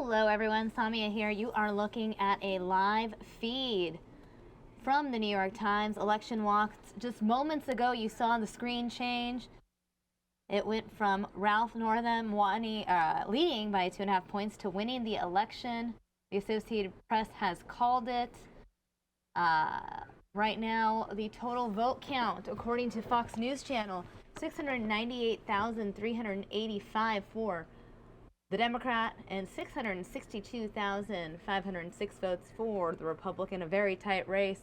Hello everyone, Samia here. You are looking at a live feed from the New York Times election walk. Just moments ago you saw the screen change. It went from Ralph Northam leading by 2.5 points to winning the election. The Associated Press has called it. Right now, the total vote count, according to Fox News Channel, 698,385 for the Democrat and 662,506 votes for the Republican. A very tight race,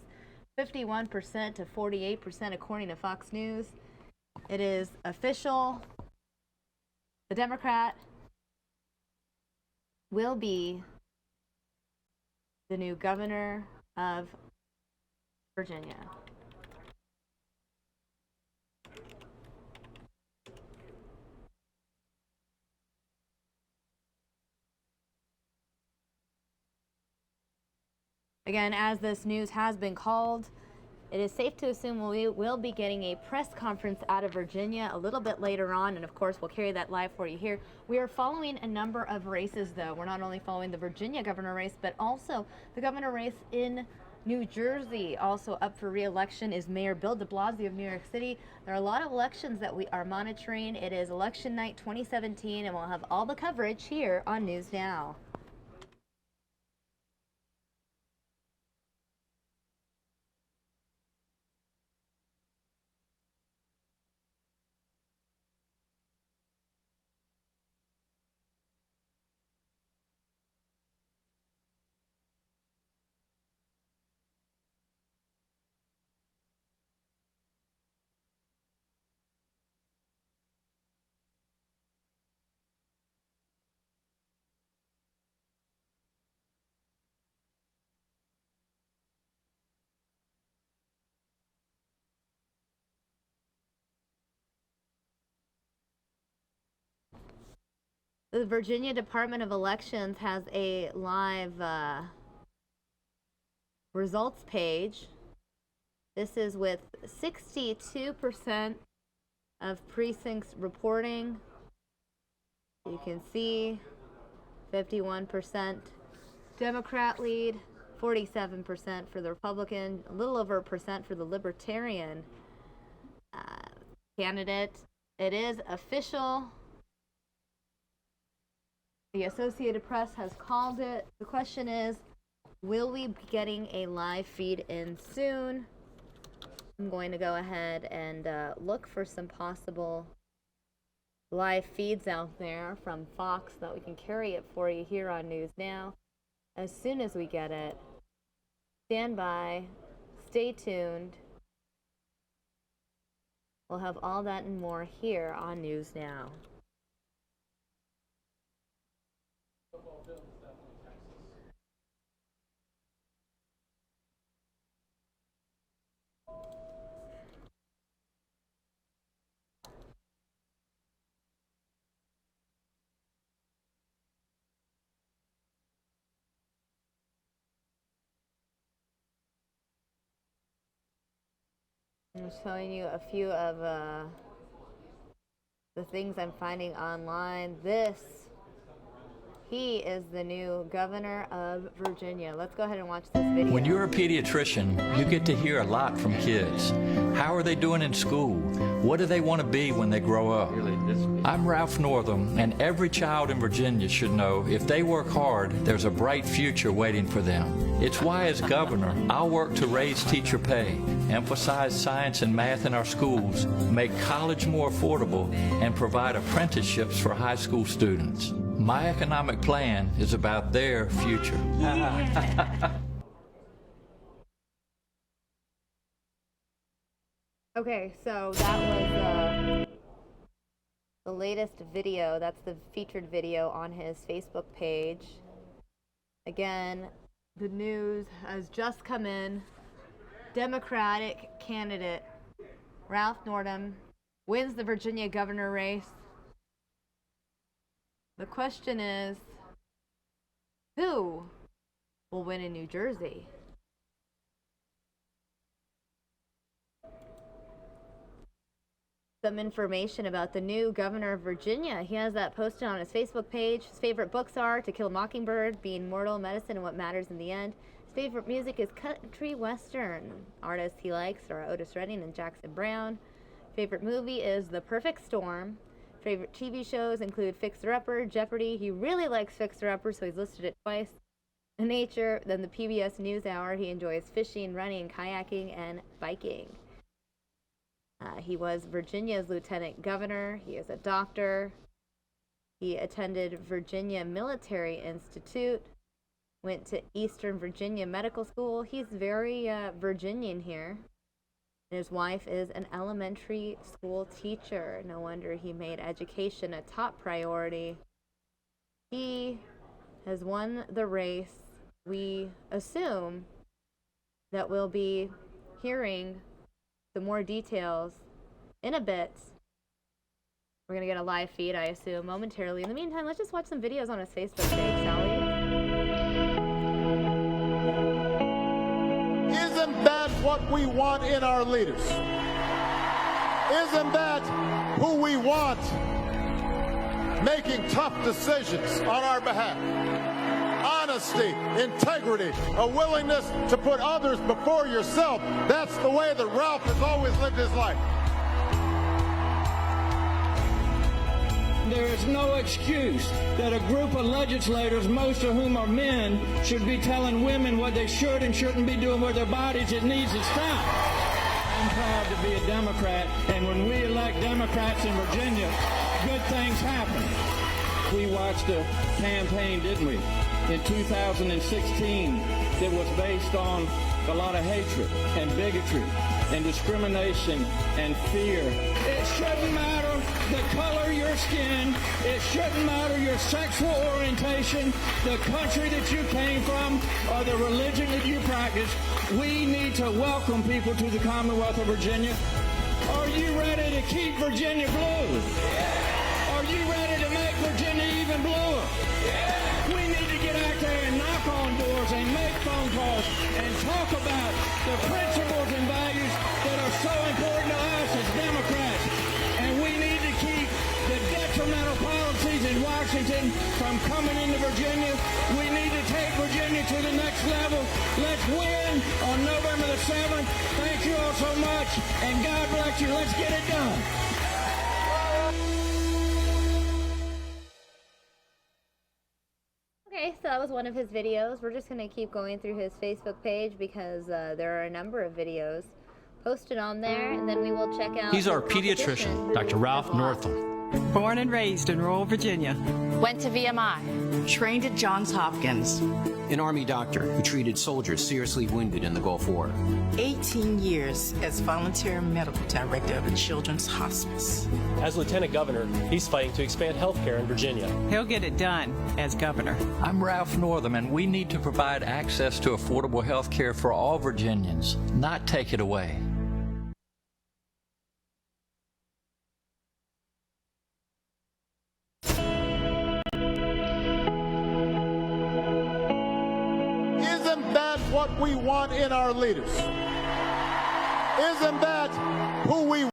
51% to 48% according to Fox News. It is official. The Democrat will be the new governor of Virginia. Again, as this news has been called, it is safe to assume we will be getting a press conference out of Virginia a little bit later on, and of course we'll carry that live for you here. We are following a number of races, though. We're not only following the Virginia governor race, but also the governor race in New Jersey. Also up for re-election is Mayor Bill de Blasio of New York City. There are a lot of elections that we are monitoring. It is election night 2017, and we'll have all the coverage here on News Now. The Virginia Department of Elections has a live results page. This is with 62% of precincts reporting. You can see 51% Democrat lead, 47% for the Republican, a little over a percent for the Libertarian candidate. It is official. The Associated Press has called it. The question is, will we be getting a live feed in soon? I'm going to go ahead and look for some possible live feeds out there from Fox so that we can carry it for you here on News Now. As soon as we get it, stand by, stay tuned. We'll have all that and more here on News Now. I'm showing you a few of the things I'm finding online. He is the new governor of Virginia. Let's go ahead and watch this video. When you're a pediatrician, you get to hear a lot from kids. How are they doing in school? What do they want to be when they grow up? I'm Ralph Northam, and every child in Virginia should know if they work hard, there's a bright future waiting for them. It's why, as governor, I'll work to raise teacher pay, emphasize science and math in our schools, make college more affordable, and provide apprenticeships for high school students. My economic plan is about their future. Okay, so that was the latest video. That's the featured video on his Facebook page. Again, the news has just come in. Democratic candidate Ralph Northam wins the Virginia governor race. The question is, who will win in New Jersey? some information about the new governor of Virginia. He has that posted on his Facebook page. His favorite books are To Kill a Mockingbird, Being Mortal, Medicine, and What Matters in the End. His favorite music is country western. Artists he likes are Otis Redding and Jackson Browne. Favorite movie is The Perfect Storm. Favorite TV shows include Fixer Upper, Jeopardy. He really likes Fixer Upper, so he's listed it twice. Nature, then the PBS NewsHour. He enjoys fishing, running, kayaking, and biking. He was Virginia's lieutenant governor. He is a doctor. He attended Virginia Military Institute, went to Eastern Virginia Medical School. He's very Virginian here. And his wife is an elementary school teacher. No wonder he made education a top priority. He has won the race. We assume that we'll be hearing some more details in a bit. We're going to get a live feed, I assume, momentarily. In the meantime, let's just watch some videos on his Facebook page, shall we? Isn't that what we want in our leaders? Isn't that who we want making tough decisions on our behalf? Honesty, integrity, a willingness to put others before yourself. That's the way that Ralph has always lived his life. There is no excuse that a group of legislators, most of whom are men, should be telling women what they should and shouldn't be doing with their bodies. It needs to stop. I'm proud to be a Democrat, and when we elect Democrats in Virginia, good things happen. We watched a campaign, didn't we, in 2016 that was based on a lot of hatred and bigotry and discrimination and fear. It shouldn't matter the color of your skin. It shouldn't matter your sexual orientation, the country that you came from, or the religion that you practice. We need to welcome people to the Commonwealth of Virginia. Are you ready to keep Virginia blue? Are you ready to make Virginia even bluer? We need to get out there and knock on doors and make phone calls and talk about the principles and values that are so important to us as Democrats. And we need to keep the detrimental policies in Washington from coming into Virginia. We need to take Virginia to the next level. Let's win on November the 7th. Thank you all so much, and God bless you. Let's get it done. Okay, so that was one of his videos. We're just going to keep going through his Facebook page because there are a number of videos posted on there, and then we will check out. He's our pediatrician, Dr. Ralph Northam. Born and raised in rural Virginia. Went to VMI. Trained at Johns Hopkins. An Army doctor who treated soldiers seriously wounded in the Gulf War. 18 years as volunteer medical director of a children's hospice. As Lieutenant Governor, he's fighting to expand health care in Virginia. He'll get it done as governor. I'm Ralph Northam, and we need to provide access to affordable health care for all Virginians, not take it away. What we want in our leaders. Isn't that who we want?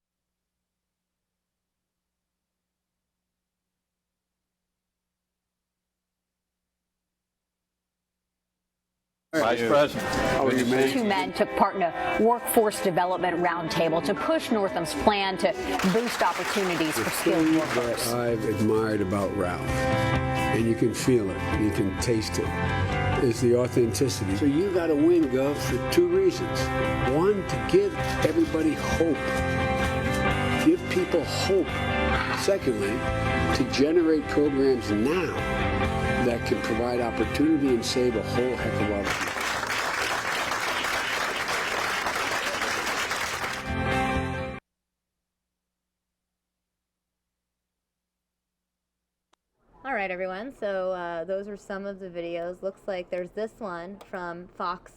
Vice President. How are you, man? Two men took part in a workforce development roundtable to push Northam's plan to boost opportunities for skilled workers. That I've admired about Ralph, and you can feel it, you can taste it, is the authenticity. So you got to win, Gov, for two reasons. One, to give everybody hope. Give people hope. Secondly, to generate programs now that can provide opportunity and save a whole heck of a lot of people. All right, everyone. So those are some of the videos. Looks like there's this one from Fox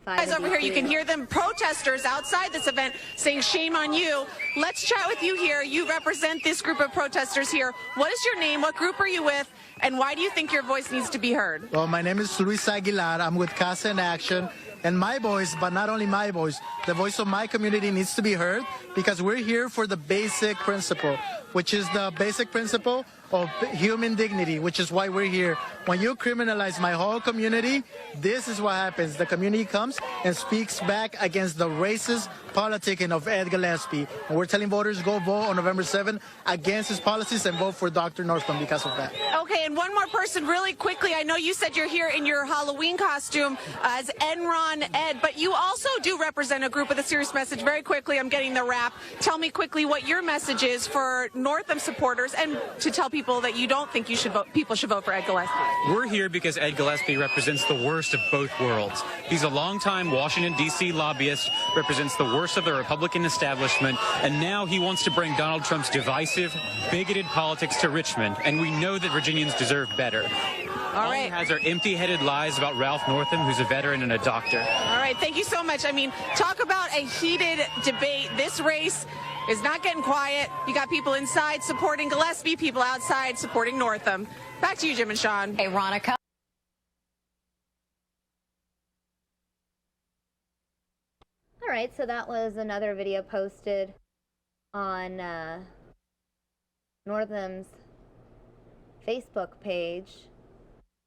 5. Guys over here, you can hear them, protesters outside this event saying shame on you. Let's chat with you here. You represent this group of protesters here. What is your name? What group are you with? And why do you think your voice needs to be heard? Well, my name is Luis Aguilar. I'm with Casa in Action. And my voice, but not only my voice, the voice of my community needs to be heard, because we're here for the basic principle, which is the basic principle of human dignity, which is why we're here. When you criminalize my whole community, this is what happens. The community comes and speaks back against the racist politicking of Ed Gillespie. And we're telling voters, go vote on November 7th against his policies and vote for Dr. Northam because of that. Okay, and one more person really quickly. I know you said you're here in your Halloween costume as Enron Ed, but you also do represent a group with a serious message. Very quickly, I'm getting the wrap. Tell me quickly what your message is for Northam supporters and to tell people that you don't think people should vote for Ed Gillespie. We're here because Ed Gillespie represents the worst of both worlds. He's a longtime Washington, D.C. lobbyist, represents the worst of the Republican establishment, and now he wants to bring Donald Trump's divisive, bigoted politics to Richmond, and we know that Virginians deserve better. All right. he has are empty-headed lies about Ralph Northam, who's a veteran and a doctor. All right, thank you so much. I mean, talk about a heated debate. This race is not getting quiet. You got people inside supporting Gillespie, people outside supporting Northam. Back to you, Jim and Sean. Hey, Ronica. All right, so that was another video posted on Northam's Facebook page.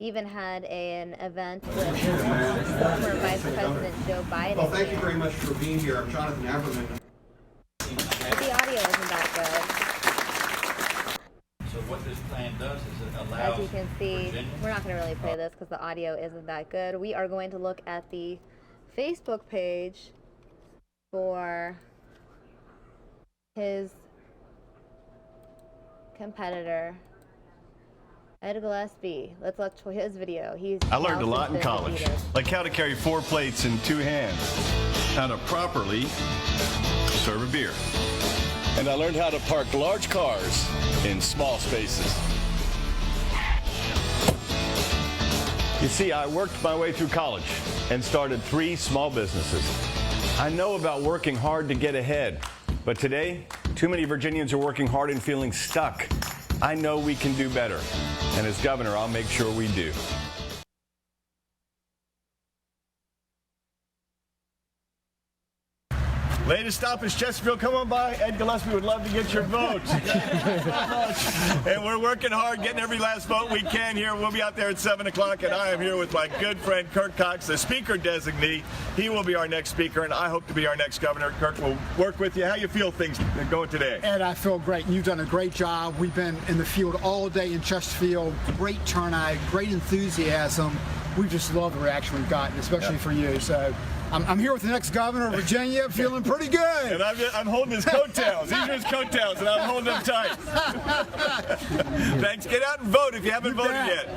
Even had an event with former Vice President Joe Biden. Well, thank you very much for being here. I'm Jonathan Everman. But the audio isn't that So what this plan does is it good. allows As you can see, Virginia- we're not going to really play this because the audio isn't that good. We are going to look at the Facebook page for his competitor, Ed Gillespie. Let's watch his video. I learned a lot in college, like how to carry 4 plates in 2 hands, how to properly serve a beer, and I learned how to park large cars in small spaces. You see, I worked my way through college and started 3 small businesses. I know about working hard to get ahead, but today, too many Virginians are working hard and feeling stuck. I know we can do better, and as governor, I'll make sure we do. Latest stop is Chesterfield. Come on by. Ed Gillespie would love to get your vote. And we're working hard, getting every last vote we can here. We'll be out there at 7 o'clock, and I am here with my good friend Kirk Cox, the speaker designee. He will be our next speaker, and I hope to be our next governor. Kirk will work with you. How you feel things going today? Ed, I feel great. You've done a great job. We've been in the field all day in Chesterfield. Great turnout, great enthusiasm. We just love the reaction we've gotten, especially for you. So I'm here with the next governor of Virginia, feeling pretty good. And I'm holding his coattails. These are his coattails, and I'm holding them tight. Thanks. Get out and vote if you haven't voted yet.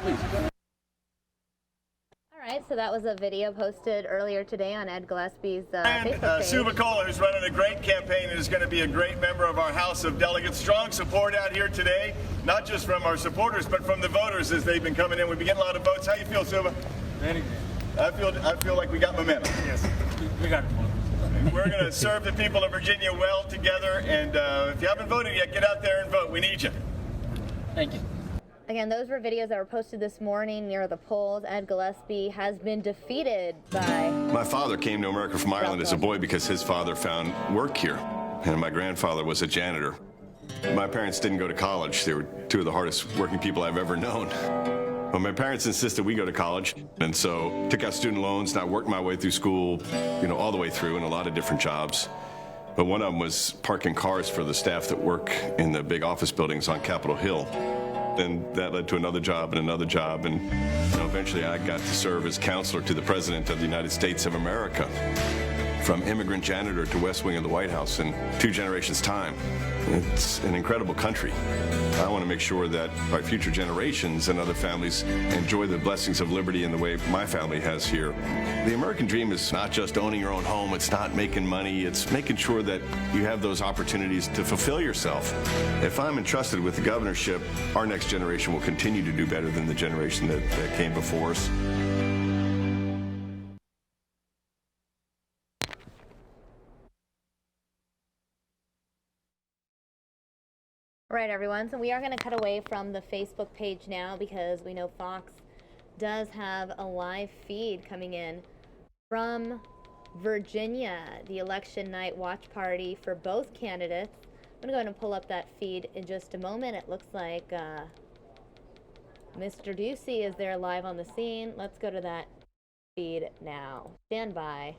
All right, so that was a video posted earlier today on Ed Gillespie's Facebook page. Sue McCullough is running a great campaign and is going to be a great member of our House of Delegates. Strong support out here today, not just from our supporters, but from the voters as they've been coming in. We've been getting a lot of votes. How you feel, Sue? I feel like we got momentum. Yes, we got it. We're going to serve the people of Virginia well together, and if you haven't voted yet, get out there and vote. We need you. Thank you. Again, those were videos that were posted this morning near the polls. Ed Gillespie has been defeated by... My father came to America from Ireland as a boy because his father found work here, and my grandfather was a janitor. My parents didn't go to college. They were 2 of the hardest working people I've ever known. But my parents insisted we go to college, and so took out student loans, and I worked my way through school, all the way through in a lot of different jobs. But one of them was parking cars for the staff that work in the big office buildings on Capitol Hill. Then that led to another job, and eventually I got to serve as counselor to the President of the United States of America, from immigrant janitor to West Wing of the White House in 2 generations' time. It's an incredible country. I want to make sure that our future generations and other families enjoy the blessings of liberty in the way my family has here. The American dream is not just owning your own home, it's not making money, it's making sure that you have those opportunities to fulfill yourself. If I'm entrusted with the governorship, our next generation will continue to do better than the generation that came before us. All right, everyone, so we are going to cut away from the Facebook page now because we know Fox does have a live feed coming in From Virginia, the election night watch party for both candidates. I'm going to go ahead and pull up that feed in just a moment. It looks like Mr. Ducey is there live on the scene. Let's go to that feed now. Stand by.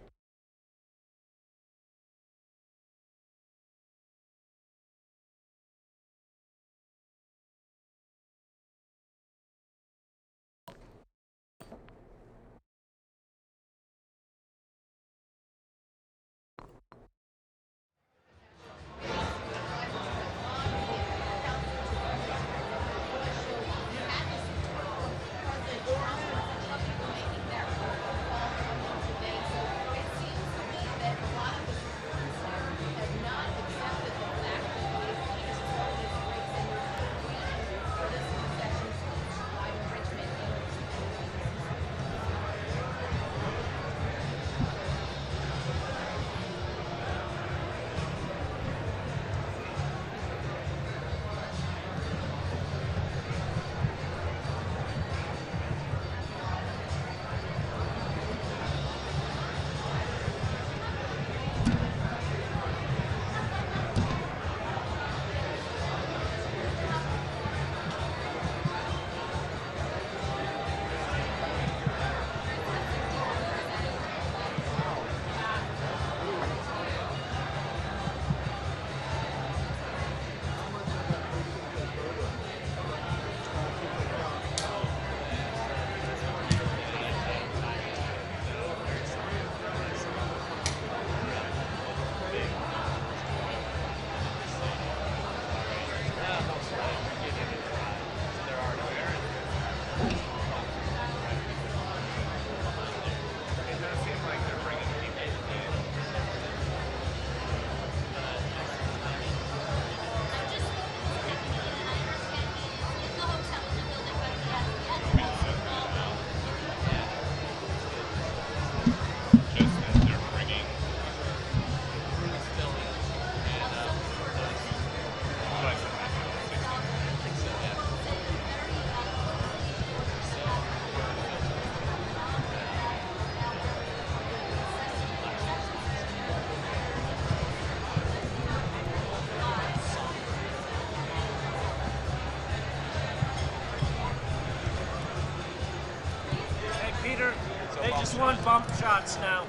They just want bump shots now.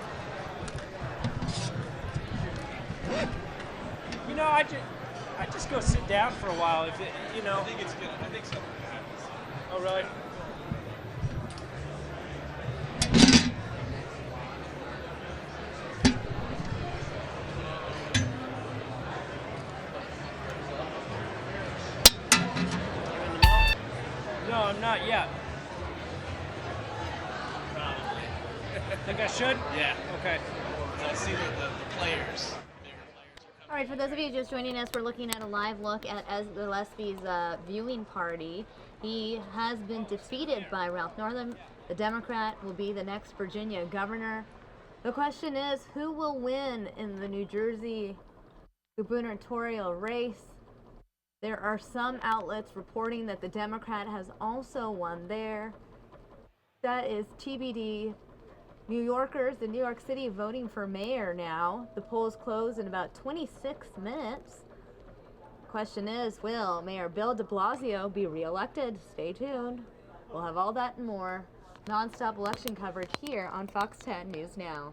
You know, I just go sit down for a while if it, you know. I think it's good. I think so. Oh, really? No, I'm not yet. Think I should? Yeah. Okay. I see the players. All right, for those of you just joining us, we're looking at a live look at Gillespie's viewing party. He has been defeated by Ralph Northam. The Democrat will be the next Virginia governor. The question is, who will win in the New Jersey gubernatorial race? There are some outlets reporting that the Democrat has also won there. That is TBD. New Yorkers in New York City voting for mayor now. The polls close in about 26 minutes. Question is, will Mayor Bill de Blasio be reelected? Stay tuned. We'll have all that and more. Non-stop election coverage here on Fox 10 News Now.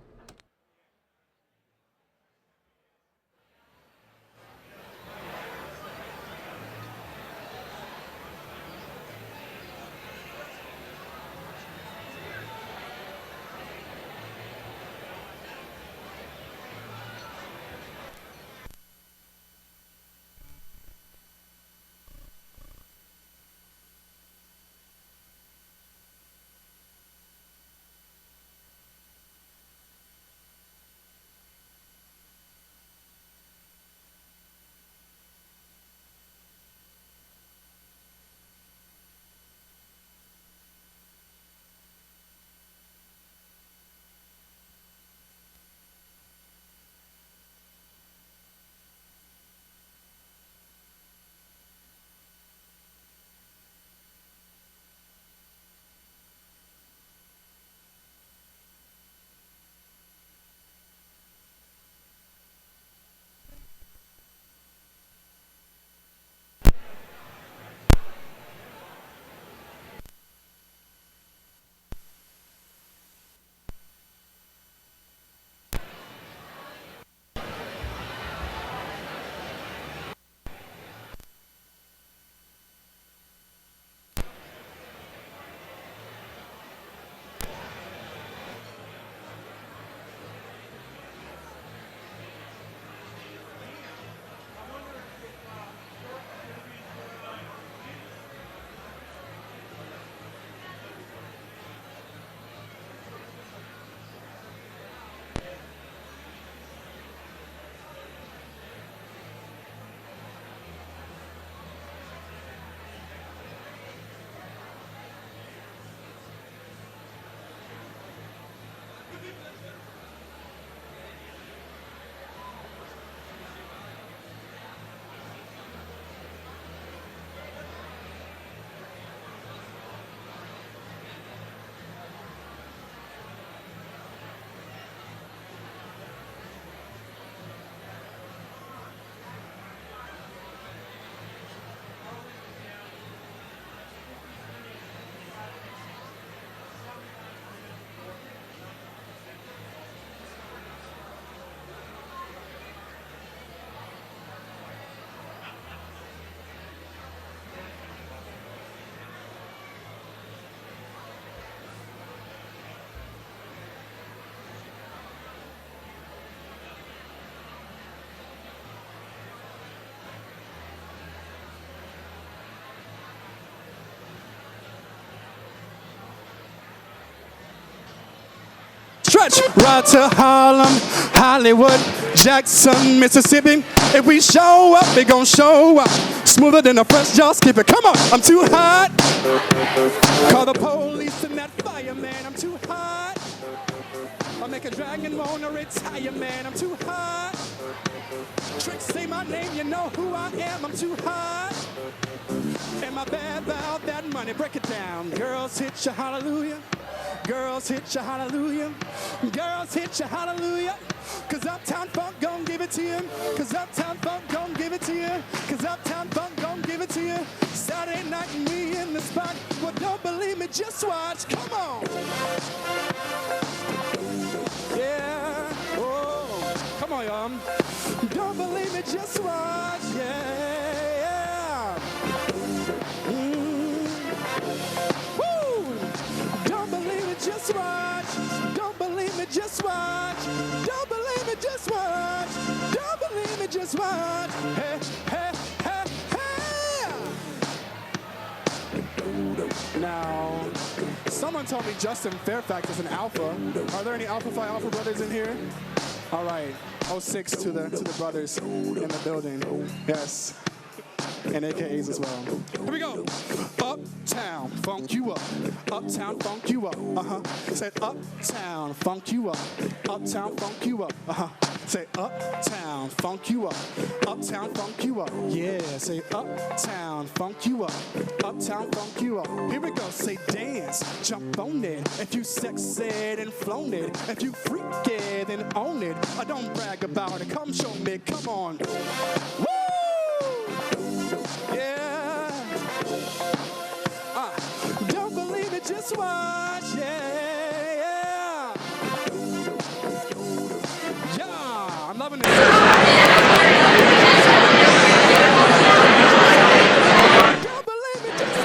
stretch right to Harlem, Hollywood, Jackson, Mississippi. If we show up, we gon' show up. Smoother than a fresh jaw skipper. Come on, I'm too hot. Call the police and that fireman. I'm too hot. I'll make a dragon wanna retire, man. I'm too hot. Tricks say my name, you know who I am. I'm too hot. Am I bad about that money? Break it down. Girls hit you, hallelujah. Girls hit you, hallelujah. Girls hit you, hallelujah. Cause Uptown Funk gon' give it to you. Cause Uptown Funk gon' give it to you. Cause Uptown Funk gon' give it to you. Saturday night and me in the spot. Well, don't believe me, just watch. Come on. Yeah. Oh. Come on, y'all. Don't believe me, just watch. Yeah. Woo. Don't believe me, just watch. Don't believe me, just watch. Don't believe me, just watch. Don't believe me, just watch. Hey, hey, hey, hey. Now, someone told me Justin Fairfax is an alpha. Are there any Alpha Phi Alpha brothers in here? All right. 06 to the brothers in the building. Yes. And AKAs as well. Here we go. Uptown, funk you up. Uptown, funk you up. Say uptown, funk you up. Uptown, funk you up. Say uptown, funk you up. Uptown, funk you up. Yeah. Say uptown, funk you up. Uptown, funk you up. Here we go. Say dance, jump on it. If you sexed and flown it. If you freak it, then own it. I don't brag about it. Come show me. Come on. Woo! Yeah. Don't believe it, just watch. Yeah. Yeah. I'm loving this. Don't believe it, just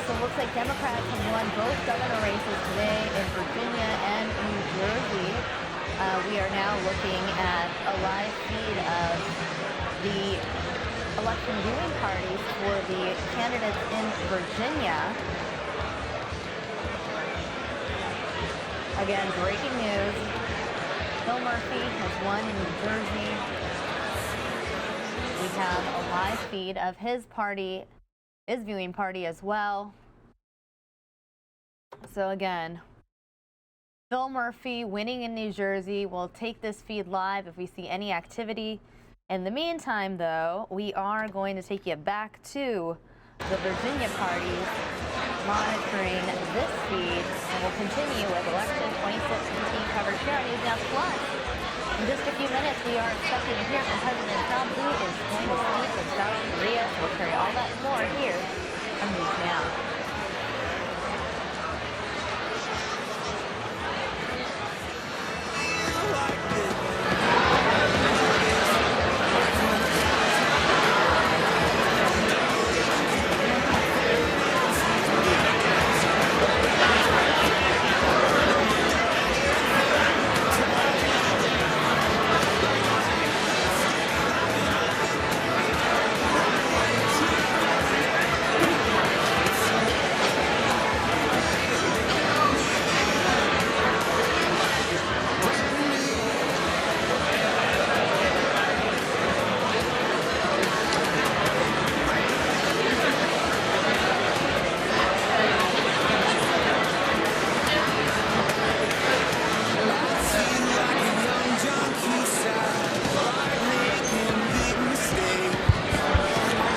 So it looks like Democrats have won both governor races today in Virginia and New Jersey. We are now looking at a live feed of the election viewing parties for the candidates in Virginia. Again, breaking news. Phil Murphy has won in New Jersey. We have a live feed of his party, his viewing party as well. So again, Phil Murphy winning in New Jersey. We'll take this feed live if we see any activity. In the meantime, though, we are going to take you back to the Virginia parties monitoring this feed, and we'll continue with election 2016 coverage here on News Now Plus. In just a few minutes, we are expecting to hear from President Trump, who is going to speak with South Korea. We'll carry all that and more here on News Now.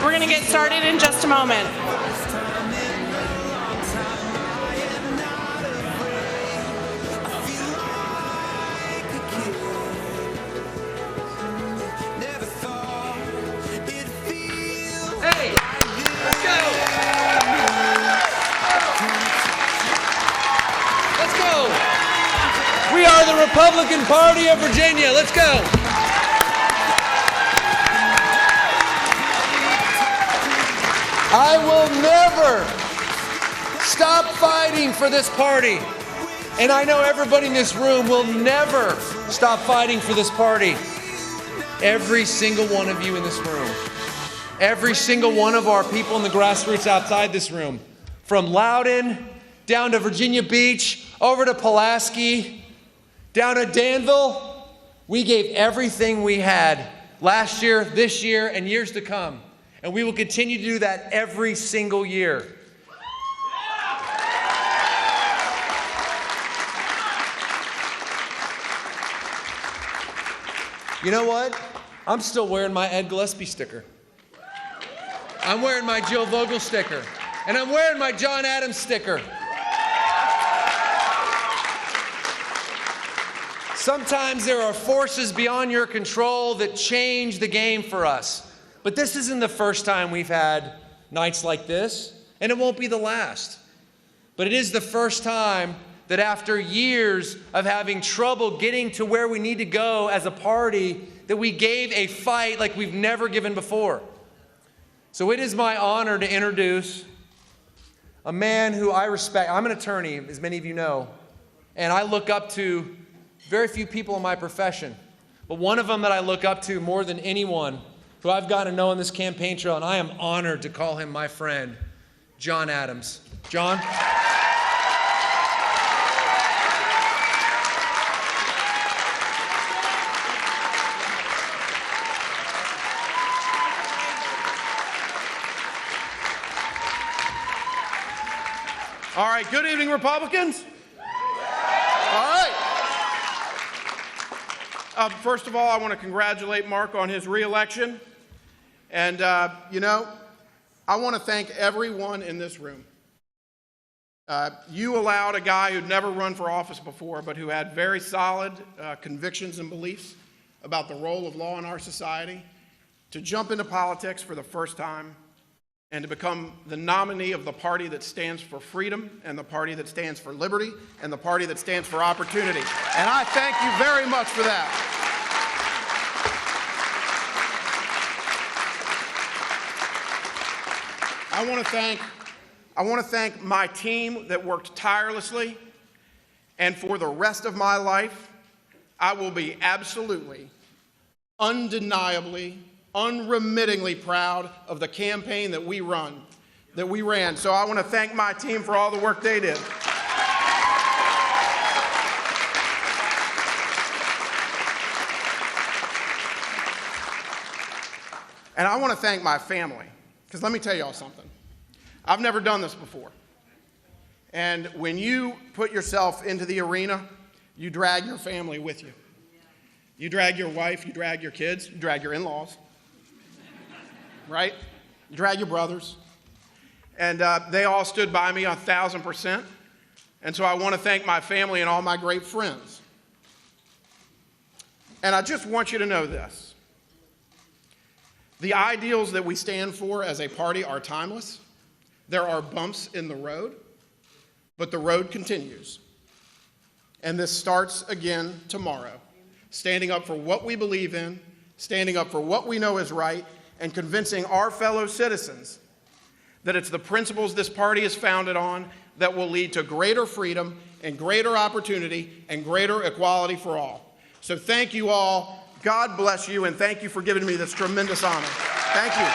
We're going to get started in just a moment. Hey, let's go. Let's go. We are the Republican Party of Virginia. Let's go. I will never stop fighting for this party. And I know everybody in this room will never stop fighting for this party. Every single one of you in this room. Every single one of our people in the grassroots outside this room. From Loudoun, down to Virginia Beach, over to Pulaski, down to Danville. We gave everything we had last year, this year, and years to come. And we will continue to do that every single year. You know what? I'm still wearing my Ed Gillespie sticker. I'm wearing my Jill Vogel sticker. And I'm wearing my John Adams sticker. Sometimes there are forces beyond your control that change the game for us. But this isn't the first time we've had nights like this, and it won't be the last. But it is the first time that after years of having trouble getting to where we need to go as a party, that we gave a fight like we've never given before. So it is my honor to introduce a man who I respect. I'm an attorney, as many of you know, and I look up to very few people in my profession. But one of them that I look up to more than anyone, who I've gotten to know on this campaign trail, and I am honored to call him my friend, John Adams. John? All right, good evening, Republicans. All right. First of all, I want to congratulate Mark on his re-election. And, I want to thank everyone in this room. You allowed a guy who'd never run for office before, but who had very solid convictions and beliefs about the role of law in our society, to jump into politics for the first time and to become the nominee of the party that stands for freedom and the party that stands for liberty and the party that stands for opportunity. And I thank you very much for that. I I want to thank my team that worked tirelessly, and for the rest of my life, I will be absolutely, undeniably, unremittingly proud of the campaign that we ran. So I want to thank my team for all the work they did. And I want to thank my family, because let me tell y'all something. I've never done this before. And when you put yourself into the arena, you drag your family with you. You drag your wife, you drag your kids, you drag your in-laws, right? You drag your brothers. And they all stood by me 1,000%. And so I want to thank my family and all my great friends. And I just want you to know this. The ideals that we stand for as a party are timeless. There are bumps in the road, but the road continues. And this starts again tomorrow, standing up for what we believe in, standing up for what we know is right, and convincing our fellow citizens that it's the principles this party is founded on that will lead to greater freedom and greater opportunity and greater equality for all. So thank you all. God bless you, and thank you for giving me this tremendous honor. Thank you.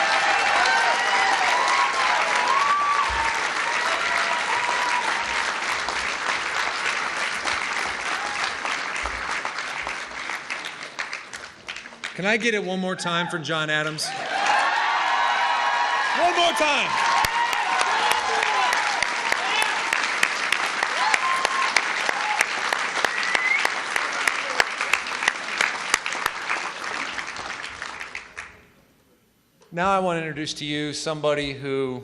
Can I get it one more time for John Adams? One more time. Now I want to introduce to you somebody who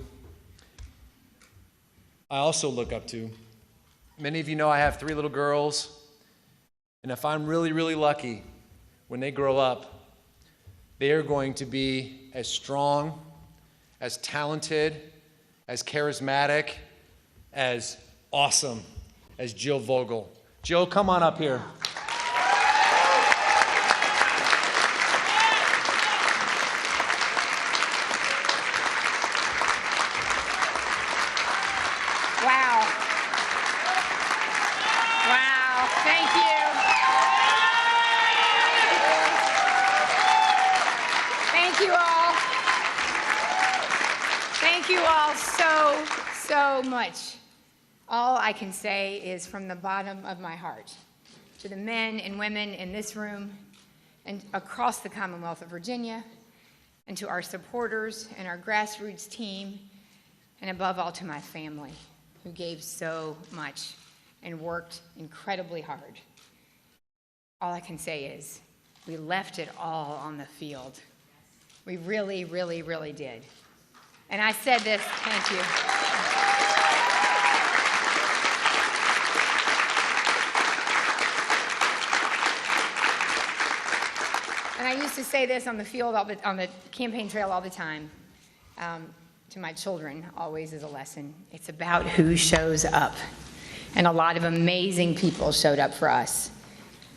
I also look up to. Many of you know I have 3 little girls, and if I'm really, really lucky, when they grow up, they are going to be as strong, as talented, as charismatic, as awesome as Jill Vogel. Jill, come on up here. Much. All I can say is from the bottom of my heart to the men and women in this room and across the Commonwealth of Virginia, and to our supporters and our grassroots team, and above all to my family who gave so much and worked incredibly hard. All I can say is we left it all on the field. We really, really, really did. And I said this, thank you. And I used to say this on the field, on the campaign trail all the time, to my children, always as a lesson. It's about who shows up. And a lot of amazing people showed up for us.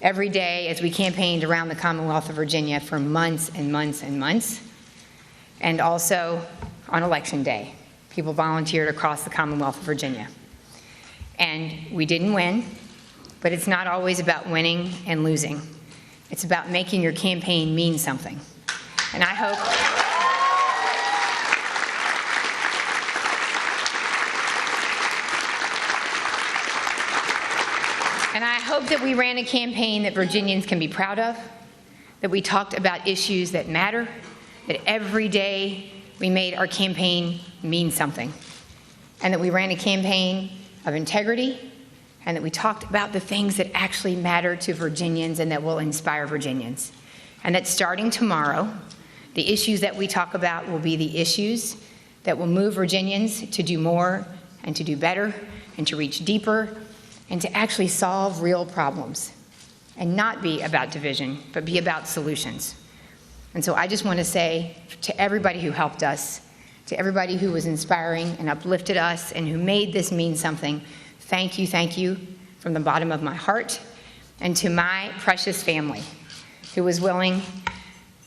Every day as we campaigned around the Commonwealth of Virginia for months and months and months. And also on Election Day, people volunteered across the Commonwealth of Virginia. And we didn't win, but it's not always about winning and losing. It's about making your campaign mean something. And I hope that we ran a campaign that Virginians can be proud of, that we talked about issues that matter, that every day we made our campaign mean something, and that we ran a campaign of integrity, and that we talked about the things that actually matter to Virginians and that will inspire Virginians. And that starting tomorrow, the issues that we talk about will be the issues that will move Virginians to do more and to do better and to reach deeper and to actually solve real problems and not be about division, but be about solutions. And so I just want to say to everybody who helped us, to everybody who was inspiring and uplifted us and who made this mean something, thank you from the bottom of my heart. And to my precious family who was willing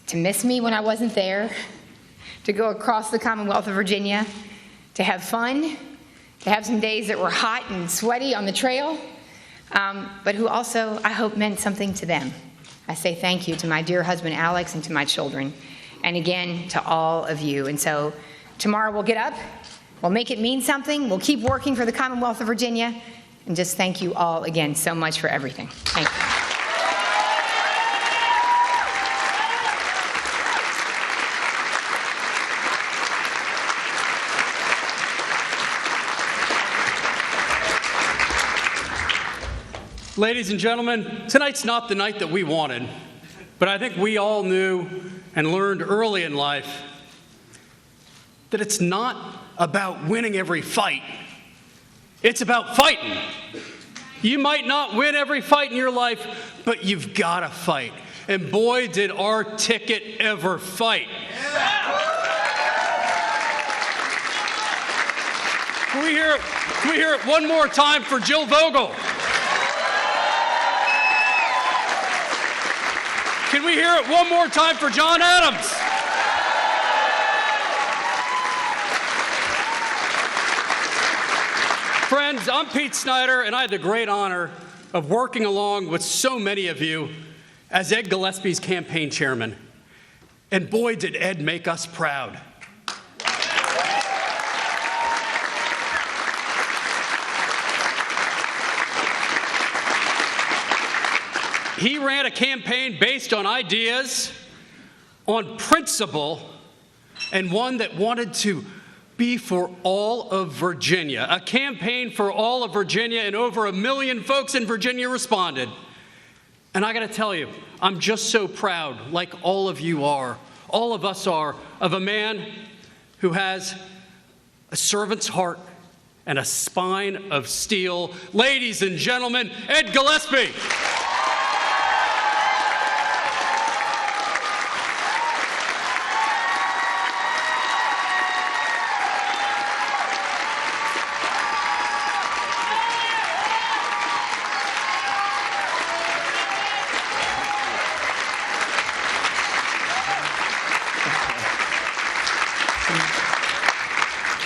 to miss me when I wasn't there, to go across the Commonwealth of Virginia, to have fun, to have some days that were hot and sweaty on the trail, but who also, I hope, meant something to them. I say thank you to my dear husband, Alex, and to my children, and again, to all of you. And so tomorrow we'll get up, we'll make it mean something, we'll keep working for the Commonwealth of Virginia, and just thank you all again so much for everything. Thank you. Ladies and gentlemen, tonight's not the night that we wanted, but I think we all knew and learned early in life that it's not about winning every fight. It's about fighting. You might not win every fight in your life, but you've got to fight. And boy, did our ticket ever fight. Can we hear it one more time for Jill Vogel? Can we hear it one more time for John Adams? Friends, I'm Pete Snyder, and I had the great honor of working along with so many of you as Ed Gillespie's campaign chairman. And boy, did Ed make us proud. He ran a campaign based on ideas, on principle, and one that wanted to be for all of Virginia. A campaign for all of Virginia, and over 1 million folks in Virginia responded. And I got to tell you, I'm just so proud, like all of you are, all of us are, of a man who has a servant's heart and a spine of steel. Ladies and gentlemen, Ed Gillespie.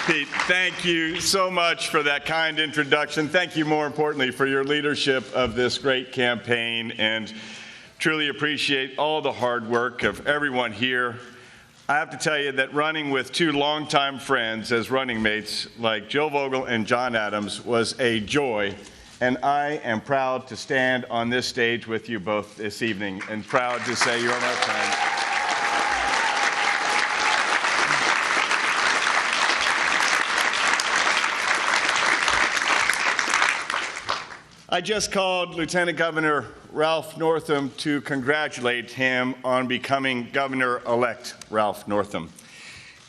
Pete, thank you so much for that kind introduction. Thank you, more importantly, for your leadership of this great campaign, and truly appreciate all the hard work of everyone here. I have to tell you that running with two longtime friends as running mates like Jill Vogel and John Adams was a joy, and I am proud to stand on this stage with you both this evening and proud to say you're my friends. I just called Lieutenant Governor Ralph Northam to congratulate him on becoming Governor-elect Ralph Northam,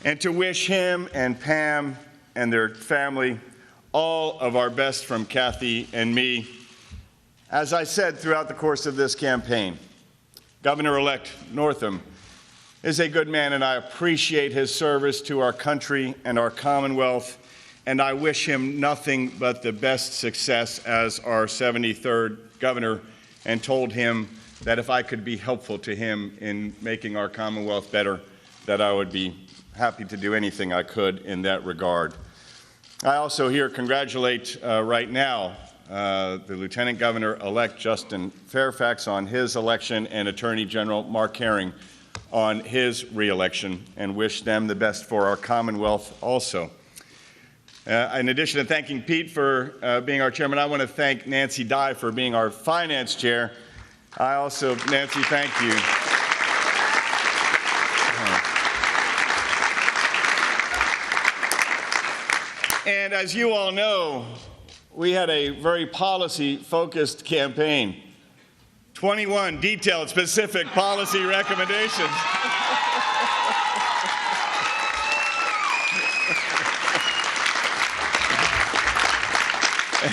and to wish him and Pam and their family all of our best from Kathy and me. As I said throughout the course of this campaign, Governor-elect Northam is a good man, and I appreciate his service to our country and our Commonwealth, and I wish him nothing but the best success as our 73rd governor, and told him that if I could be helpful to him in making our Commonwealth better, that I would be happy to do anything I could in that regard. I also here congratulate right now the Lieutenant Governor-elect Justin Fairfax on his election, and Attorney General Mark Herring on his re-election, and wish them the best for our Commonwealth also. In addition to thanking Pete for being our chairman, I want to thank Nancy Dye for being our finance chair. I also, Nancy, thank you. And as you all know, we had a very policy-focused campaign. 21 detailed, specific policy recommendations.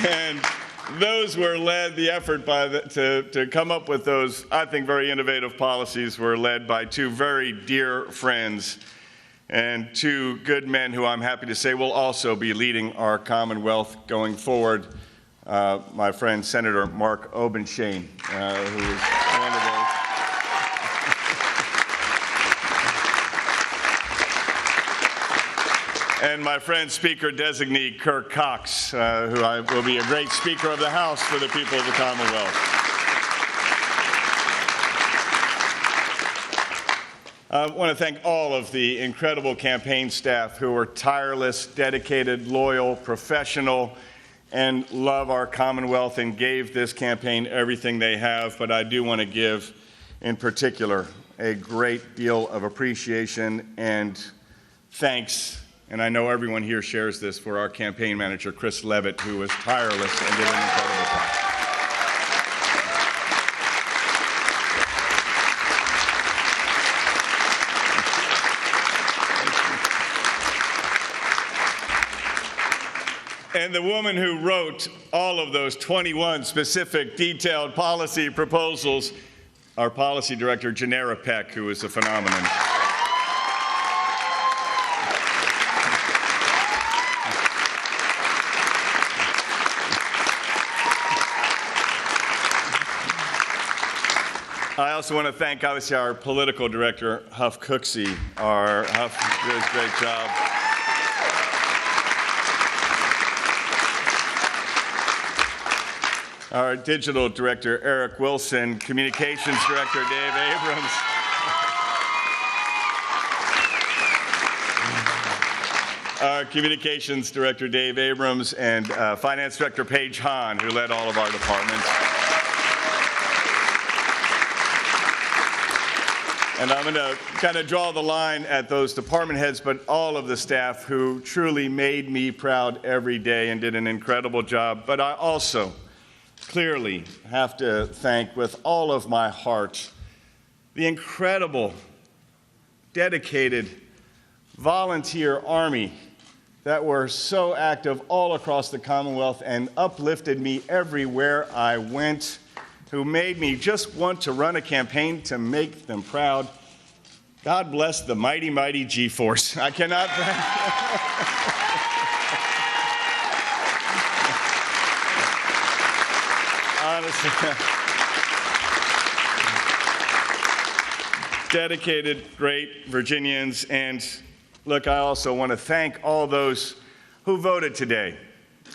And those were led, the effort to come up with those, I think, very innovative policies were led by two very dear friends and two good men who I'm happy to say will also be leading our Commonwealth going forward. My friend, Senator Mark Obenshain, who is one of those. and my friend Speaker-designee Kirk Cox, who will be a great Speaker of the House for the people of the Commonwealth. I want to thank all of the incredible campaign staff who are tireless, dedicated, loyal, professional, and love our Commonwealth and gave this campaign everything they have. But I do want to give, in particular, a great deal of appreciation and thanks, and I know everyone here shares this, for our campaign manager, Chris Levitt, who was tireless and did an incredible job. And the woman who wrote all of those 21 specific, detailed policy proposals, our policy director, Janera Peck, who is a phenomenon. I also want to thank, obviously, our political director, Huff Cooksey. Huff does a great job. Our digital director, Eric Wilson, communications director, Dave Abrams. Our communications director, Dave Abrams, and finance director, Paige Hahn, who led all of our departments. And I'm going to kind of draw the line at those department heads, but all of the staff who truly made me proud every day and did an incredible job. But I also clearly have to thank with all of my heart the incredible, dedicated volunteer army that were so active all across the Commonwealth and uplifted me everywhere I went, who made me just want to run a campaign to make them proud. God bless the mighty, mighty G-Force. I cannot thank honestly, dedicated, great Virginians. And look, I also want to thank all those who voted today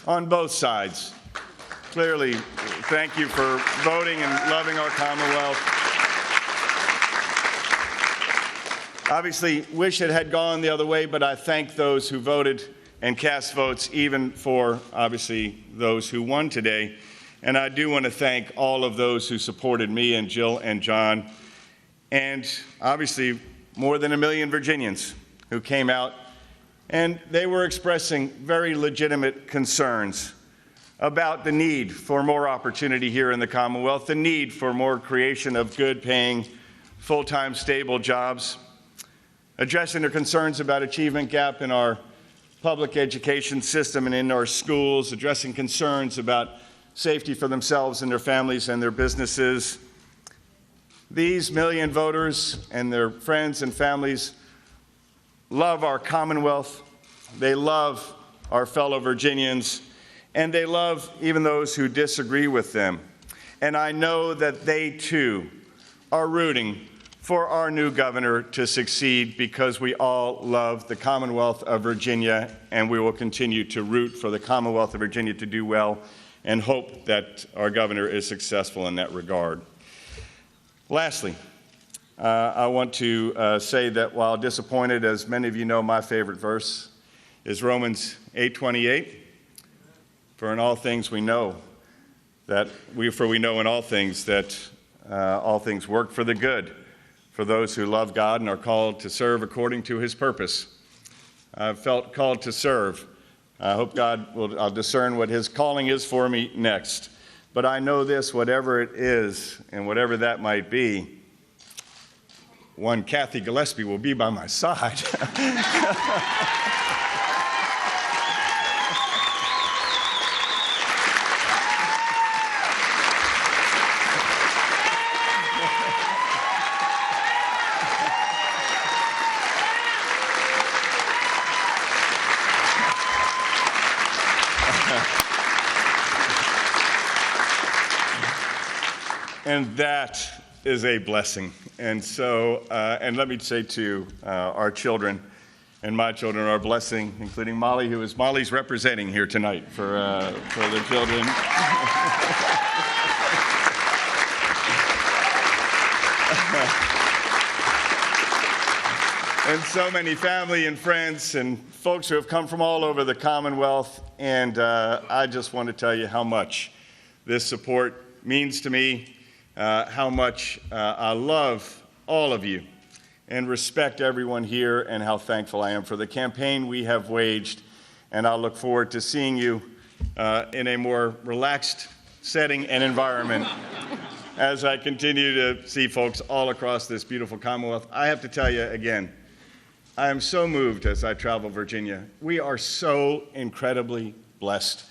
on both sides. Clearly, thank you for voting and loving our Commonwealth. Obviously, wish it had gone the other way, but I thank those who voted and cast votes, even for, obviously, those who won today. And I do want to thank all of those who supported me and Jill and John, and obviously more than 1 million Virginians who came out, and they were expressing very legitimate concerns about the need for more opportunity here in the Commonwealth, the need for more creation of good-paying, full-time, stable jobs, addressing their concerns about achievement gap in our public education system and in our schools, addressing concerns about safety for themselves and their families and their businesses. These million voters and their friends and families love our Commonwealth. They love our fellow Virginians, and they love even those who disagree with them. And I know that they, too, are rooting for our new governor to succeed, because we all love the Commonwealth of Virginia, and we will continue to root for the Commonwealth of Virginia to do well and hope that our governor is successful in that regard. Lastly, I want to say that while disappointed, as many of you know, my favorite verse is Romans 8:28. For in all things we know that we know in all things that all things work for the good for those who love God and are called to serve according to his purpose. I've felt called to serve. I hope God will discern what his calling is for me next. But I know this, whatever it is, and whatever that might be, one Kathy Gillespie will be by my side. And that is a blessing. And so, and let me say to our children and my children are a blessing, including Molly, Molly's representing here tonight for the children. And so many family and friends and folks who have come from all over the Commonwealth. And I just want to tell you how much this support means to me, how much I love all of you and respect everyone here, and how thankful I am for the campaign we have waged. And I look forward to seeing you in a more relaxed setting and environment as I continue to see folks all across this beautiful Commonwealth. I have to tell you again, I am so moved as I travel Virginia. We are so incredibly blessed.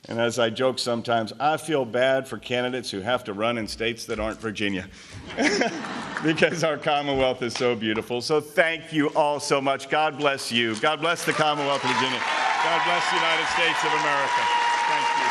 And as I joke sometimes, I feel bad for candidates who have to run in states that aren't Virginia because our Commonwealth is so beautiful. So thank you all so much. God bless you. God bless the Commonwealth of Virginia. God bless the United States of America. Thank you.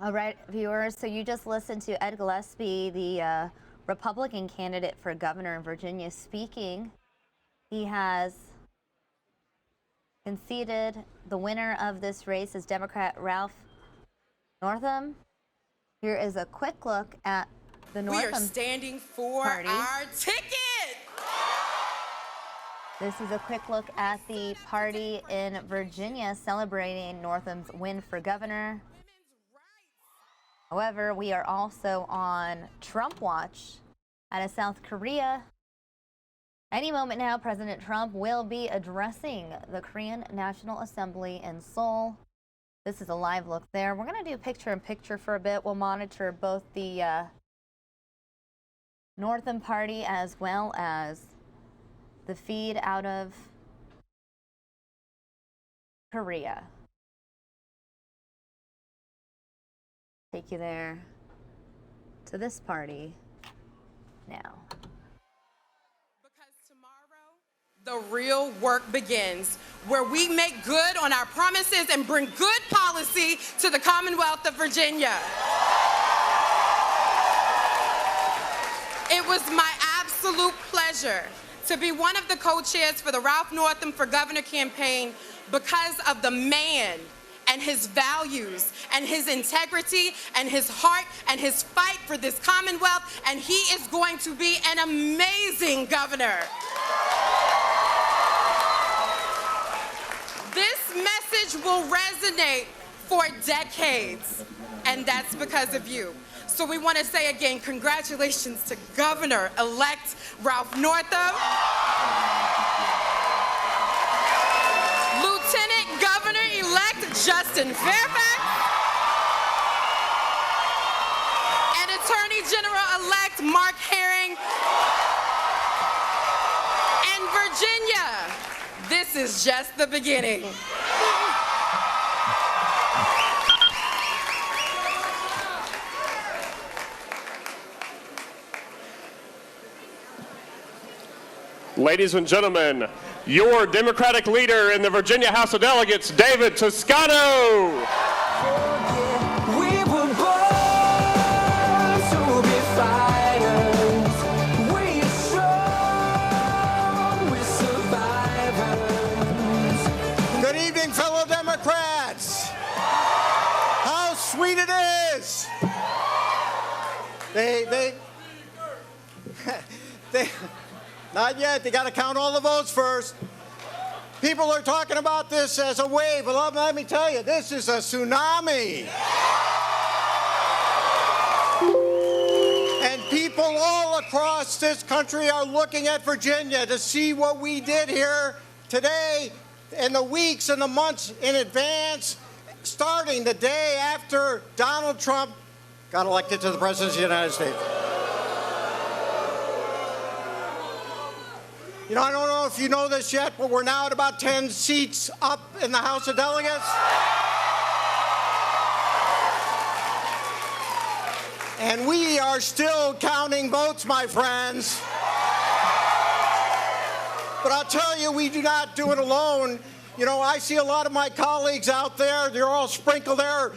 All right, viewers, so you just listened to Ed Gillespie, the Republican candidate for governor in Virginia, speaking. He has conceded the winner of this race is Democrat Ralph Northam. Here is a quick look at the Northam We are standing for party. our ticket. This is a quick look at the party in Virginia celebrating Northam's win for governor. However, we are also on Trump watch out of South Korea. Any moment now, President Trump will be addressing the Korean National Assembly in Seoul. This is a live look there. We're going to do picture-in-picture for a bit. We'll monitor both the Northam party as well as the feed out of Korea. Take you there to this party now. Because tomorrow, the real work begins, where we make good on our promises and bring good policy to the Commonwealth of Virginia. It was my absolute pleasure to be one of the co-chairs for the Ralph Northam for Governor campaign because of the man and his values and his integrity and his heart and his fight for this Commonwealth, and he is going to be an amazing governor. This message will resonate for decades, and that's because of you. So we want to say again, congratulations to Governor-elect Ralph Northam, Lieutenant Governor-elect Justin Fairfax, and Attorney General-elect Mark Herring. And Virginia, this is just the beginning. Ladies and gentlemen, your Democratic leader in the Virginia House of Delegates, David Toscano. We were born to be fighters. We are strong, we're survivors. Good evening, fellow Democrats. How sweet it is. They not yet. They got to count all the votes first. People are talking about this as a wave. Well, let me tell you, this is a tsunami. And people all across this country are looking at Virginia to see what we did here today in the weeks and the months in advance, starting the day after Donald Trump got elected to the presidency of the United States. You know, I don't know if you know this yet, but we're now at about 10 seats up in the House of Delegates. And we are still counting votes, my friends. But I'll tell you, we do not do it alone. You know, I see a lot of my colleagues out there. They're all sprinkled there.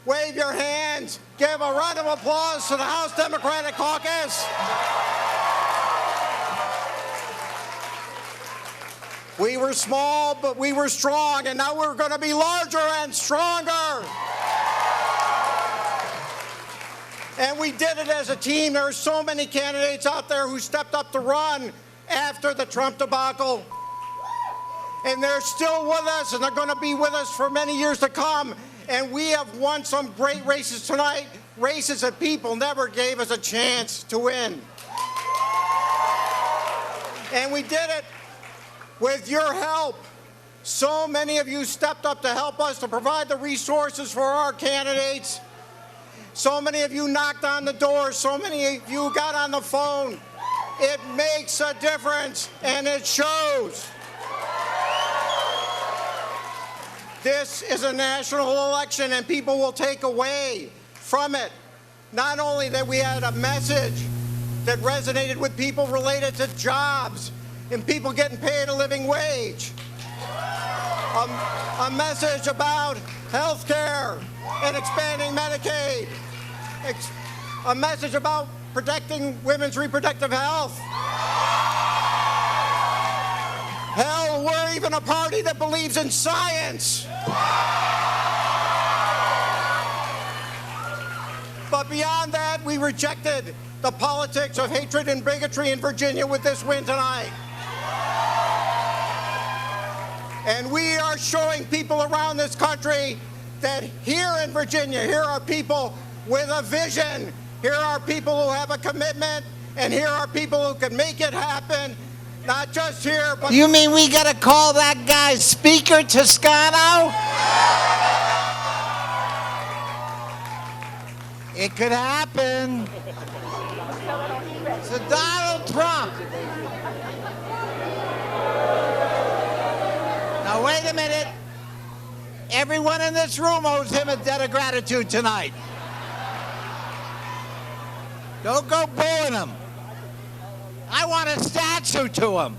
Wave your hands. Give a round of applause to the House Democratic Caucus. We were small, but we were strong, and now we're going to be larger and stronger. And we did it as a team. There are so many candidates out there who stepped up to run after the Trump debacle. And they're still with us, and they're going to be with us for many years to come. And we have won some great races tonight, races that people never gave us a chance to win. And we did it with your help. So many of you stepped up to help us to provide the resources for our candidates. So many of you knocked on the door. So many of you got on the phone. It makes a difference, and it shows. This is a national election, and people will take away from it not only that we had a message that resonated with people related to jobs and people getting paid a living wage, a message about health care and expanding Medicaid, a message about protecting women's reproductive health. Hell, we're even a party that believes in science. But beyond that, we rejected the politics of hatred and bigotry in Virginia with this win tonight. And we are showing people around this country that here in Virginia, here are people with a vision. Here are people who have a commitment, and here are people who can make it happen, not just here, but... You mean we gotta call that guy Speaker Toscano? It could happen. So Donald Trump. Now wait a minute. Everyone in this room owes him a debt of gratitude tonight. Don't go booing him. I want a statue to him.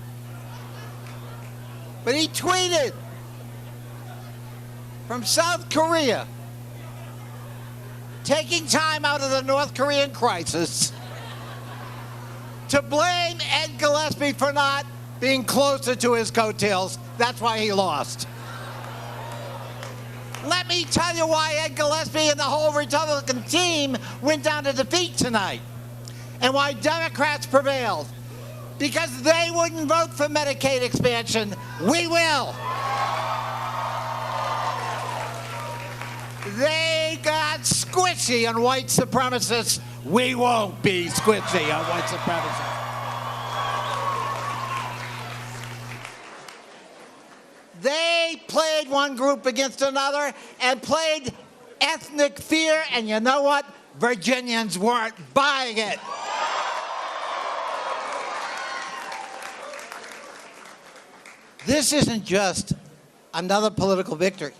But he tweeted from South Korea, taking time out of the North Korean crisis to blame Ed Gillespie for not being closer to his coattails. That's why he lost. Let me tell you why Ed Gillespie and the whole Republican team went down to defeat tonight, and why Democrats prevailed. Because they wouldn't vote for Medicaid expansion. We will. They got squishy on white supremacists. We won't be squishy on white supremacists. They played one group against another and played ethnic fear, and you know what? Virginians weren't buying it. This isn't just another political victory.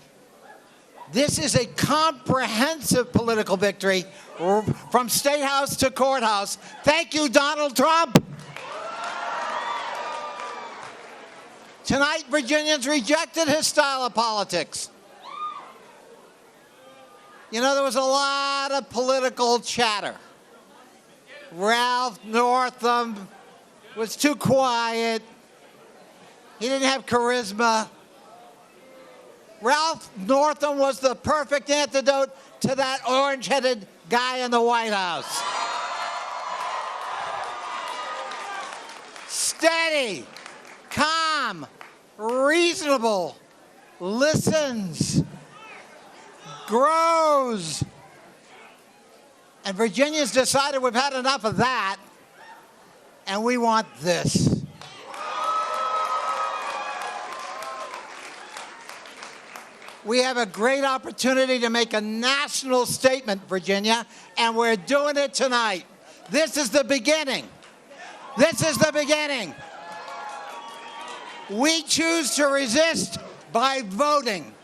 This is a comprehensive political victory from State House to Courthouse. Thank you, Donald Trump. Tonight, Virginians rejected his style of politics. You know, there was a lot of political chatter. Ralph Northam was too quiet. He didn't have charisma. Ralph Northam was the perfect antidote to that orange-headed guy in the White House. Steady, calm, reasonable, listens, grows. And Virginians decided we've had enough of that, and we want this. We have a great opportunity to make a national statement, Virginia, and we're doing it tonight. This is the beginning. This is the beginning. We choose to resist by voting.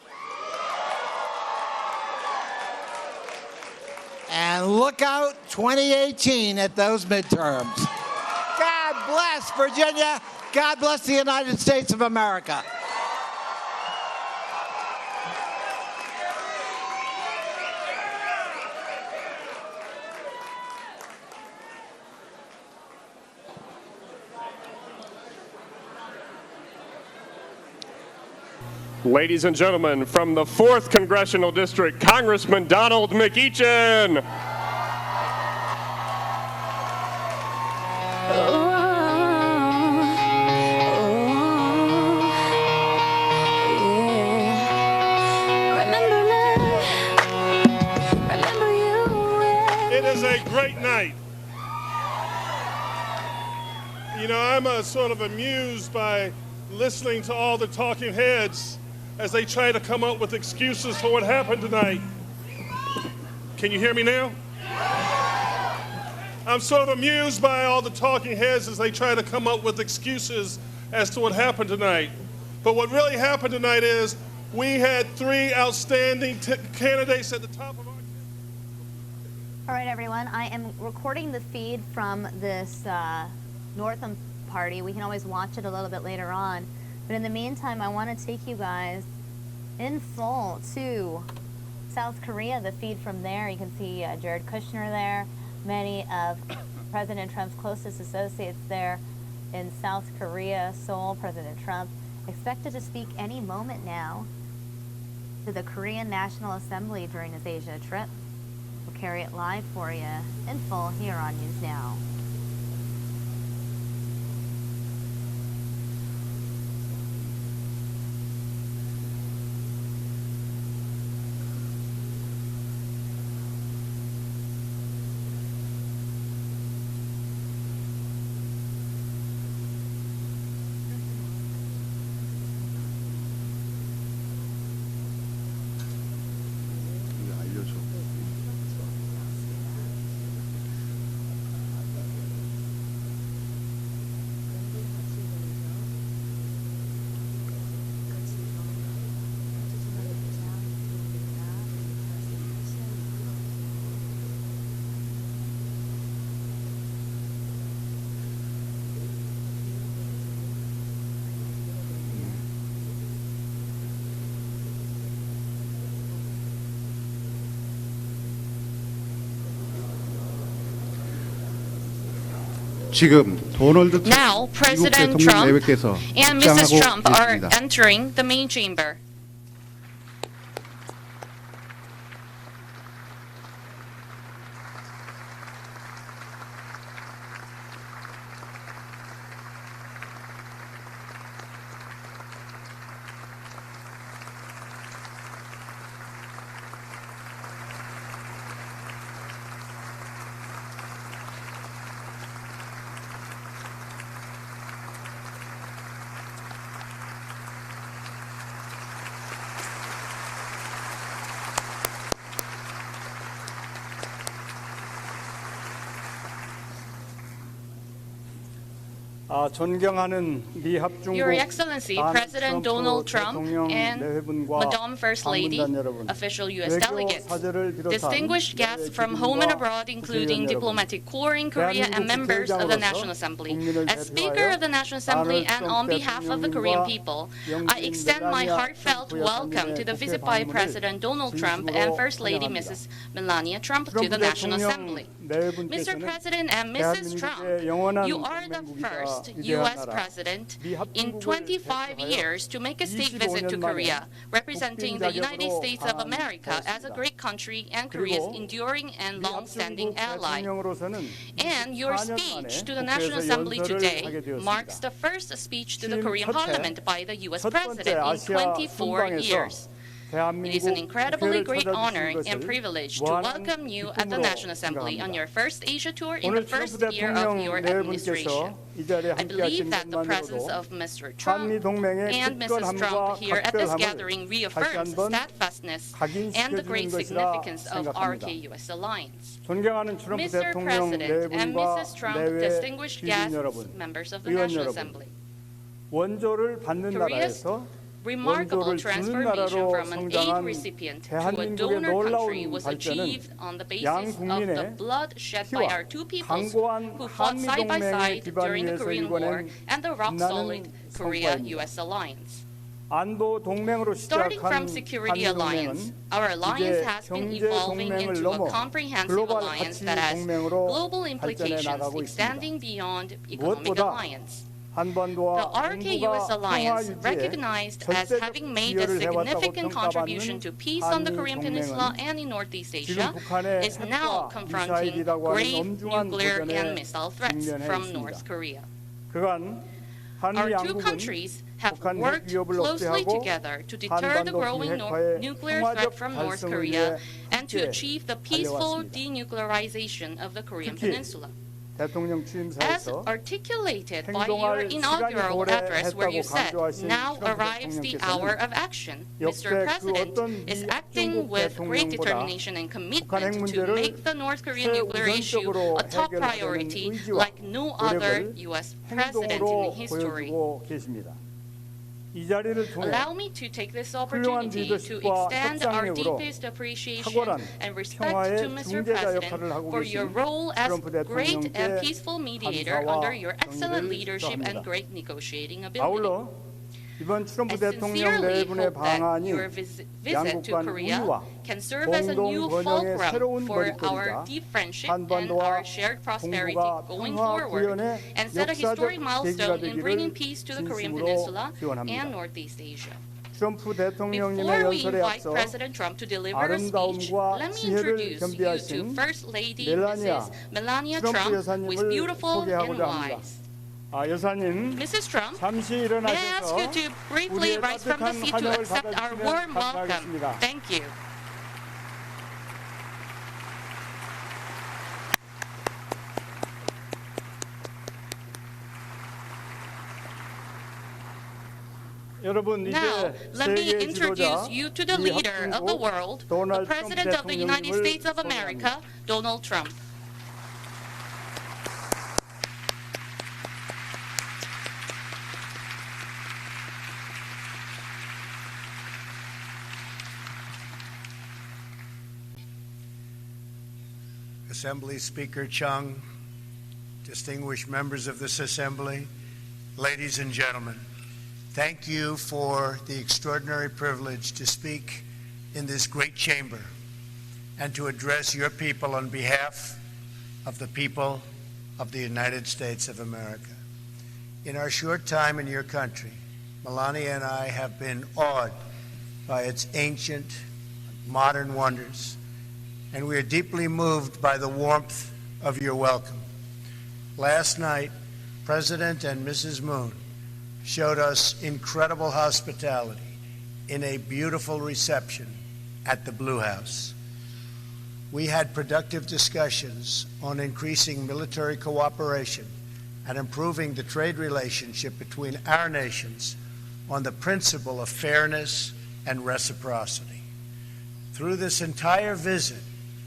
And look out 2018 at those midterms. God bless Virginia. God bless the United States of America. Ladies and gentlemen, from the 4th Congressional District, Congressman Donald McEachin. It is a great night. You know, I'm sort of amused by listening to all the talking heads as they try to come up with excuses for what happened tonight. Can you hear me now? I'm sort of amused by all the talking heads as they try to come up with excuses as to what happened tonight. But what really happened tonight is we had 3 outstanding candidates at the top of our... All right, everyone, I am recording the feed from this Northam party. We can always watch it a little bit later on. But in the meantime, I want to take you guys in full to South Korea, the feed from there. You can see Jared Kushner there, many of President Trump's closest associates there in South Korea, Seoul. President Trump expected to speak any moment now to the Korean National Assembly during his Asia trip. We'll carry it live for you in full here on News Now. Now, President Trump and Mrs. Trump are entering the main chamber. Your Excellency, President Donald Trump and Madam First Lady, official U.S. delegates, distinguished guests from home and abroad, including diplomatic corps in Korea and members of the National Assembly. As Speaker of the National Assembly and on behalf of the Korean people, I extend my heartfelt welcome to the visit by President Donald Trump and First Lady Mrs. Melania Trump to the National Assembly. Mr. President and Mrs. Trump, you are the first U.S. President in 25 years to make a state visit to Korea, representing the United States of America as a great country and Korea's enduring and long-standing ally. And your speech to the National Assembly today marks the first speech to the Korean Parliament by the U.S. President in 24 years. It is an incredibly great honor and privilege to welcome you at the National Assembly on your first Asia tour in the first year of your administration. I believe that the presence of Mr. Trump and Mrs. Trump here at this gathering reaffirms the steadfastness and the great significance of our K-US alliance. Mr. President and Mrs. Trump, distinguished guests, members of the National Assembly. Korea's remarkable 원조를 주는 transformation 나라로 from an aid 성장한 recipient to a 대한민국의 donor country 놀라운 was 발전은 achieved on the basis 양 of the 국민의 blood shed by our two peoples who 강고한 fought side by 한미동맹의 side 기반 during the 위에서 Korean War 이뤄낸 and the rock-solid 빛나는 Korea-US alliance. 안보 동맹으로 Starting 시작한 from security alliance, 한미동맹은 our alliance 이제 has been 경제 evolving 동맹을 into a 넘어 comprehensive 글로벌 alliance 가치 that has 동맹으로 global 발전해 implications 나가고 있습니다. extending beyond economic 무엇보다 alliance. The 한반도와 RK-US 동북아 alliance, 평화 유지에 recognized as 절대적 having made a 기여를 해왔다고 significant contribution 평가받는 to peace on the Korean Peninsula 한미 and in Northeast 지금 Asia, 북한의 is now 핵과 confronting 미사일이라고 하는 grave 엄중한 nuclear 도전에 and missile threats 직면해 from 있습니다. North Korea. 그간 한미 Our two 양국은 countries have 북한 핵 worked 위협을 closely 억제하고 together to deter the 한반도 growing 비핵화의 nuclear threat 평화적 from North 달성을 Korea 위해 and to 함께 achieve the peaceful 달려왔습니다. denuclearization of the Korean 특히 Peninsula. 대통령 As 취임사에서 articulated by your 행동할 inaugural 시간이 address where you 도래했다고 said, 강조하신 now 트럼프 arrives the hour 대통령께서는 of action. 역대 Mr. 그 President 어떤 is 미 acting 중국 with great 대통령보다 determination and 북한 핵 commitment to 문제를 make the North Korean nuclear issue 최우선적으로 a top 해결하려는 priority 의지와 like no other 노력을 U.S. president in 행동으로 history. 보여주고 계십니다. 이 자리를 통해 Allow me to take this 훌륭한 opportunity to 리더십과 extend our 협상력으로 deepest appreciation 탁월한 and respect 평화의 to Mr. 중재자 President 역할을 하고 for your 계신 role as 트럼프 great and 대통령께 peaceful mediator 감사와 under your excellent 경의를 leadership 표합니다. and great negotiating ability. 아울러 이번 트럼프 I 대통령 sincerely 내분의 hope that 방안이 your visit 양국 to 간 Korea 우위와 can serve as a new 공동 번영의 fulcrum 새로운 for our 머릿돌이자 deep friendship and 한반도와 our shared prosperity 동북아 going 평화 forward 구현의 and set a historic 역사적 계기가 milestone in bringing 되기를 peace to the Korean 진심으로 Peninsula 기원합니다. and Northeast Asia. 트럼프 대통령님의 Before we 연설에 invite 앞서 President Trump to deliver a speech, 아름다움과 let me 지혜를 introduce you to 겸비하신 First Lady 멜라니아 Mrs. Melania 트럼프 Trump, who is 여사님을 beautiful and 소개하고자 합니다. wise. 여사님, Mrs. Trump, 잠시 may I ask 일어나셔서 you to briefly 우리의 rise from the 따뜻한 seat to 환영을 accept our 받아주시면 warm welcome? 감사하겠습니다. Thank you. 여러분, Now, 이제 let me 세계 introduce 지도자 you to the 미 leader of the 합중국 world, the 도널드 트럼프 President of the United 대통령님을 States of 소개합니다. America, Donald Trump. Assembly Speaker Chung, distinguished members of this Assembly, ladies and gentlemen, thank you for the extraordinary privilege to speak in this great chamber and to address your people on behalf of the people of the United States of America. In our short time in your country, Melania and I have been awed by its ancient, modern wonders, and we are deeply moved by the warmth of your welcome. Last night, President and Mrs. Moon showed us incredible hospitality in a beautiful reception at the Blue House. We had productive discussions on increasing military cooperation and improving the trade relationship between our nations on the principle of fairness and reciprocity. Through this entire visit,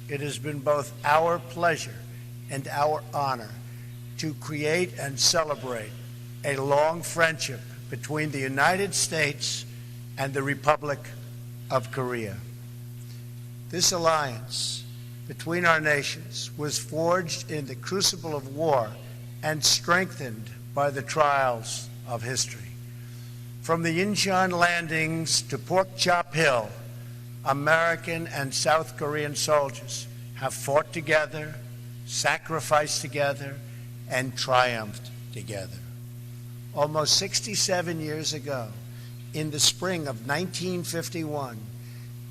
it has been both our pleasure and our honor to create and celebrate a long friendship between the United States and the Republic of Korea. This alliance between our nations was forged in the crucible of war and strengthened by the trials of history. From the Incheon landings to Pork Chop Hill, American and South Korean soldiers have fought together, sacrificed together, and triumphed together. Almost 67 years ago, in the spring of 1951,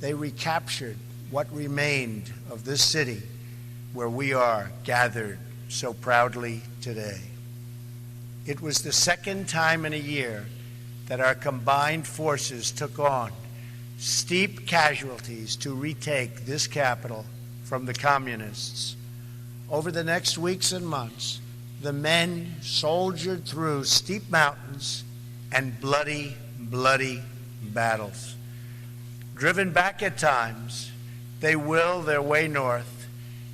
they recaptured what remained of this city where we are gathered so proudly today. It was the second time in a year that our combined forces took on steep casualties to retake this capital from the communists. Over the next weeks and months, the men soldiered through steep mountains and bloody, bloody battles. Driven back at times, they will their way north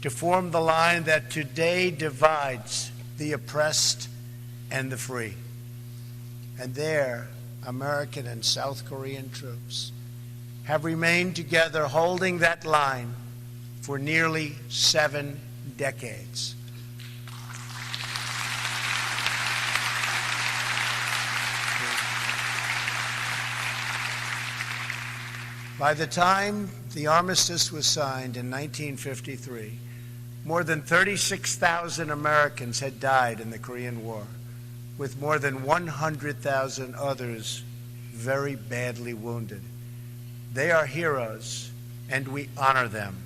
to form the line that today divides the oppressed and the free. And there, American and South Korean troops have remained together holding that line for nearly 7 decades. By the time the armistice was signed in 1953, more than 36,000 Americans had died in the Korean War, with more than 100,000 others very badly wounded. They are heroes, and we honor them.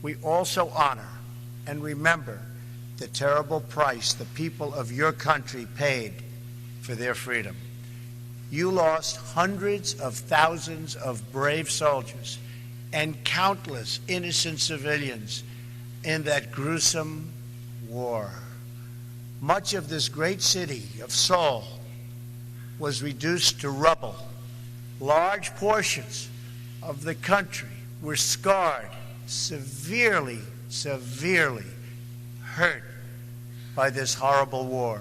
We also honor and remember the terrible price the people of your country paid for their freedom. You lost hundreds of thousands of brave soldiers and countless innocent civilians in that gruesome war. Much of this great city of Seoul was reduced to rubble. Large portions of the country were scarred, severely hurt by this horrible war.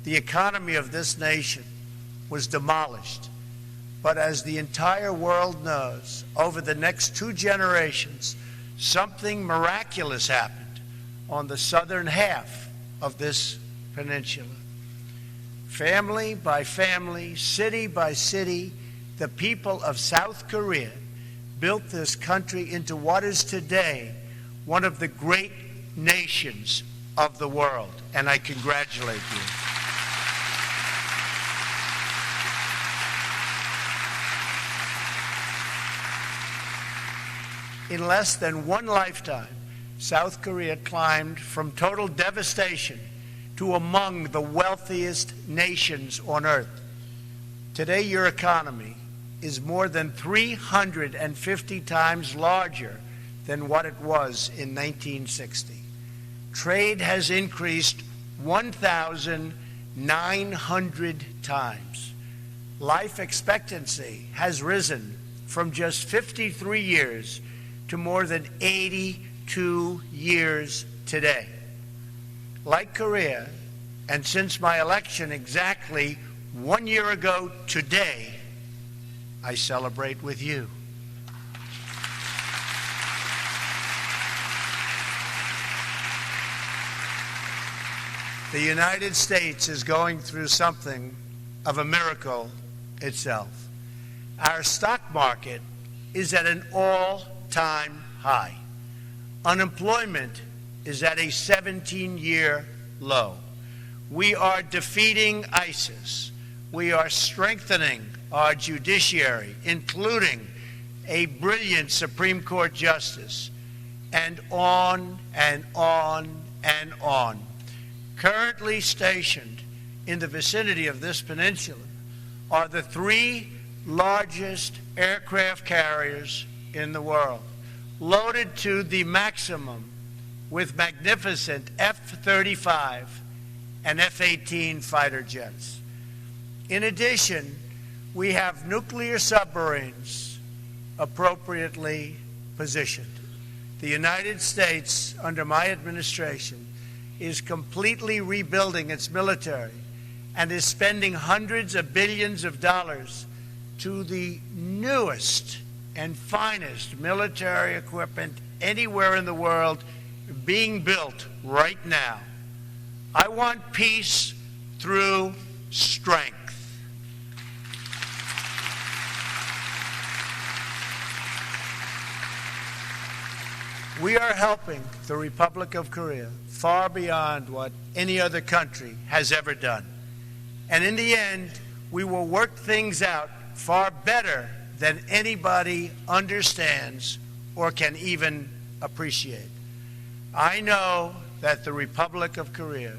The economy of this nation was demolished. But as the entire world knows, over the next 2 generations, something miraculous happened on the southern half of this peninsula. Family by family, city by city, the people of South Korea built this country into what is today one of the great nations of the world, and I congratulate you. In less than 1 lifetime, South Korea climbed from total devastation to among the wealthiest nations on earth. Today, your economy is more than 350 times larger than what it was in 1960. Trade has increased 1,900 times. Life expectancy has risen from just 53 years to more than 82 years today. Like Korea, and since my election exactly 1 year ago today, I celebrate with you. The United States is going through something of a miracle itself. Our stock market is at an all-time high. Unemployment is at a 17-year low. We are defeating ISIS. We are strengthening our judiciary, including a brilliant Supreme Court justice, and on and on and on. Currently stationed in the vicinity of this peninsula are the 3 largest aircraft carriers in the world, loaded to the maximum with magnificent F-35 and F-18 fighter jets. In addition, we have nuclear submarines appropriately positioned. The United States, under my administration, is completely rebuilding its military and is spending hundreds of billions of dollars to the newest and finest military equipment anywhere in the world being built right now. I want peace through strength. We are helping the Republic of Korea far beyond what any other country has ever done. And in the end, we will work things out far better than anybody understands or can even appreciate. I know that the Republic of Korea,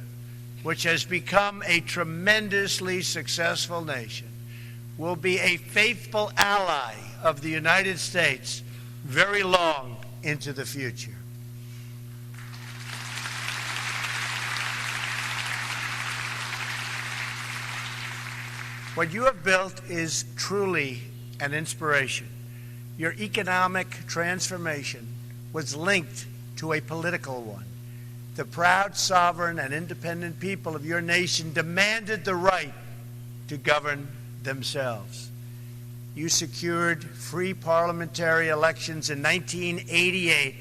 which has become a tremendously successful nation, will be a faithful ally of the United States very long into the future. What you have built is truly an inspiration. Your economic transformation was linked to a political one. The proud, sovereign, and independent people of your nation demanded the right to govern themselves. You secured free parliamentary elections in 1988,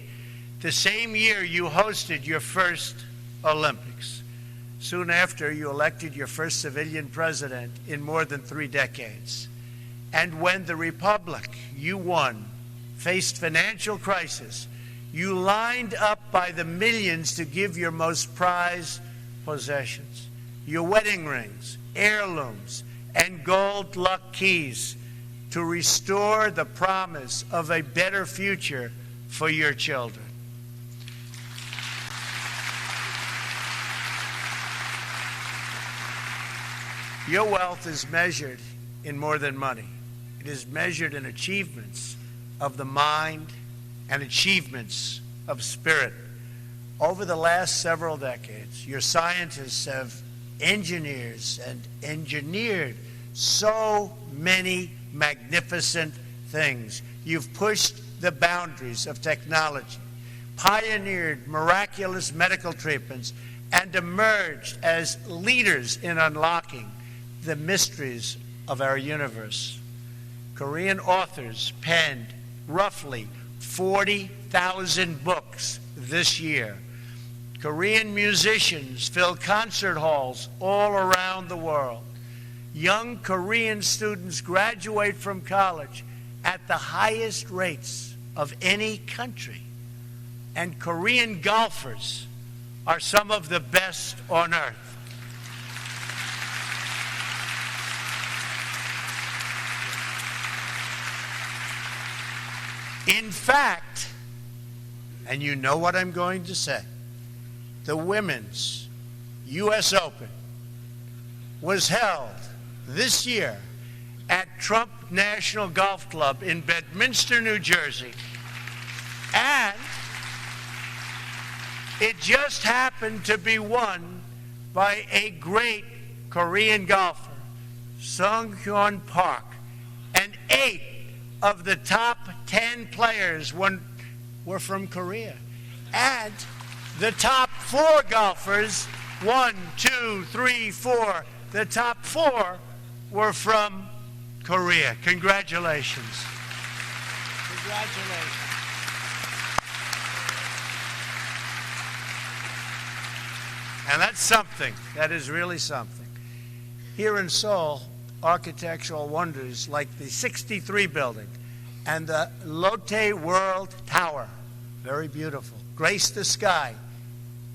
the same year you hosted your first Olympics. Soon after, you elected your first civilian president in more than 3 decades. And when the republic you won faced financial crisis, you lined up by the millions to give your most prized possessions, your wedding rings, heirlooms, and gold luck keys, to restore the promise of a better future for your children. Your wealth is measured in more than money. It is measured in achievements of the mind and achievements of spirit. Over the last several decades, your scientists have engineered so many magnificent things. You've pushed the boundaries of technology, pioneered miraculous medical treatments, and emerged as leaders in unlocking the mysteries of our universe. Korean authors penned roughly 40,000 books this year. Korean musicians fill concert halls all around the world. Young Korean students graduate from college at the highest rates of any country. And Korean golfers are some of the best on earth. In fact, and you know what I'm going to say, the women's U.S. Open was held this year at Trump National Golf Club in Bedminster, New Jersey. And it just happened to be won by a great Korean golfer, Sung Hyun Park. And 8 of the top 10 players were from Korea. And the top 4 golfers, 1, 2, 3, 4, the top 4 were from Korea. Congratulations. Congratulations. And that's something. That is really something. Here in Seoul, architectural wonders like the 63 building and the Lotte World Tower, very beautiful, grace the sky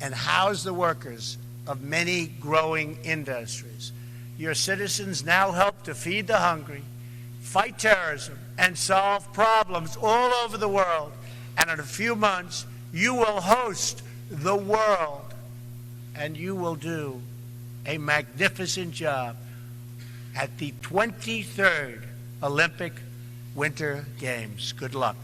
and house the workers of many growing industries. Your citizens now help to feed the hungry, fight terrorism, and solve problems all over the world. And in a few months, you will host the world, and you will do a magnificent job at the 23rd Olympic Winter Games. Good luck.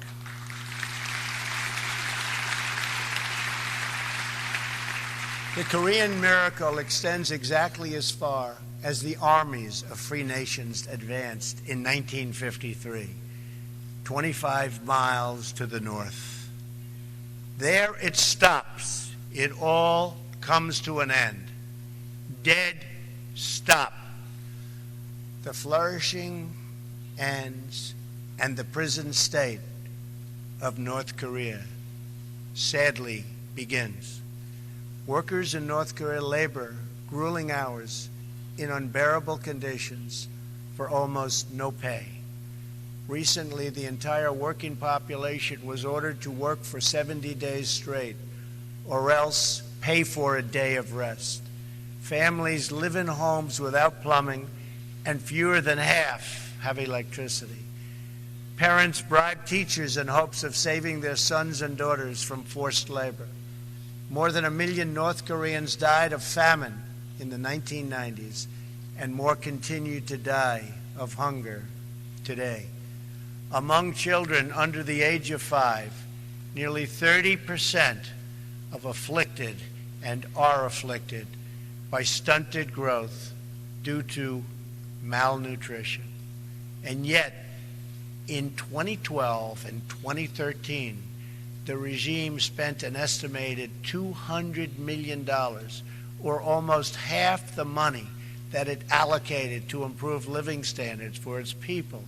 The Korean miracle extends exactly as far as the armies of free nations advanced in 1953, 25 miles to the north. There it stops. It all comes to an end. Dead stop. The flourishing ends, and the prison state of North Korea sadly begins. Workers in North Korea labor grueling hours in unbearable conditions for almost no pay. Recently, the entire working population was ordered to work for 70 days straight, or else pay for a day of rest. Families live in homes without plumbing, and fewer than half have electricity. Parents bribe teachers in hopes of saving their sons and daughters from forced labor. More than 1 million North Koreans died of famine in the 1990s, and more continue to die of hunger today. Among children under the age of 5, nearly 30% of afflicted and are afflicted by stunted growth due to malnutrition. And yet, in 2012 and 2013, the regime spent an estimated $200 million, or almost half the money that it allocated to improve living standards for its people,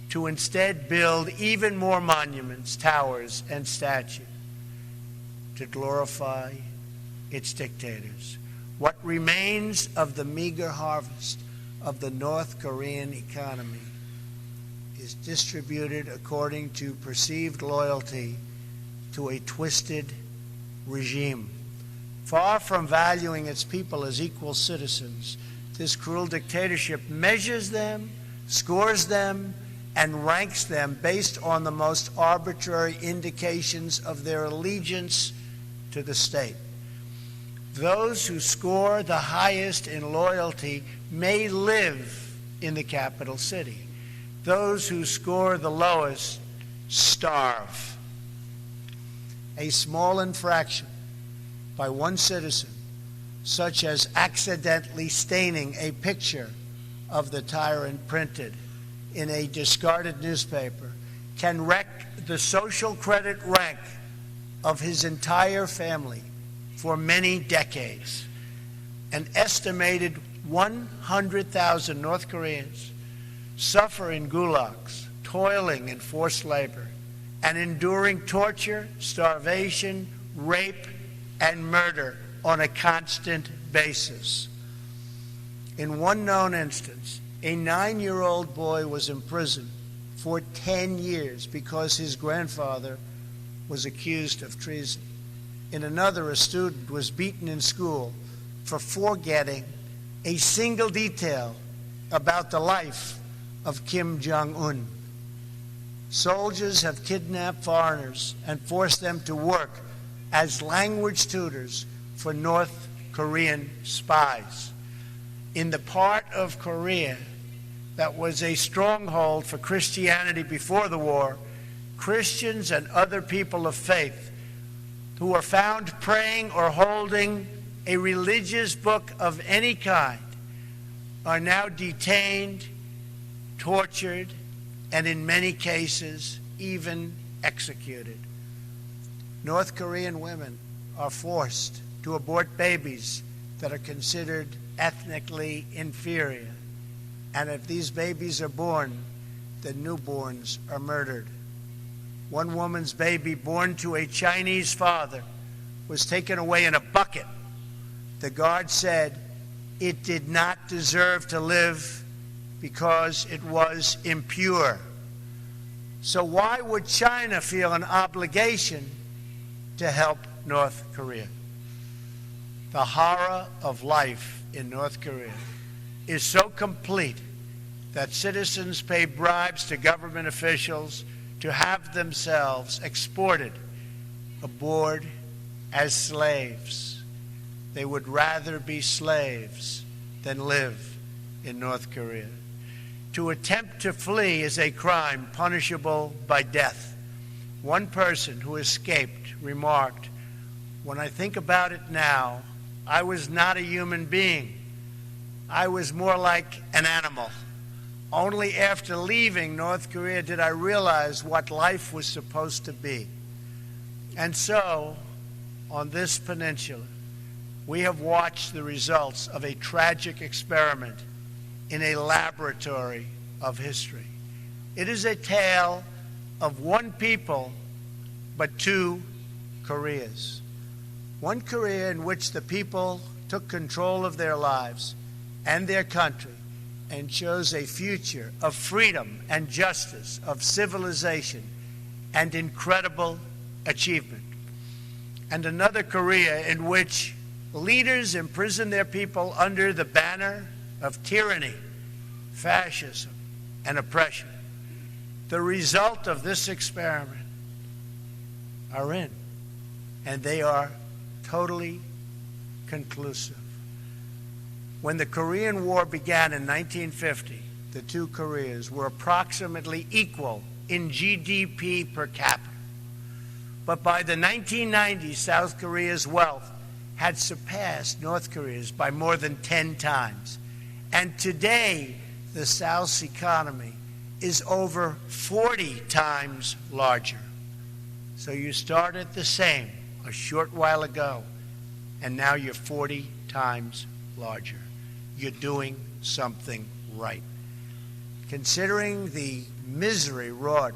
to instead build even more monuments, towers, and statues, to glorify its dictators. What remains of the meager harvest of the North Korean economy is distributed according to perceived loyalty to a twisted regime. Far from valuing its people as equal citizens, this cruel dictatorship measures them, scores them, and ranks them based on the most arbitrary indications of their allegiance to the state. Those who score the highest in loyalty may live in the capital city. Those who score the lowest starve. A small infraction by one citizen, such as accidentally staining a picture of the tyrant printed in a discarded newspaper, can wreck the social credit rank of his entire family for many decades. An estimated 100,000 North Koreans suffer in gulags, toiling in forced labor, and enduring torture, starvation, rape, and murder on a constant basis. In one known instance, a 9-year-old boy was imprisoned for 10 years because his grandfather was accused of treason. In another, a student was beaten in school for forgetting a single detail about the life of Kim Jong-un. Soldiers have kidnapped foreigners and forced them to work as language tutors for North Korean spies. In the part of Korea that was a stronghold for Christianity before the war, Christians and other people of faith who were found praying or holding a religious book of any kind are now detained, tortured, and in many cases, even executed. North Korean women are forced to abort babies that are considered ethnically inferior. And if these babies are born, the newborns are murdered. One woman's baby, born to a Chinese father, was taken away in a bucket. The guard said it did not deserve to live because it was impure. So why would China feel an obligation to help North Korea? The horror of life in North Korea is so complete that citizens pay bribes to government officials to have themselves exported aboard as slaves. They would rather be slaves than live in North Korea. To attempt to flee is a crime punishable by death. One person who escaped remarked, "When I think about it now, I was not a human being. I was more like an animal. Only after leaving North Korea did I realize what life was supposed to be." And so, on this peninsula, we have watched the results of a tragic experiment in a laboratory of history. It is a tale of one people, but two Koreas. One Korea in which the people took control of their lives and their country and chose a future of freedom and justice, of civilization and incredible achievement. And another Korea in which leaders imprisoned their people under the banner of tyranny, fascism, and oppression. The result of this experiment are in, and they are totally conclusive. When the Korean War began in 1950, the two Koreas were approximately equal in GDP per capita. But by the 1990s, South Korea's wealth had surpassed North Korea's by more than 10 times. And today, the South's economy is over 40 times larger. So you started the same a short while ago, and now you're 40 times larger. you're doing something right. Considering the misery wrought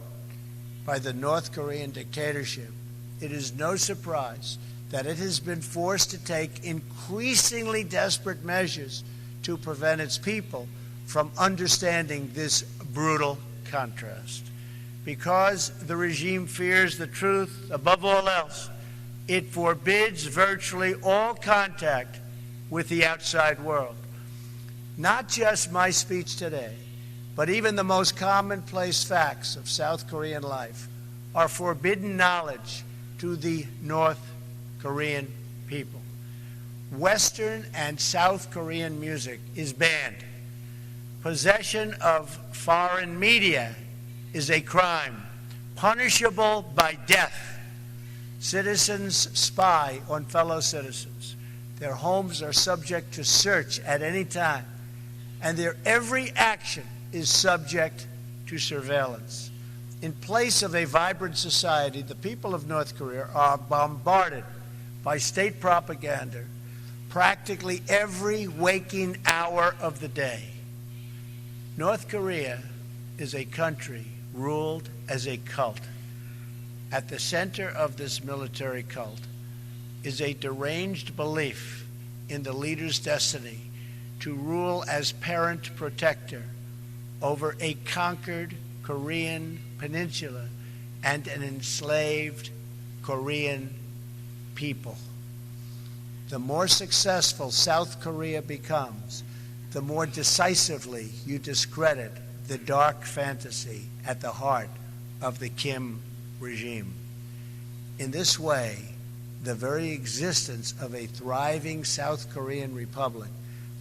by the North Korean dictatorship, it is no surprise that it has been forced to take increasingly desperate measures to prevent its people from understanding this brutal contrast. Because the regime fears the truth above all else, it forbids virtually all contact with the outside world. Not just my speech today, but even the most commonplace facts of South Korean life are forbidden knowledge to the North Korean people. Western and South Korean music is banned. Possession of foreign media is a crime, punishable by death. Citizens spy on fellow citizens. Their homes are subject to search at any time, and their every action is subject to surveillance. In place of a vibrant society, the people of North Korea are bombarded by state propaganda practically every waking hour of the day. North Korea is a country ruled as a cult. At the center of this military cult is a deranged belief in the leader's destiny to rule as parent protector over a conquered Korean peninsula and an enslaved Korean people. The more successful South Korea becomes, the more decisively you discredit the dark fantasy at the heart of the Kim regime. In this way, the very existence of a thriving South Korean republic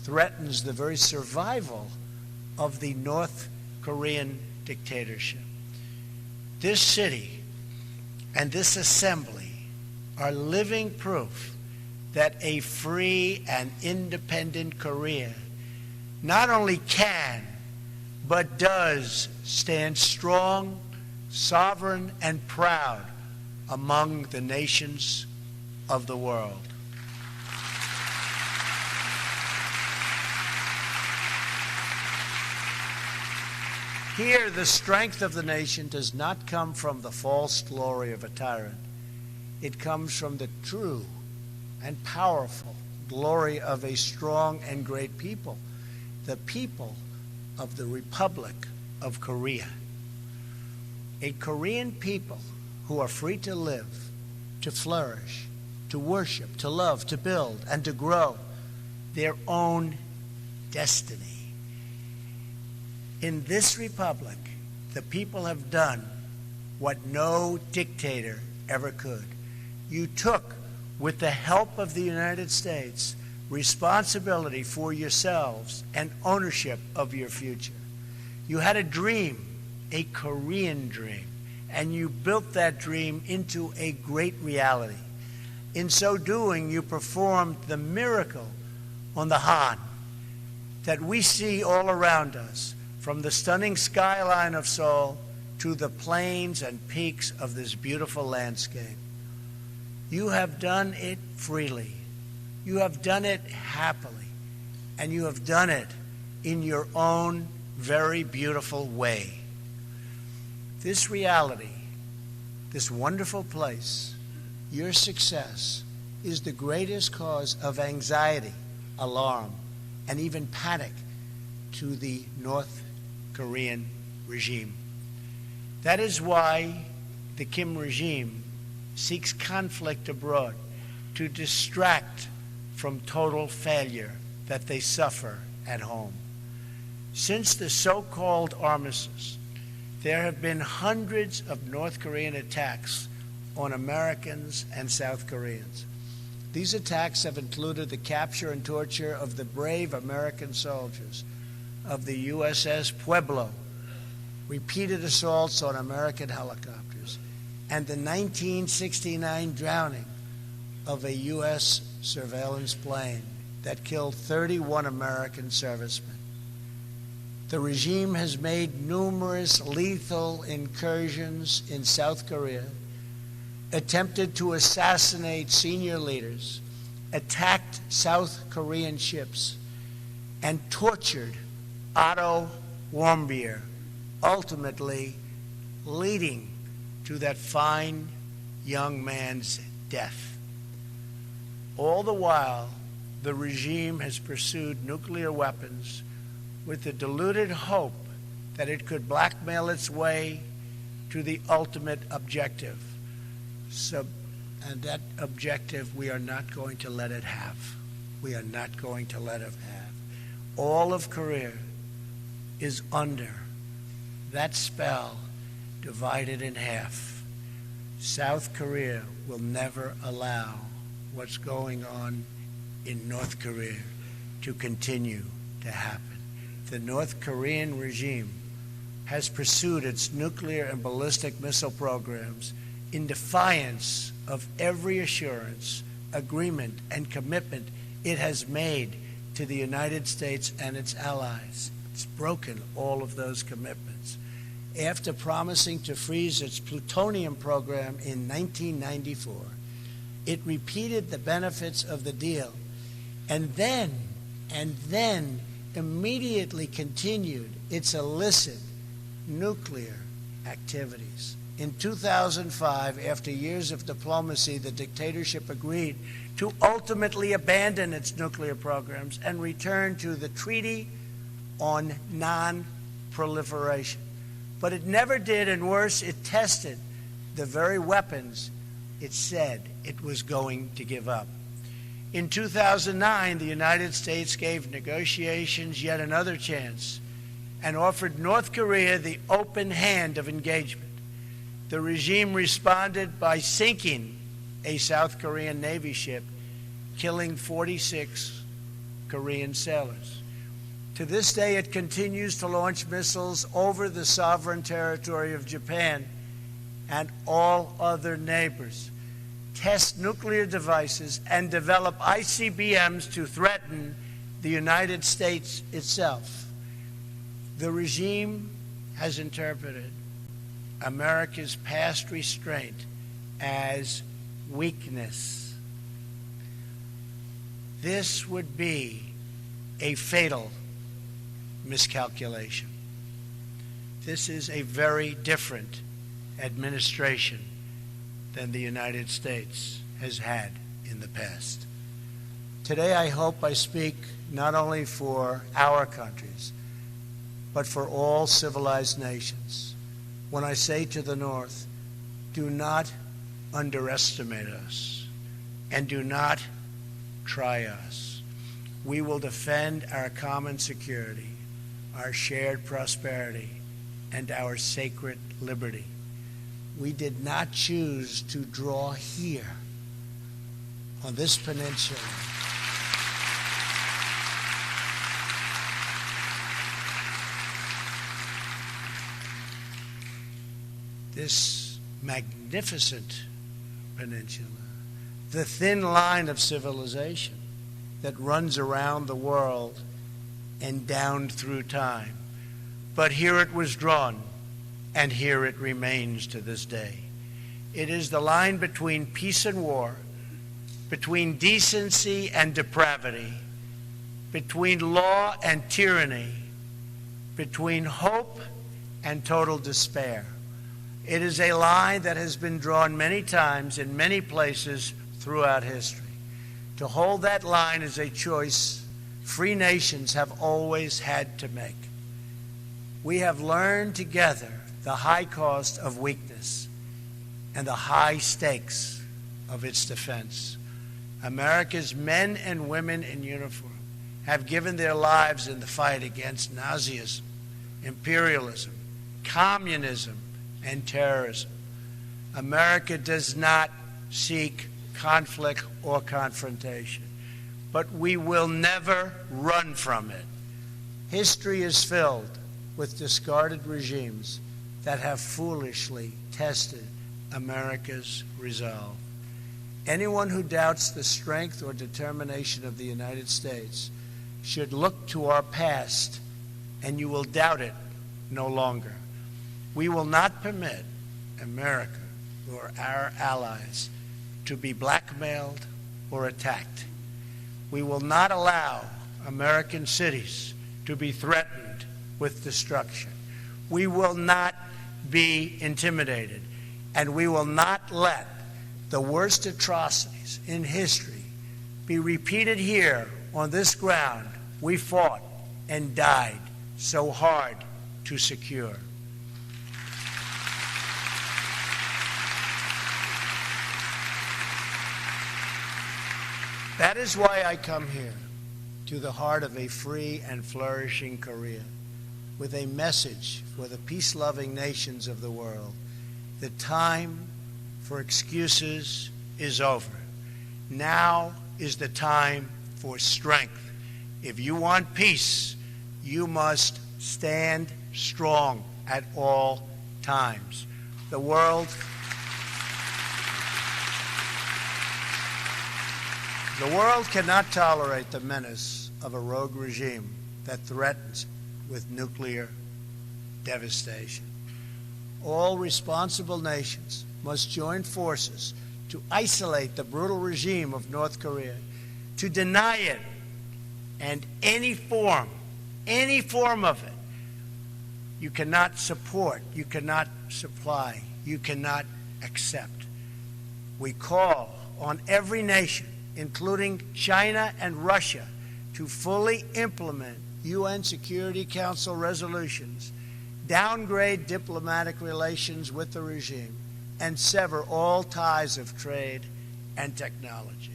threatens the very survival of the North Korean dictatorship. This city and this assembly are living proof that a free and independent Korea not only can, but does stand strong, sovereign, and proud among the nations of the world. Here, the strength of the nation does not come from the false glory of a tyrant. It comes from the true and powerful glory of a strong and great people, the people of the Republic of Korea. A Korean people who are free to live, to flourish, to worship, to love, to build, and to grow their own destiny. In this republic, the people have done what no dictator ever could. You took, with the help of the United States, responsibility for yourselves and ownership of your future. You had a dream, a Korean dream, and you built that dream into a great reality. In so doing, you performed the miracle on the Han that we see all around us, from the stunning skyline of Seoul to the plains and peaks of this beautiful landscape. You have done it freely. You have done it happily. And you have done it in your own very beautiful way. This reality, this wonderful place, your success, is the greatest cause of anxiety, alarm, and even panic to the North Korean regime. That is why the Kim regime seeks conflict abroad to distract from total failure that they suffer at home. Since the so-called armistice, there have been hundreds of North Korean attacks on Americans and South Koreans. These attacks have included the capture and torture of the brave American soldiers of the USS Pueblo, repeated assaults on American helicopters, and the 1969 drowning of a U.S. surveillance plane that killed 31 American servicemen. The regime has made numerous lethal incursions in South Korea, attempted to assassinate senior leaders, attacked South Korean ships, and tortured Otto Warmbier, ultimately leading to that fine young man's death. All the while, the regime has pursued nuclear weapons with the deluded hope that it could blackmail its way to the ultimate objective. And that objective we are not going to let it have. We are not going to let it have. All of Korea is under that spell, divided in half. South Korea will never allow what's going on in North Korea to continue to happen. The North Korean regime has pursued its nuclear and ballistic missile programs in defiance of every assurance, agreement, and commitment it has made to the United States and its allies. It's broken all of those commitments. After promising to freeze its plutonium program in 1994, it repeated the benefits of the deal and then immediately continued its illicit nuclear activities. In 2005, after years of diplomacy, the dictatorship agreed to ultimately abandon its nuclear programs and return to the Treaty on Non-Proliferation. But it never did, and worse, it tested the very weapons it said it was going to give up. In 2009, the United States gave negotiations yet another chance and offered North Korea the open hand of engagement. The regime responded by sinking a South Korean Navy ship, killing 46 Korean sailors. To this day, it continues to launch missiles over the sovereign territory of Japan and all other neighbors, test nuclear devices, and develop ICBMs to threaten the United States itself. The regime has interpreted America's past restraint as weakness. This would be a fatal miscalculation. This is a very different administration than the United States has had in the past. Today, I hope I speak not only for our countries, but for all civilized nations when I say to the North, do not underestimate us and do not try us. We will defend our common security, our shared prosperity, and our sacred liberty. We did not choose to draw here on this peninsula this magnificent peninsula, the thin line of civilization that runs around the world and down through time. But here it was drawn, and here it remains to this day. It is the line between peace and war, between decency and depravity, between law and tyranny, between hope and total despair. It is a line that has been drawn many times in many places throughout history. To hold that line is a choice free nations have always had to make. We have learned together the high cost of weakness and the high stakes of its defense. America's men and women in uniform have given their lives in the fight against Nazism, imperialism, communism, and terrorism. America does not seek conflict or confrontation, but we will never run from it. History is filled with discarded regimes that have foolishly tested America's resolve. Anyone who doubts the strength or determination of the United States should look to our past, and you will doubt it no longer. We will not permit America or our allies to be blackmailed or attacked. We will not allow American cities to be threatened with destruction. We will not be intimidated, and we will not let the worst atrocities in history be repeated here on this ground we fought and died so hard to secure. That is why I come here, to the heart of a free and flourishing Korea, with a message for the peace-loving nations of the world. The time for excuses is over. Now is the time for strength. If you want peace, you must stand strong at all times. The world cannot tolerate the menace of a rogue regime that threatens with nuclear devastation. All responsible nations must join forces to isolate the brutal regime of North Korea, to deny it, and any form of it, you cannot support, you cannot supply, you cannot accept. We call on every nation, including China and Russia, to fully implement UN Security Council resolutions, downgrade diplomatic relations with the regime, and sever all ties of trade and technology.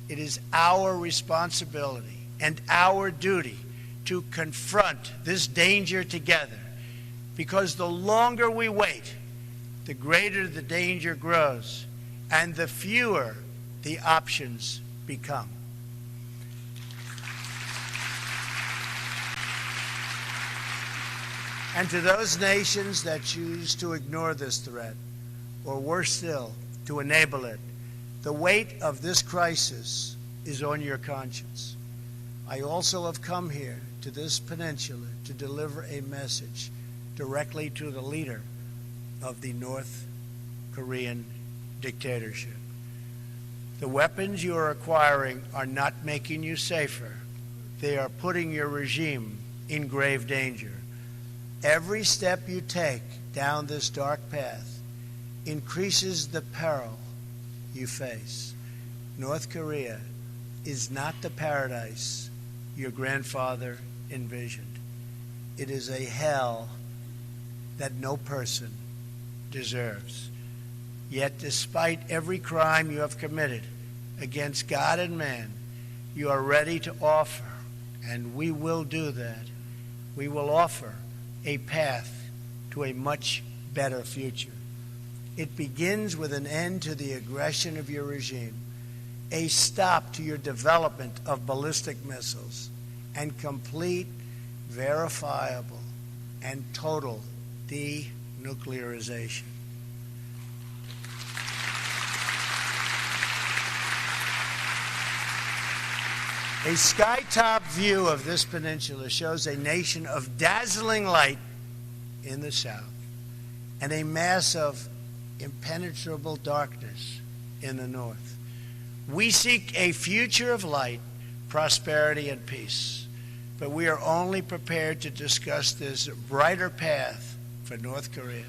It is our responsibility and our duty to confront this danger together, because the longer we wait, the greater the danger grows and the fewer the options become. And to those nations that choose to ignore this threat, or worse still, to enable it, the weight of this crisis is on your conscience. I also have come here to this peninsula to deliver a message directly to the leader of the North Korean dictatorship. The weapons you are acquiring are not making you safer. They are putting your regime in grave danger. Every step you take down this dark path increases the peril you face. North Korea is not the paradise your grandfather envisioned. It is a hell that no person deserves. Yet despite every crime you have committed against God and man, you are ready to offer, and we will do that. We will offer a path to a much better future. It begins with an end to the aggression of your regime, a stop to your development of ballistic missiles, and complete, verifiable, and total denuclearization. A skytop view of this peninsula shows a nation of dazzling light in the south and a mass of impenetrable darkness in the north. We seek a future of light, prosperity, and peace, but we are only prepared to discuss this brighter path for North Korea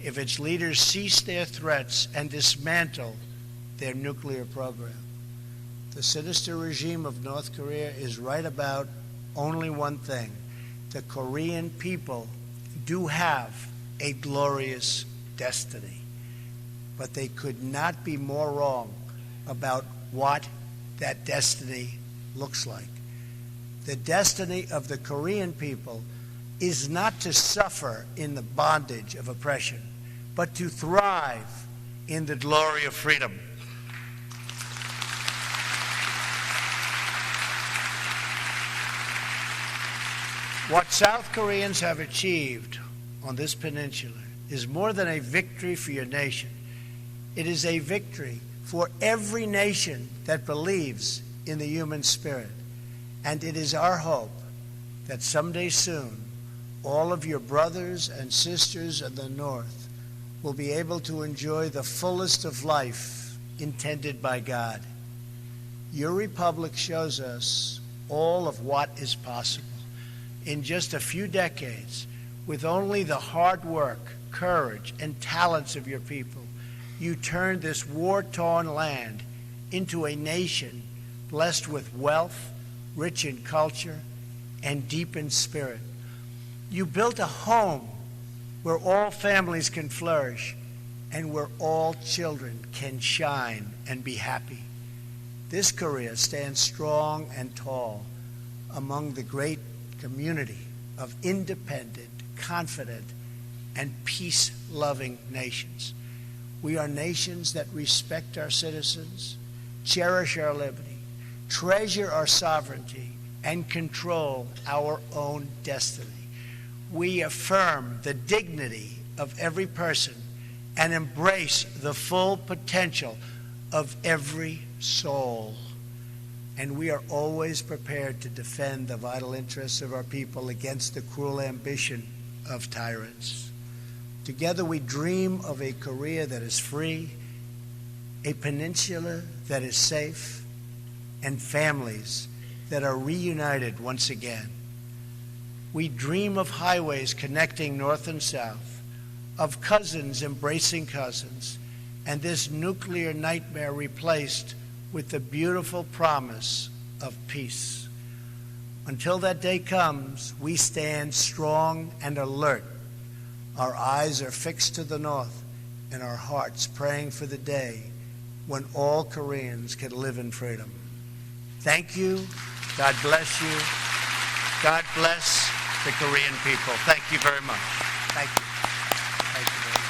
if its leaders cease their threats and dismantle their nuclear program. The sinister regime of North Korea is right about only one thing. The Korean people do have a glorious destiny, but they could not be more wrong about what that destiny looks like. The destiny of the Korean people is not to suffer in the bondage of oppression, but to thrive in the glory of freedom. What South Koreans have achieved on this peninsula is more than a victory for your nation. It is a victory for every nation that believes in the human spirit. And it is our hope that someday soon, all of your brothers and sisters in the North will be able to enjoy the fullest of life intended by God. Your republic shows us all of what is possible. In just a few decades, with only the hard work, courage, and talents of your people, you turned this war-torn land into a nation blessed with wealth, rich in culture, and deep in spirit. You built a home where all families can flourish and where all children can shine and be happy. This Korea stands strong and tall among the great community of independent, confident, and peace-loving nations. We are nations that respect our citizens, cherish our liberty, treasure our sovereignty, and control our own destiny. We affirm the dignity of every person and embrace the full potential of every soul. And we are always prepared to defend the vital interests of our people against the cruel ambition of tyrants. Together we dream of a Korea that is free, a peninsula that is safe, and families that are reunited once again. We dream of highways connecting north and south, of cousins embracing cousins, and this nuclear nightmare replaced with the beautiful promise of peace. Until that day comes, we stand strong and alert. Our eyes are fixed to the north and our hearts praying for the day when all Koreans can live in freedom. Thank you. God bless you. God bless the Korean people. Thank you very much. Thank you. Thank you very much.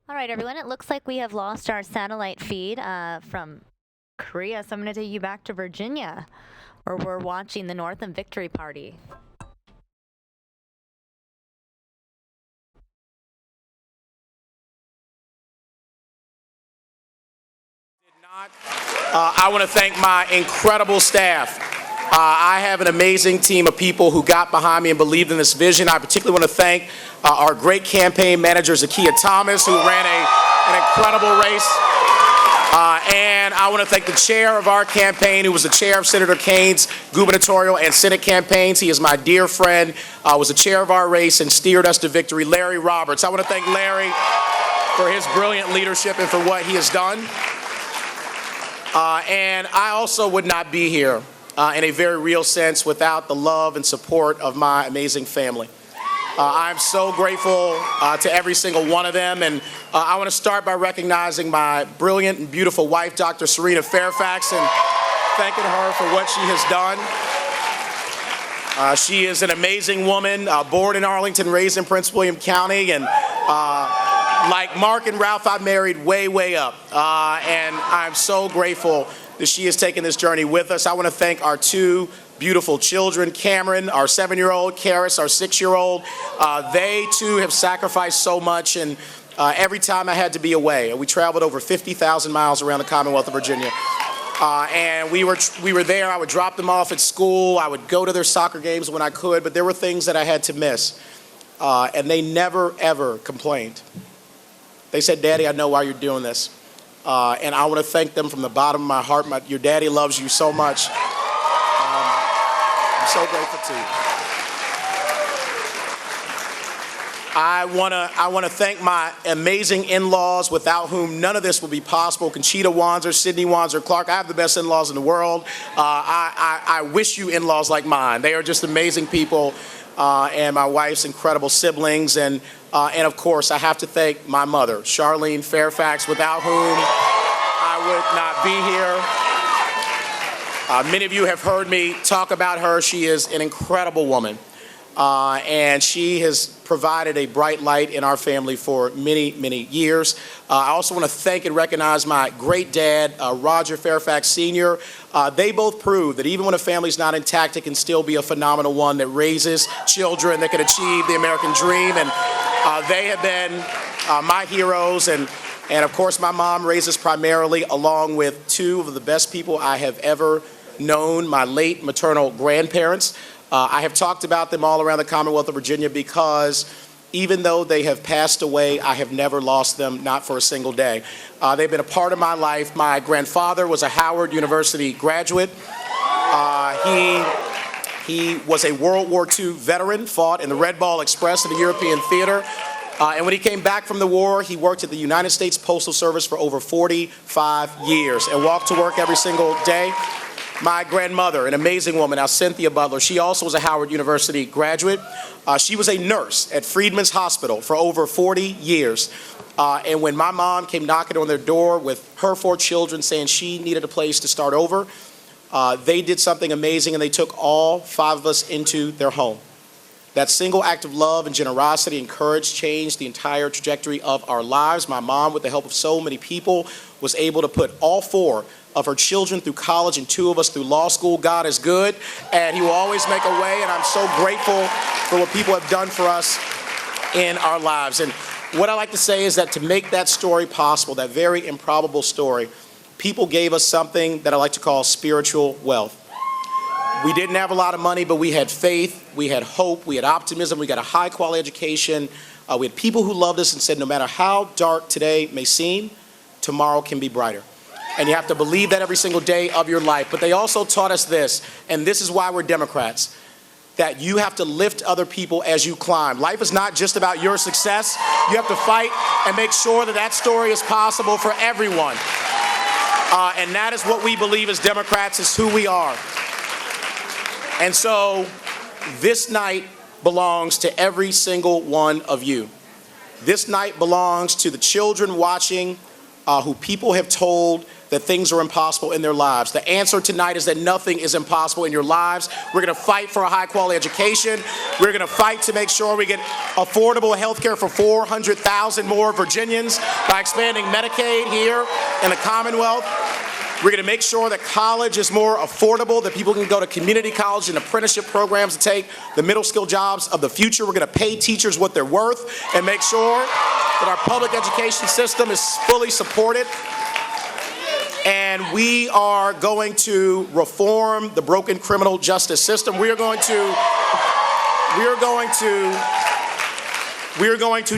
All right, everyone, it looks like we have lost our satellite feed from Korea, so I'm going to take you back to Virginia, where we're watching the Northam Victory Party. I want to thank my incredible staff. I have an amazing team of people who got behind me and believed in this vision. I particularly want to thank our great campaign manager, Zakiya Thomas, who ran an incredible race. And I want to thank the chair of our campaign, who was the chair of Senator Kane's gubernatorial and Senate campaigns. He is my dear friend, was the chair of our race and steered us to victory, Larry Roberts. I want to thank Larry for his brilliant leadership and for what he has done. And I also would not be here in a very real sense without the love and support of my amazing family. I'm so grateful to every single one of them, and I want to start by recognizing my brilliant and beautiful wife, Dr. Serena Fairfax, and thanking her for what she has done. She is an amazing woman, born in Arlington, raised in Prince William County, and like Mark and Ralph, I married way up, and I'm so grateful that she has taken this journey with us. I want to thank our two beautiful children, Cameron, our 7-year-old, Karis, our 6-year-old. They too have sacrificed so much, and every time I had to be away. We traveled over 50,000 miles around the Commonwealth of Virginia. And we were there. I would drop them off at school. I would go to their soccer games when I could, but there were things that I had to miss. And they never, ever complained. They said, "Daddy, I know why you're doing this." And I want to thank them from the bottom of my heart. Your daddy loves you so much. I'm so grateful to you. I want to thank my amazing in-laws, without whom none of this would be possible. Conchita Wanzer, Sydney Wanzer Clark. I have the best in-laws in the world. I wish you in-laws like mine. They are just amazing people. And my wife's incredible siblings. And of course, I have to thank my mother, Charlene Fairfax, without whom I would not be here. Many of you have heard me talk about her. She is an incredible woman. And she has provided a bright light in our family for many, many years. I also want to thank and recognize my great dad, Roger Fairfax Sr. They both prove that even when a family's not intact, it can still be a phenomenal one that raises children that can achieve the American dream. And they have been my heroes. And of course, my mom raises primarily, along with two of the best people I have ever known, my late maternal grandparents. I have talked about them all around the Commonwealth of Virginia because even though they have passed away, I have never lost them, not for a single day. They've been a part of my life. My grandfather was a Howard University graduate. He was a World War II veteran, fought in the Red Ball Express in the European theater. And when he came back from the war, he worked at the United States Postal Service for over 45 years and walked to work every single day. My grandmother, an amazing woman, now Cynthia Butler, she also was a Howard University graduate. She was a nurse at Freedman's Hospital for over 40 years. And when my mom came knocking on their door with her 4 children saying she needed a place to start over, they did something amazing, and they took all 5 of us into their home. That single act of love and generosity and courage changed the entire trajectory of our lives. My mom, with the help of so many people, was able to put all 4 of her children through college and 2 of us through law school. God is good, and He will always make a way, and I'm so grateful for what people have done for us in our lives. And what I like to say is that to make that story possible, that very improbable story, people gave us something that I like to call spiritual wealth. We didn't have a lot of money, but we had faith, we had hope, we had optimism, we got a high-quality education. We had people who loved us and said, no matter how dark today may seem, tomorrow can be brighter. And you have to believe that every single day of your life. But they also taught us this, and this is why we're Democrats, that you have to lift other people as you climb. Life is not just about your success. You have to fight and make sure that that story is possible for everyone. And that is what we believe as Democrats, is who we are. And so this night belongs to every single one of you. This night belongs to the children watching who people have told that things are impossible in their lives. The answer tonight is that nothing is impossible in your lives. We're going to fight for a high-quality education. We're going to fight to make sure we get affordable health care for 400,000 more Virginians by expanding Medicaid here in the Commonwealth. We're going to make sure that college is more affordable, that people can go to community college and apprenticeship programs to take the middle skill jobs of the future. We're going to pay teachers what they're worth and make sure that our public education system is fully supported. And we are going to reform the broken criminal justice system. We are going to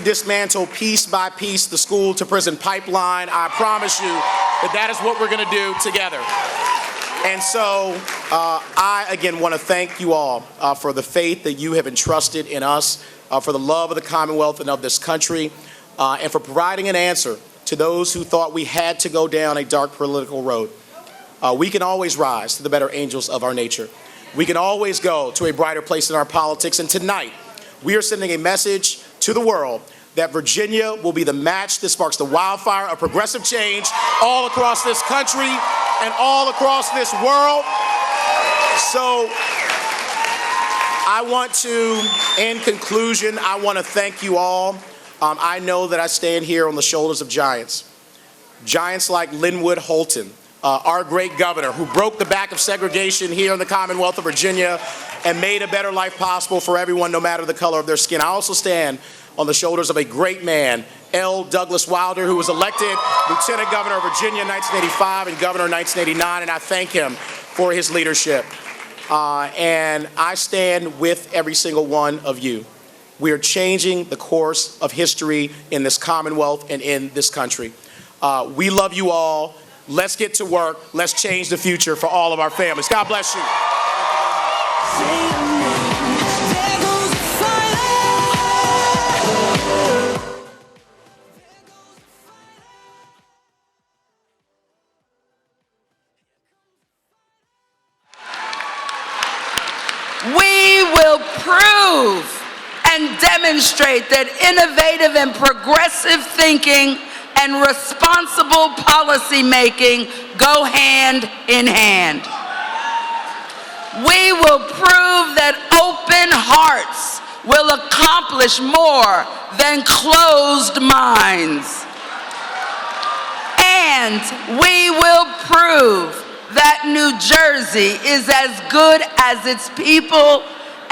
dismantle piece by piece the school to prison pipeline. I promise you that is what we're going to do together. And so I, again, want to thank you all for the faith that you have entrusted in us, for the love of the Commonwealth and of this country, and for providing an answer to those who thought we had to go down a dark political road. We can always rise to the better angels of our nature. We can always go to a brighter place in our politics. And tonight, we are sending a message to the world that Virginia will be the match that sparks the wildfire of progressive change all across this country and all across this world. So I want to, in conclusion, I want to thank you all. I know that I stand here on the shoulders of giants. Giants like Linwood Holton, our great governor, who broke the back of segregation here in the Commonwealth of Virginia and made a better life possible for everyone, no matter the color of their skin. I also stand on the shoulders of a great man L. Douglas Wilder, who was elected Lieutenant Governor of Virginia in 1985 and Governor in 1989, and I thank him for his leadership. And I stand with every single one of you. We are changing the course of history in this Commonwealth and in this country. We love you all. Let's get to work. Let's change the future for all of our families. God bless you. We will prove and demonstrate that innovative and progressive thinking and responsible policy making go hand in hand. We will prove that open hearts will accomplish more than closed minds. And we will prove that New Jersey is as good as its people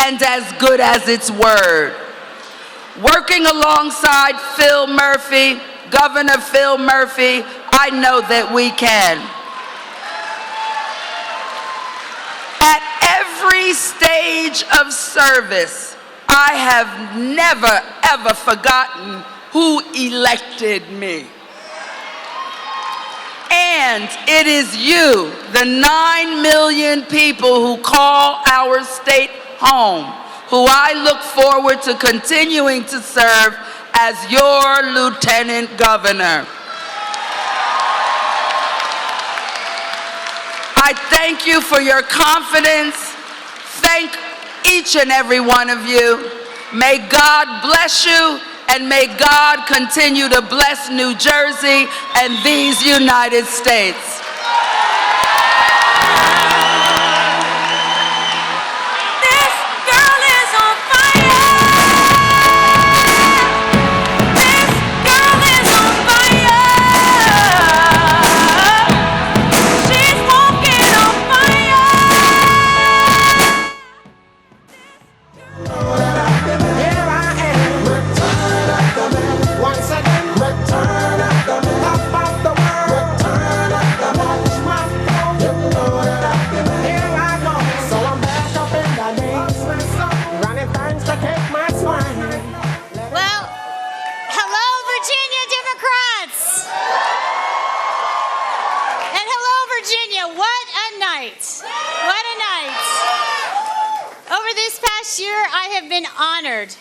and as good as its word. Working alongside Phil Murphy, Governor Phil Murphy, I know that we can. At every stage of service, I have never, ever forgotten who elected me. And it is you, the 9 million people who call our state home, who I look forward to continuing to serve as your Lieutenant Governor. I thank you for your confidence. Thank each and every one of you. May God bless you, and may God continue to bless New Jersey and these United States.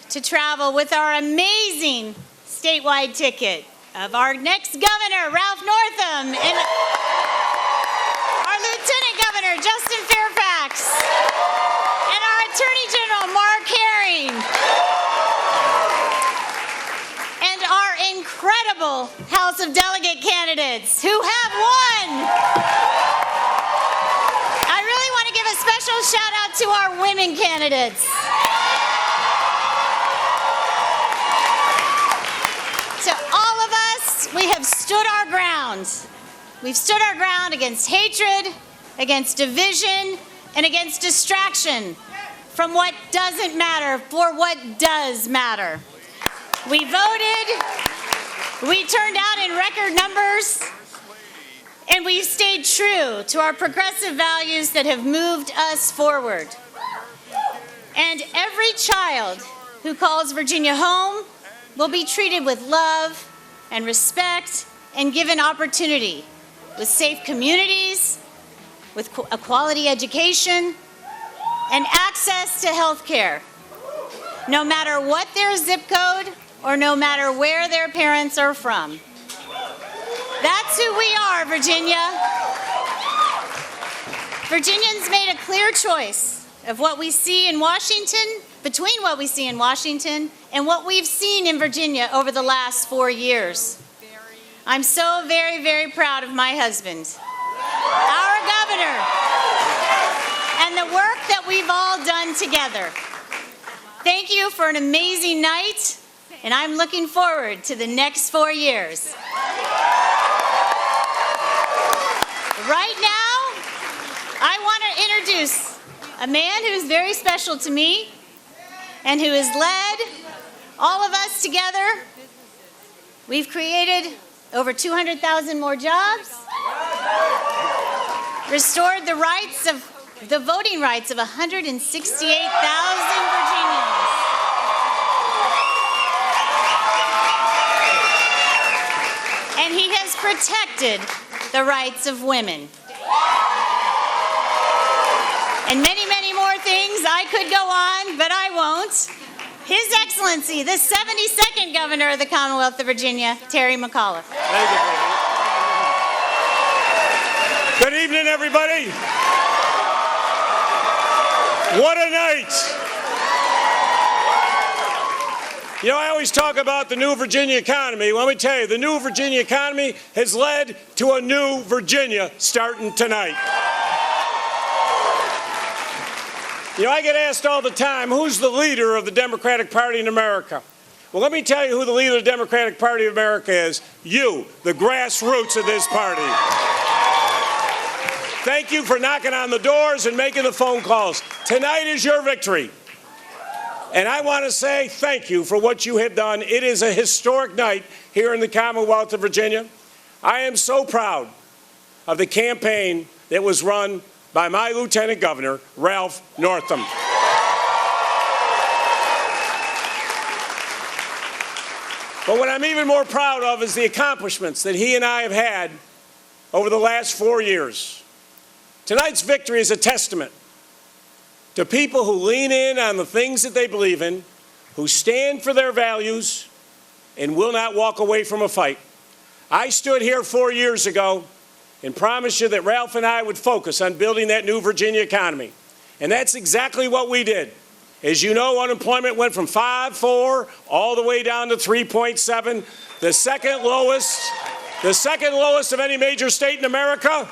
To travel with our amazing statewide ticket of our next governor, Ralph Northam, and our Lieutenant Governor, Justin Fairfax, and our Attorney General, Mark Herring, and our incredible House of Delegate candidates who have won. I really want to give a special shout out to our women candidates. To all of us, we have stood our ground. We've stood our ground against hatred, against division, and against distraction from what doesn't matter for what does matter. We voted, we turned out in record numbers, and we stayed true to our progressive values that have moved us forward. And every child who calls Virginia home will be treated with love and respect and given opportunity, with safe communities, with a quality education, and access to health care, no matter what their zip code or no matter where their parents are from. That's who we are, Virginia. Virginians made a clear choice of what we see in Washington, between what we see in Washington and what we've seen in Virginia over the last 4 years. I'm so very, very proud of my husband, our governor, and the work that we've all done together. Thank you for an amazing night, and I'm looking forward to the next 4 years. Right now, I want to introduce a man who's very special to me and who has led all of us together We've created over 200,000 more jobs, restored the voting rights of 168,000 Virginians. And he has protected the rights of women. And many, many more things. I could go on, but I won't. His Excellency, the 72nd Governor of the Commonwealth of Virginia, Terry McAuliffe. Thank you. Good evening, everybody. What a night. You know, I always talk about the new Virginia economy. Well, let me tell you, the new Virginia economy has led to a new Virginia starting tonight. You know, I get asked all the time, who's the leader of the Democratic Party in America? Well, let me tell you who the leader of the Democratic Party of America is. You, the grassroots of this party. Thank you for knocking on the doors and making the phone calls. Tonight is your victory. And I want to say thank you for what you have done. It is a historic night here in the Commonwealth of Virginia. I am so proud of the campaign that was run by my Lieutenant Governor, Ralph Northam. But what I'm even more proud of is the accomplishments that he and I have had over the last 4 years. Tonight's victory is a testament to people who lean in on the things that they believe in, who stand for their values, and will not walk away from a fight. I stood here 4 years ago and promised you that Ralph and I would focus on building that new Virginia economy. And that's exactly what we did. As you know, unemployment went from 5.4 all the way down to 3.7, the second lowest of any major state in America.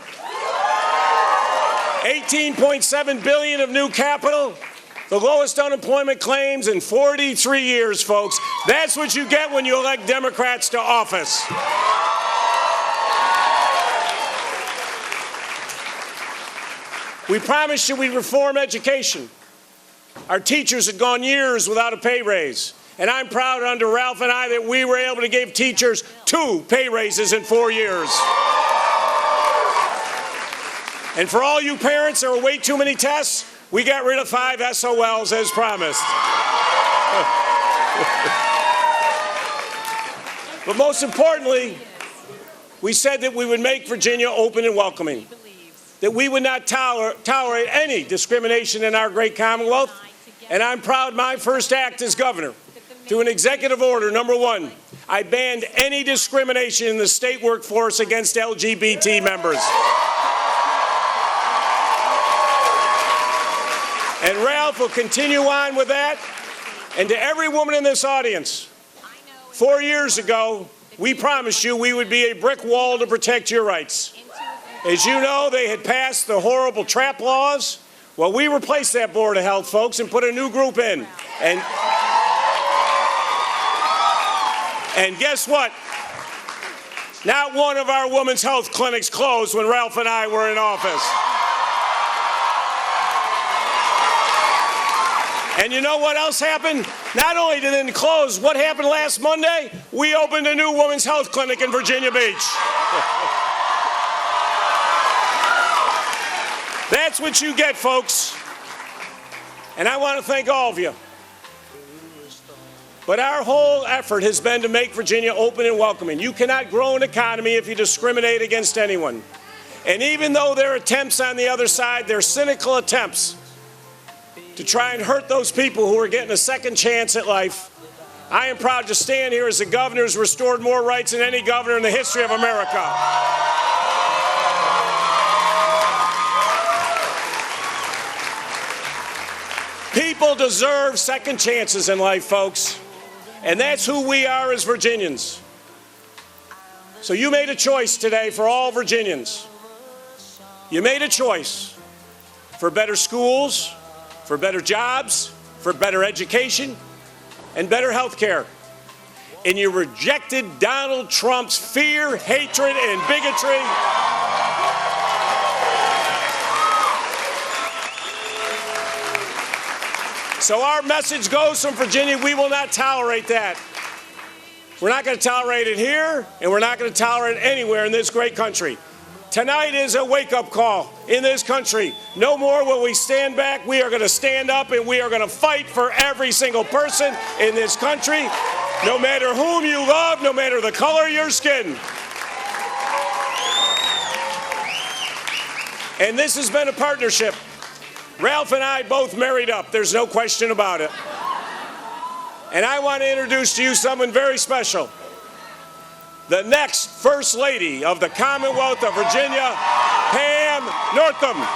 $18.7 billion of new capital, the lowest unemployment claims in 43 years, folks. That's what you get when you elect Democrats to office. We promised you we'd reform education. Our teachers had gone years without a pay raise. And I'm proud under Ralph and I that we were able to give teachers 2 pay raises in 4 years. And for all you parents, there were way too many tests. We got rid of 5 SOLs as promised. But most importantly, we said that we would make Virginia open and welcoming, that we would not tolerate any discrimination in our great Commonwealth. And I'm proud my first act as governor, through an executive order, number 1, I banned any discrimination in the state workforce against LGBT members. And Ralph will continue on with that. And to every woman in this audience, 4 years ago, we promised you we would be a brick wall to protect your rights. As you know, they had passed the horrible trap laws. Well, we replaced that Board of Health, folks, and put a new group in. And guess what? Not one of our women's health clinics closed when Ralph and I were in office. And you know what else happened? Not only did it close, what happened last Monday? We opened a new women's health clinic in Virginia Beach. That's what you get, folks. And I want to thank all of you. But our whole effort has been to make Virginia open and welcoming. You cannot grow an economy if you discriminate against anyone. And even though there are attempts on the other side, they're cynical attempts to try and hurt those people who are getting a second chance at life, I am proud to stand here as the governor who's restored more rights than any governor in the history of America. People deserve second chances in life, folks. And that's who we are as Virginians. So you made a choice today for all Virginians. You made a choice for better schools, for better jobs, for better education, and better health care. And you rejected Donald Trump's fear, hatred, and bigotry. So our message goes from Virginia, we will not tolerate that. We're not going to tolerate it here, and we're not going to tolerate it anywhere in this great country. Tonight is a wake-up call in this country. No more will we stand back. We are going to stand up, and we are going to fight for every single person in this country, no matter whom you love, no matter the color of your skin. And this has been a partnership. Ralph and I both married up. There's no question about it. And I want to introduce to you someone very special. The next First Lady of the Commonwealth of Virginia, Pam Northam.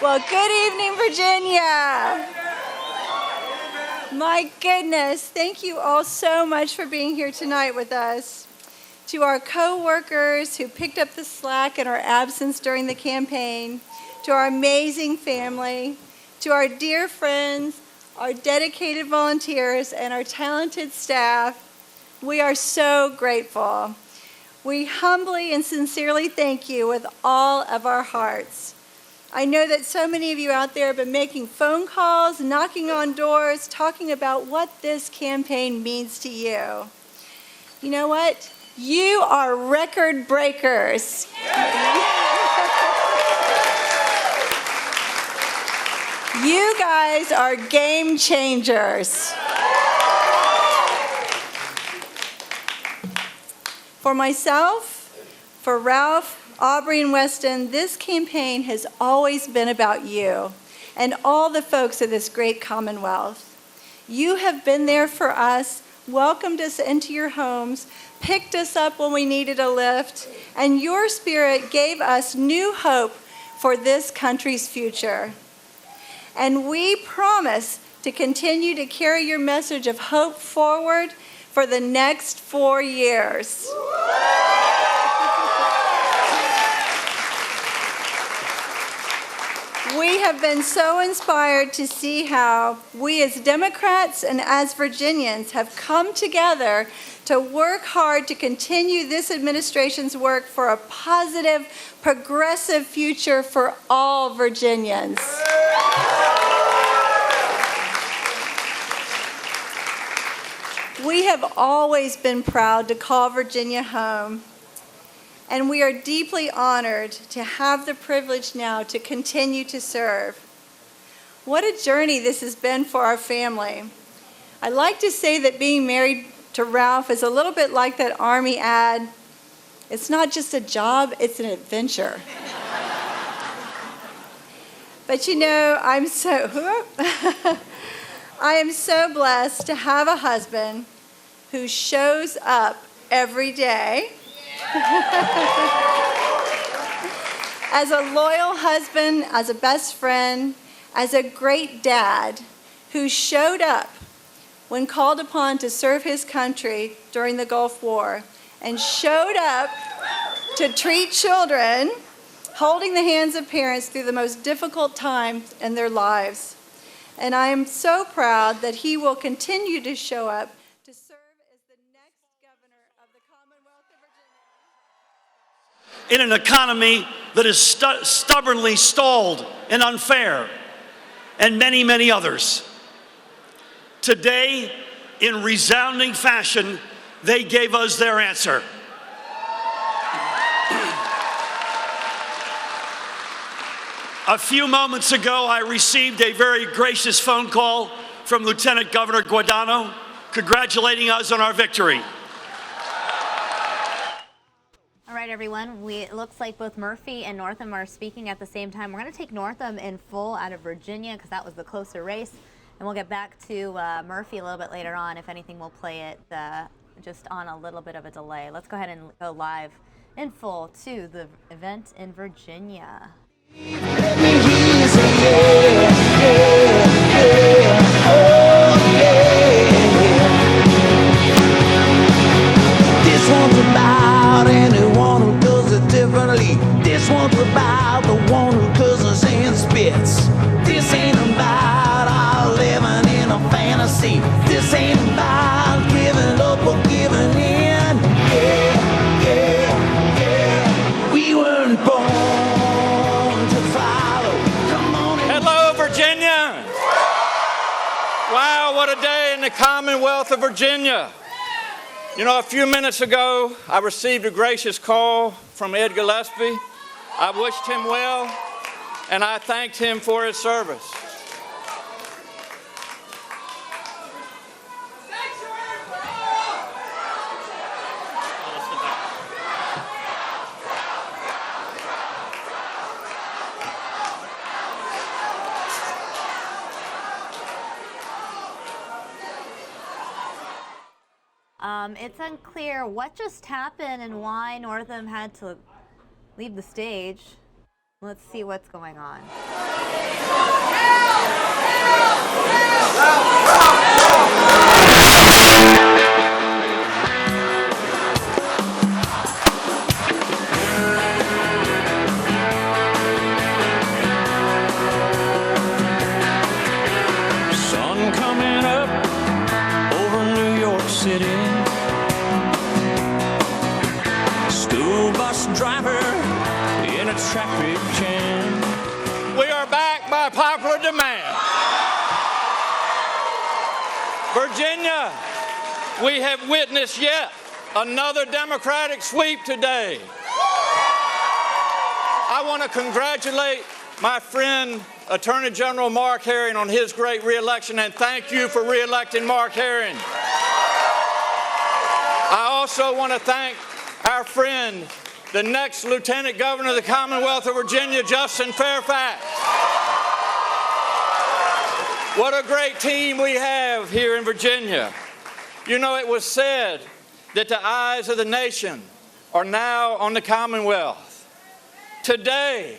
Well, good evening, Virginia. My goodness, thank you all so much for being here tonight with us. To our co-workers who picked up the slack in our absence during the campaign, to our amazing family, to our dear friends, our dedicated volunteers, and our talented staff, we are so grateful. We humbly and sincerely thank you with all of our hearts. I know that so many of you out there have been making phone calls, knocking on doors, talking about what this campaign means to you. You know what? You are record breakers. You guys are game changers. For myself, for Ralph, Aubrey, and Weston, this campaign has always been about you and all the folks of this great Commonwealth. You have been there for us, welcomed us into your homes, picked us up when we needed a lift, and your spirit gave us new hope for this country's future. And we promise to continue to carry your message of hope forward for the next 4 years. We have been so inspired to see how we as Democrats and as Virginians have come together to work hard to continue this administration's work for a positive, progressive future for all Virginians. We have always been proud to call Virginia home, and we are deeply honored to have the privilege now to continue to serve. What a journey this has been for our family. I like to say that being married to Ralph is a little bit like that Army ad. It's not just a job, it's an adventure. But you know, I am so blessed to have a husband who shows up every day as a loyal husband, as a best friend, as a great dad who showed up when called upon to serve his country during the Gulf War, and showed up to treat children, holding the hands of parents through the most difficult times in their lives. And I am so proud that he will continue to show up to serve as the next governor of the Commonwealth of Virginia. In an economy that is stubbornly stalled and unfair, and many, many others. Today, in resounding fashion, they gave us their answer. A few moments ago, I received a very gracious phone call from Lieutenant Governor Guadagno congratulating us on our victory. All right, everyone. It looks like both Murphy and Northam are speaking at the same time. We're going to take Northam in full out of Virginia because that was the closer race. And we'll get back to Murphy a little bit later on. If anything, we'll play it just on a little bit of a delay. Let's go ahead and go live in full to the event in Virginia. Let me hear you say yeah, yeah. What a day in the Commonwealth of Virginia. You know, a few minutes ago, I received a gracious call from Ed Gillespie. I wished him well, and I thanked him for his service. It's unclear what just happened and why Northam had to leave the stage. Let's see what's going on. Sun coming up over New York City. School bus driver in a traffic jam. We are back by popular demand. Virginia, we have witnessed yet another Democratic sweep today. I want to congratulate my friend, Attorney General Mark Herring, on his great reelection, and thank you for reelecting Mark Herring. I also want to thank our friend, the next Lieutenant Governor of the Commonwealth of Virginia, Justin Fairfax. What a great team we have here in Virginia. You know, it was said that the eyes of the nation are now on the Commonwealth. Today,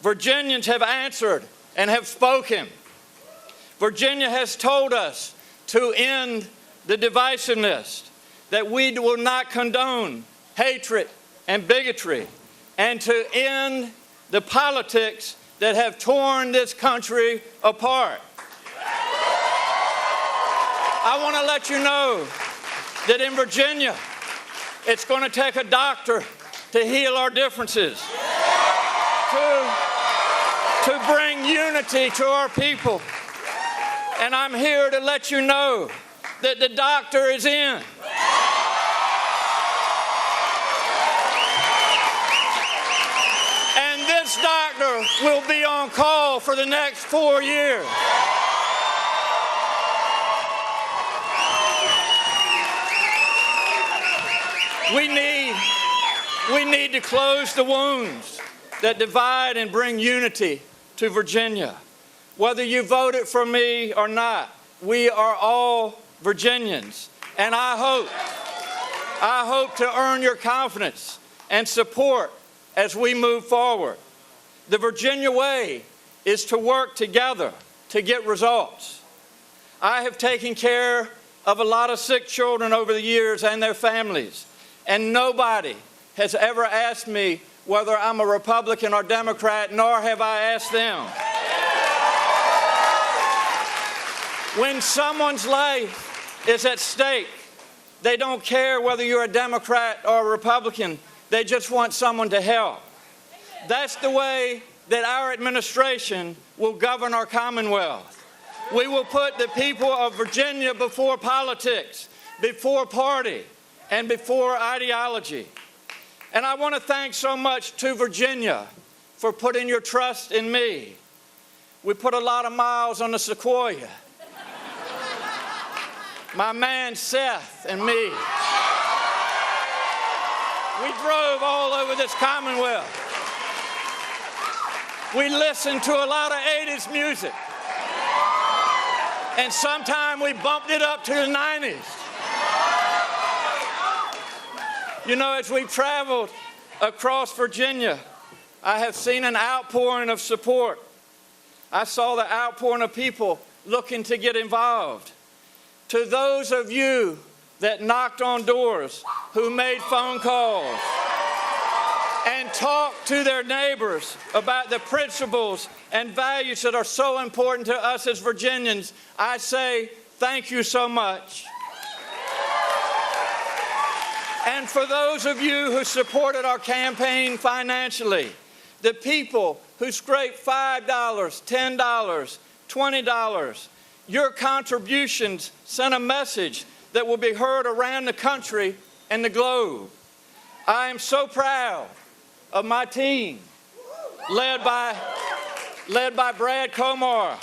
Virginians have answered and have spoken. Virginia has told us to end the divisiveness, that we will not condone hatred and bigotry, and to end the politics that have torn this country apart. I want to let you know that in Virginia, it's going to take a doctor to heal our differences, to bring unity to our people. And I'm here to let you know that the doctor is in. And this doctor will be on call for the next 4 years. We need to close the wounds that divide and bring unity to Virginia. Whether you voted for me or not, we are all Virginians. And I hope to earn your confidence and support as we move forward. The Virginia way is to work together to get results. I have taken care of a lot of sick children over the years and their families, and nobody has ever asked me whether I'm a Republican or Democrat, nor have I asked them. When someone's life is at stake, they don't care whether you're a Democrat or a Republican. They just want someone to help. That's the way that our administration will govern our Commonwealth. We will put the people of Virginia before politics, before party, and before ideology. And I want to thank so much to Virginia for putting your trust in me. We put a lot of miles on the Sequoia. My man Seth and me. We drove all over this Commonwealth. We listened to a lot of 80s music. And sometime we bumped it up to the 90s. You know, as we've traveled across Virginia, I have seen an outpouring of support. I saw the outpouring of people looking to get involved. To those of you that knocked on doors, who made phone calls, and talked to their neighbors about the principles and values that are so important to us as Virginians, I say thank you so much. And for those of you who supported our campaign financially, the people who scraped $5, $10, $20, Your contributions sent a message that will be heard around the country and the globe. I am so proud of my team, led by Brad Comar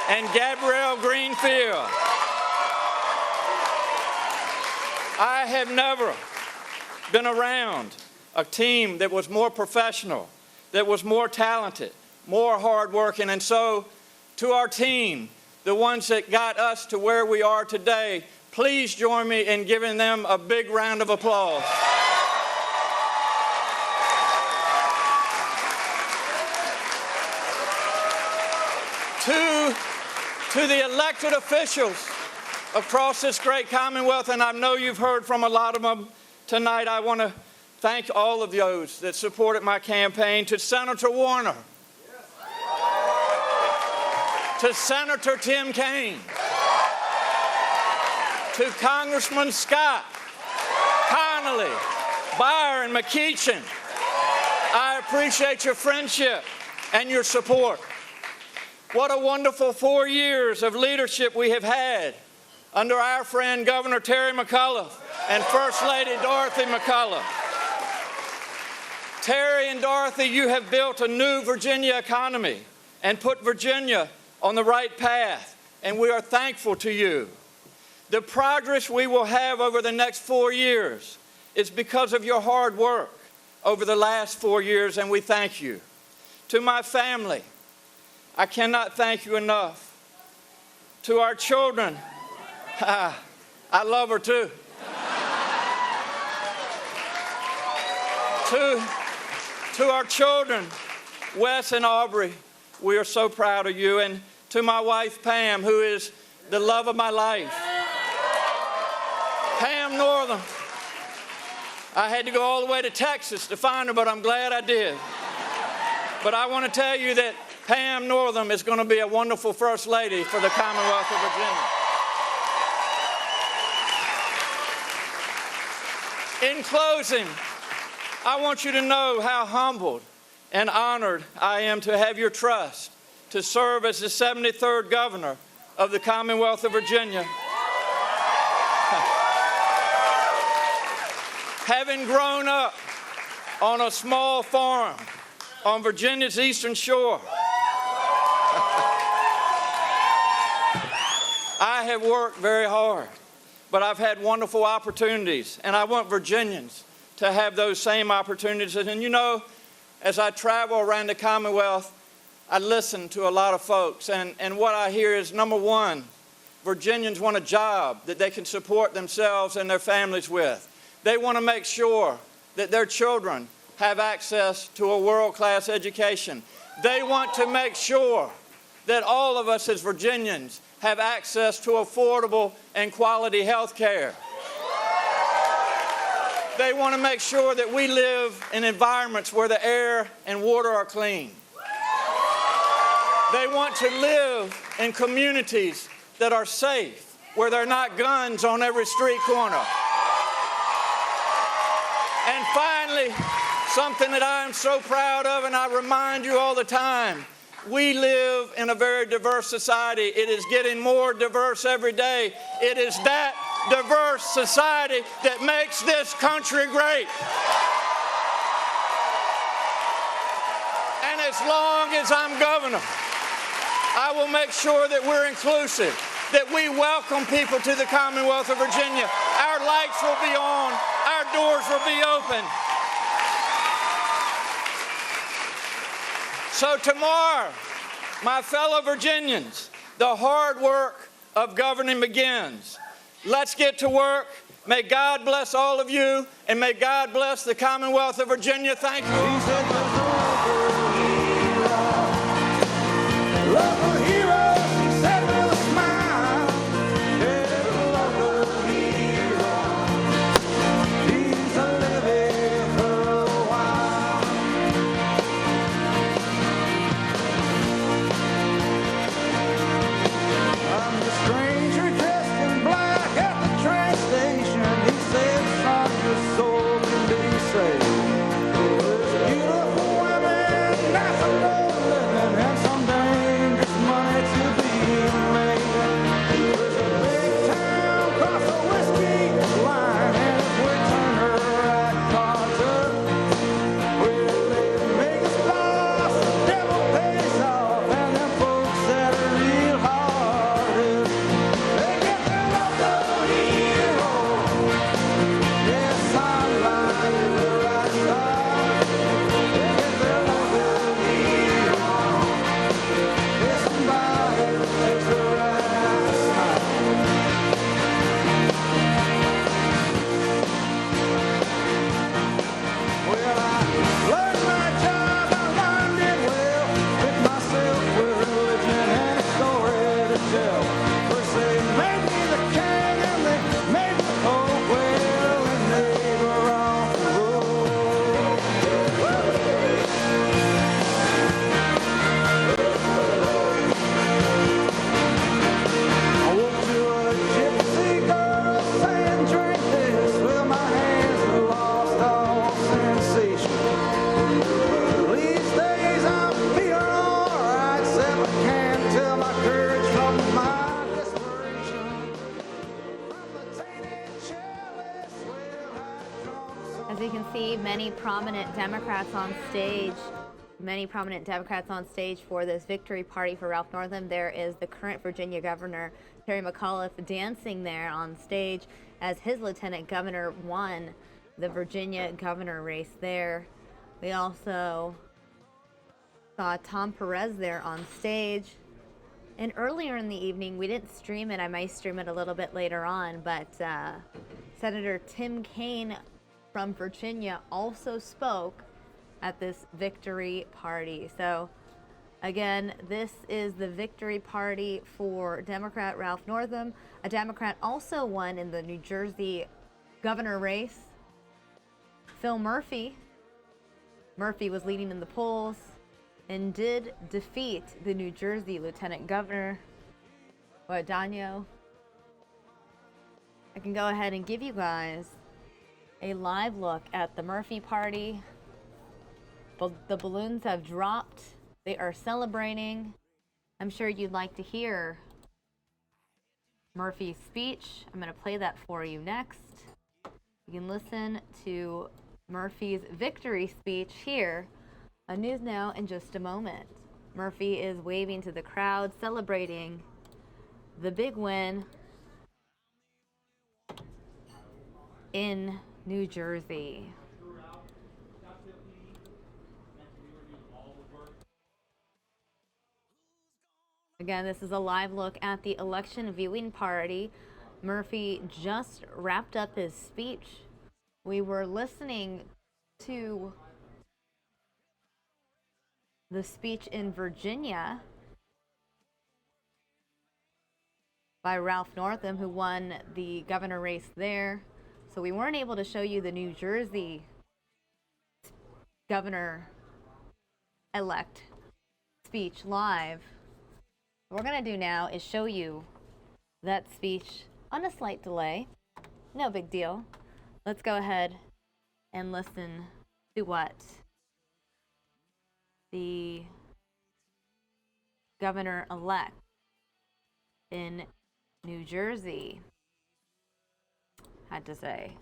and Gabrielle Greenfield. I have never been around a team that was more professional, that was more talented, more hardworking. And so, to our team, the ones that got us to where we are today, please join me in giving them a big round of applause. To the elected officials across this great Commonwealth, and I know you've heard from a lot of them tonight, I want to thank all of those that supported my campaign. To Senator Warner, to Senator Tim Kaine, to Congressman Scott, Connolly, Byer, and McEachin, I appreciate your friendship and your support. What a wonderful 4 years of leadership we have had under our friend Governor Terry McAuliffe and First Lady Dorothy McAuliffe. Terry and Dorothy, you have built a new Virginia economy and put Virginia on the right path, and we are thankful to you. The progress we will have over the next 4 years is because of your hard work over the last 4 years, and we thank you. To my family, I cannot thank you enough. To our children, I love her too. To our children, Wes and Aubrey, we are so proud of you. And to my wife, Pam, who is the love of my life. Pam Northam. I had to go all the way to Texas to find her, but I'm glad I did. But I want to tell you that Pam Northam is going to be a wonderful First Lady for the Commonwealth of Virginia. In closing, I want you to know how humbled and honored I am to have your trust to serve as the 73rd Governor of the Commonwealth of Virginia. Having grown up on a small farm on Virginia's Eastern Shore, I have worked very hard, but I've had wonderful opportunities, and I want Virginians to have those same opportunities. And you know, as I travel around the Commonwealth, I listen to a lot of folks, and what I hear is, number one, Virginians want a job that they can support themselves and their families with. They want to make sure that their children have access to a world-class education. They want to make sure that all of us as Virginians have access to affordable and quality health care. They want to make sure that we live in environments where the air and water are clean. They want to live in communities that are safe, where there are not guns on every street corner. And finally, something that I am so proud of, and I remind you all the time, we live in a very diverse society. It is getting more diverse every day. It is that diverse society that makes this country great. And as long as I'm governor, I will make sure that we're inclusive, that we welcome people to the Commonwealth of Virginia. Our lights will be on, our doors will be open. So tomorrow, my fellow Virginians, the hard work of governing begins. Let's get to work. May God bless all of you, and may God bless the Commonwealth of Virginia. Thank you. Beautiful women As you can see, many prominent Democrats on stage. Many prominent Democrats on stage for this victory party for Ralph Northam. There is the current Virginia governor, Terry McAuliffe, dancing there on stage as his lieutenant governor won the Virginia governor race there. We also saw Tom Perez there on stage. And earlier in the evening, we didn't stream it. I might stream it a little bit later on, but Senator Tim Kaine from Virginia also spoke at this victory party. So again, this is the victory party for Democrat Ralph Northam. A Democrat also won in the New Jersey governor race. Phil Murphy. Murphy was leading in the polls and did defeat the New Jersey Lieutenant Governor, Guadagno. I can go ahead and give you guys a live look at the Murphy party. The balloons have dropped. They are celebrating. I'm sure you'd like to hear Murphy's speech. I'm going to play that for you next. You can listen to Murphy's victory speech here on News Now in just a moment. Murphy is waving to the crowd, celebrating the big win in New Jersey. Again, this is a live look at the election viewing party. Murphy just wrapped up his speech. We were listening to the speech in Virginia by Ralph Northam, who won the governor race there. So we weren't able to show you the New Jersey governor-elect speech live. What we're going to do now is show you that speech on a slight delay. No big deal. Let's go ahead and listen to what the governor-elect in New Jersey had to say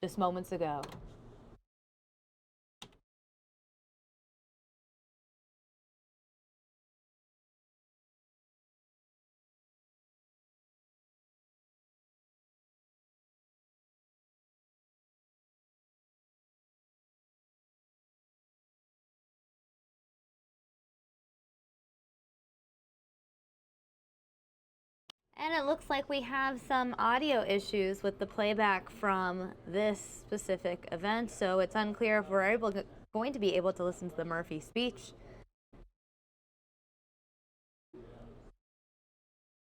just moments ago. And it looks like we have some audio issues with the playback from this specific event, so it's unclear if we're going to be able to listen to the Murphy speech.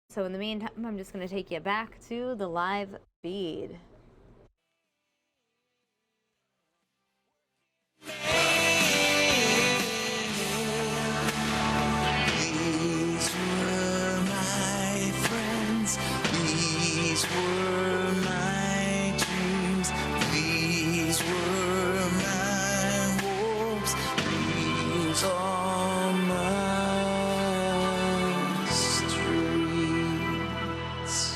So in the meantime, I'm just going to take you back to the live feed. These were my dreams, these were my hopes, these are my streets.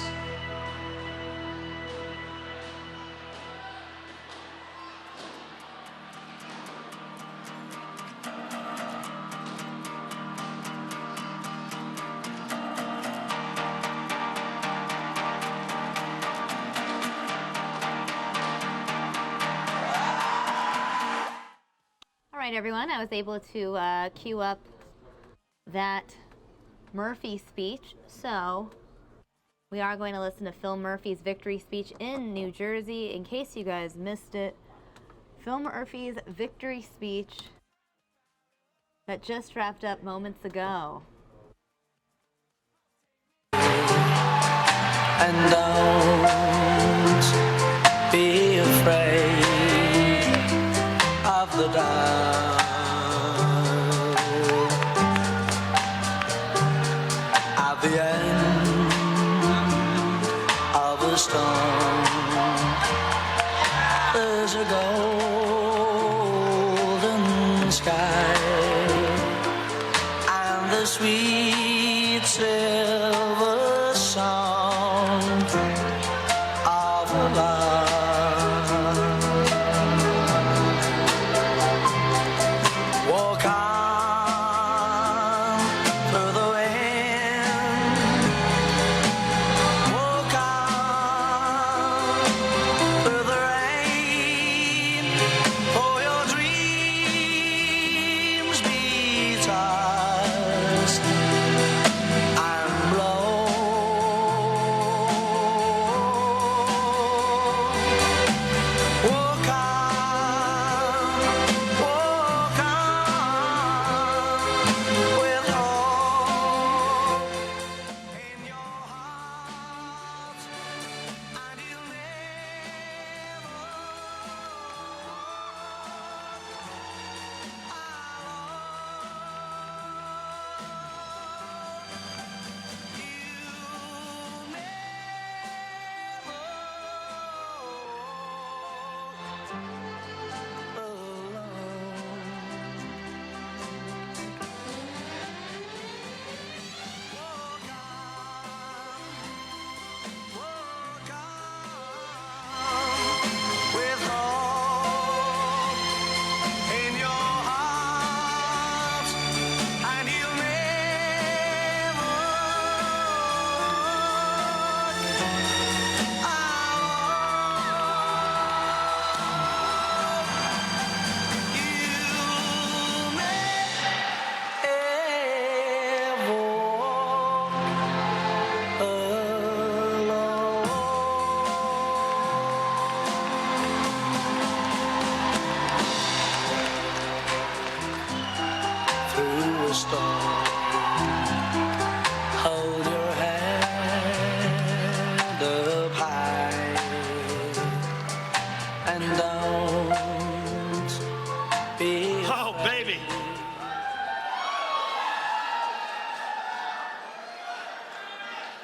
All right, everyone, I was able to cue up that Murphy speech. So we are going to listen to Phil Murphy's victory speech in New Jersey. In case you guys missed it, Phil Murphy's victory speech that just wrapped up moments ago. And don't be afraid of the dark. At the end of a storm, there's a golden sky and the sweet silver sound of love.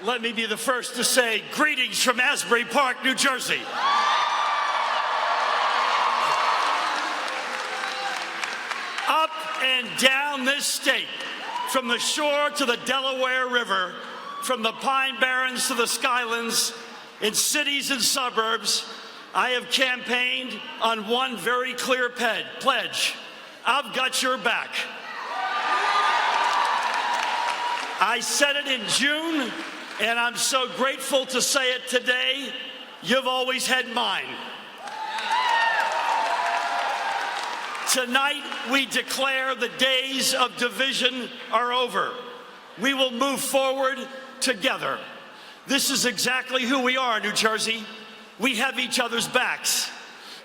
let me be the first to say greetings from Asbury Park, New Jersey. Up and down this state, from the shore to the Delaware River, from the Pine Barrens to the Skylands, in cities and suburbs, I have campaigned on one very clear pledge. I've got your back. I said it in June, and I'm so grateful to say it today. You've always had mine. Tonight, we declare the days of division are over. We will move forward together. This is exactly who we are, New Jersey. We have each other's backs.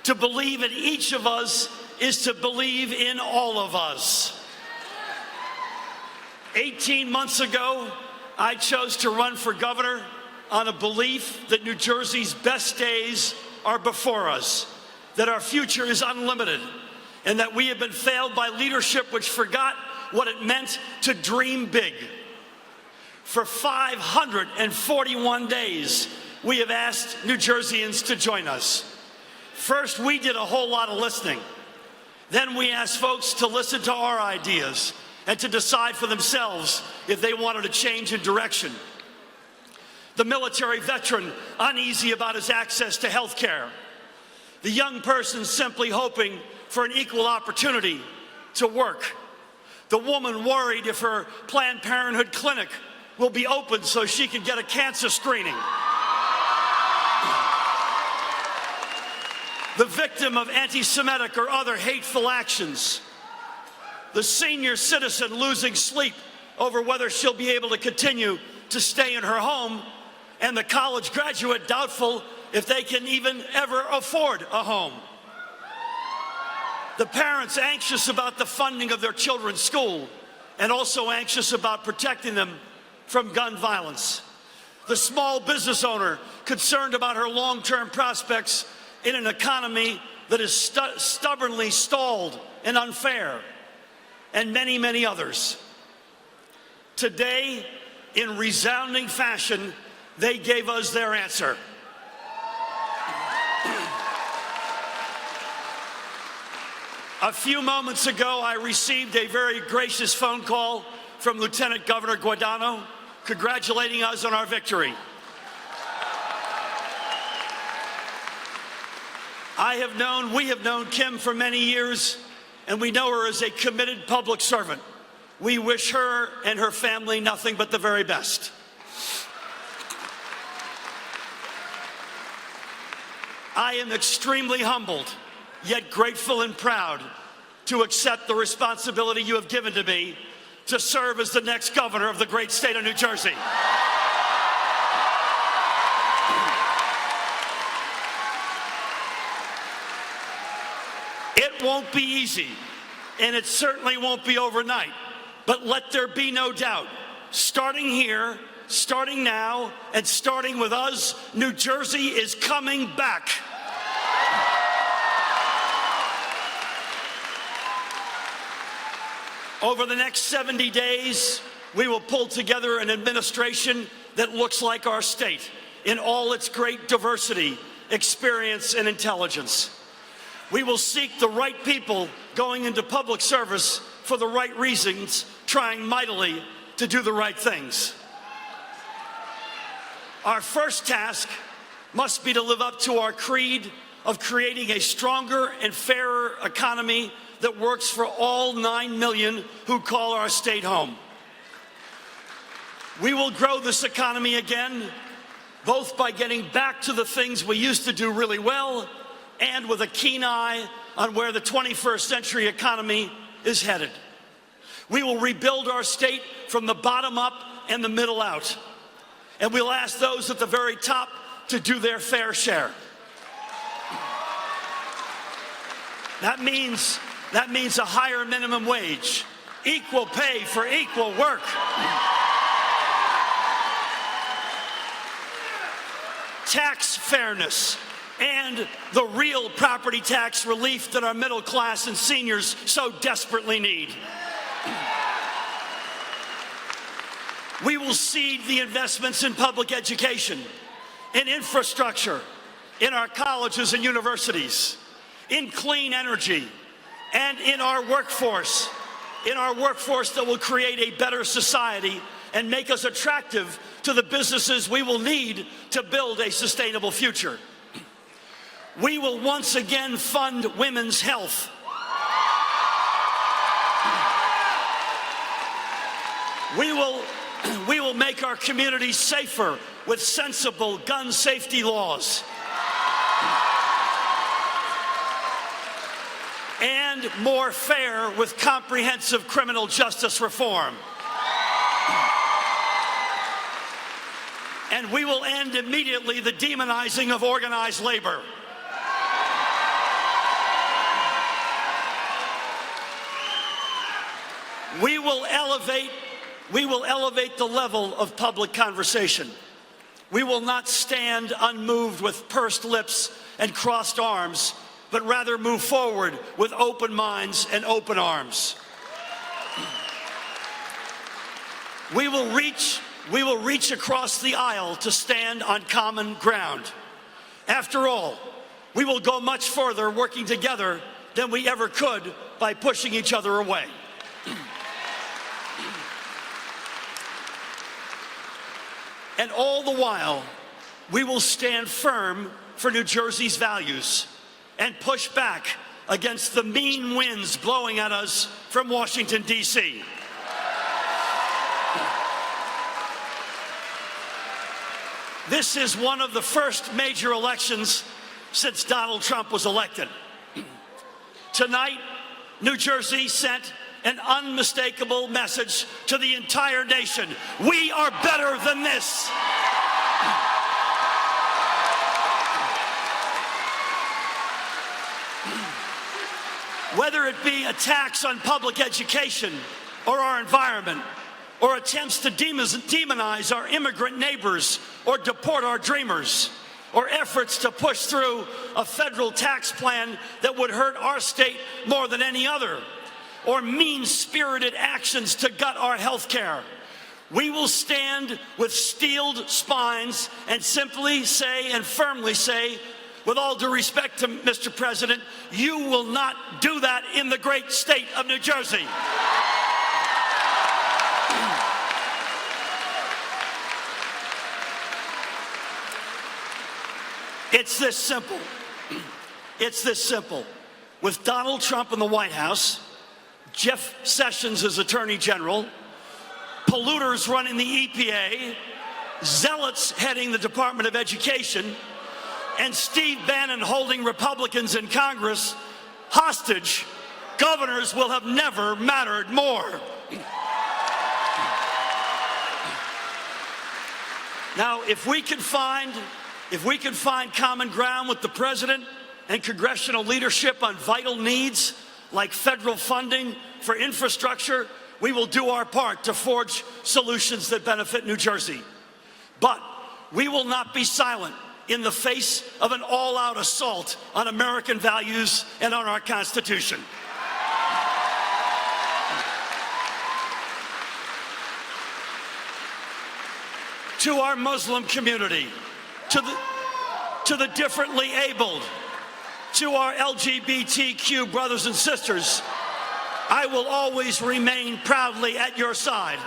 To believe in each of us is to believe in all of us. 18 months ago, I chose to run for governor on a belief that New Jersey's best days are before us, that our future is unlimited, and that we have been failed by leadership which forgot what it meant to dream big. For 541 days, we have asked New Jerseyans to join us. First, we did a whole lot of listening. Then we asked folks to listen to our ideas and to decide for themselves if they wanted a change in direction. The military veteran uneasy about his access to health care. The young person simply hoping for an equal opportunity to work. The woman worried if her Planned Parenthood clinic will be open so she can get a cancer screening. The victim of anti-Semitic or other hateful actions. The senior citizen losing sleep over whether she'll be able to continue to stay in her home, and the college graduate doubtful if they can even ever afford a home. The parents anxious about the funding of their children's school and also anxious about protecting them from gun violence. The small business owner concerned about her long-term prospects in an economy that is stubbornly stalled and unfair, and many, many others. Today, in resounding fashion, they gave us their answer. A few moments ago, I received a very gracious phone call from Lieutenant Governor Guadagno congratulating us on our victory. We have known Kim for many years, and we know her as a committed public servant. We wish her and her family nothing but the very best. I am extremely humbled, yet grateful and proud to accept the responsibility you have given to me to serve as the next governor of the great state of New Jersey. It won't be easy, and it certainly won't be overnight, but let there be no doubt, starting here, starting now, and starting with us, New Jersey is coming back. Over the next 70 days, we will pull together an administration that looks like our state in all its great diversity, experience, and intelligence. We will seek the right people going into public service for the right reasons, trying mightily to do the right things. Our first task must be to live up to our creed of creating a stronger and fairer economy that works for all 9 million who call our state home. We will grow this economy again, both by getting back to the things we used to do really well and with a keen eye on where the 21st century economy is headed. We will rebuild our state from the bottom up and the middle out. And we'll ask those at the very top to do their fair share. That means a higher minimum wage, equal pay for equal work. Tax fairness, and the real property tax relief that our middle class and seniors so desperately need. We will seed the investments in public education, in infrastructure, in our colleges and universities, in clean energy, and in our workforce that will create a better society and make us attractive to the businesses we will need to build a sustainable future. We will once again fund women's health. We will make our communities safer with sensible gun safety laws. And more fair with comprehensive criminal justice reform. And we will end immediately the demonizing of organized labor. We will elevate the level of public conversation. We will not stand unmoved with pursed lips and crossed arms, but rather move forward with open minds and open arms. We will reach across the aisle to stand on common ground. After all, we will go much further working together than we ever could by pushing each other away. And all the while, we will stand firm for New Jersey's values and push back against the mean winds blowing at us from Washington, D.C. This is one of the first major elections since Donald Trump was elected. Tonight, New Jersey sent an unmistakable message to the entire nation. We are better than this. Whether it be attacks on public education or our environment, or attempts to demonize our immigrant neighbors or deport our dreamers, or efforts to push through a federal tax plan that would hurt our state more than any other, or mean-spirited actions to gut our health care. We will stand with steeled spines and simply say and firmly say, with all due respect to Mr. President, you will not do that in the great state of New Jersey. It's this simple. It's this simple. With Donald Trump in the White House, Jeff Sessions as Attorney General, polluters running the EPA, zealots heading the Department of Education, and Steve Bannon holding Republicans in Congress hostage, governors will have never mattered more. Now, if we can find common ground with the president and congressional leadership on vital needs like federal funding for infrastructure, we will do our part to forge solutions that benefit New Jersey. But we will not be silent in the face of an all-out assault on American values and on our Constitution. To our Muslim community, to the differently abled, to our LGBTQ brothers and sisters, I will always remain proudly at your side.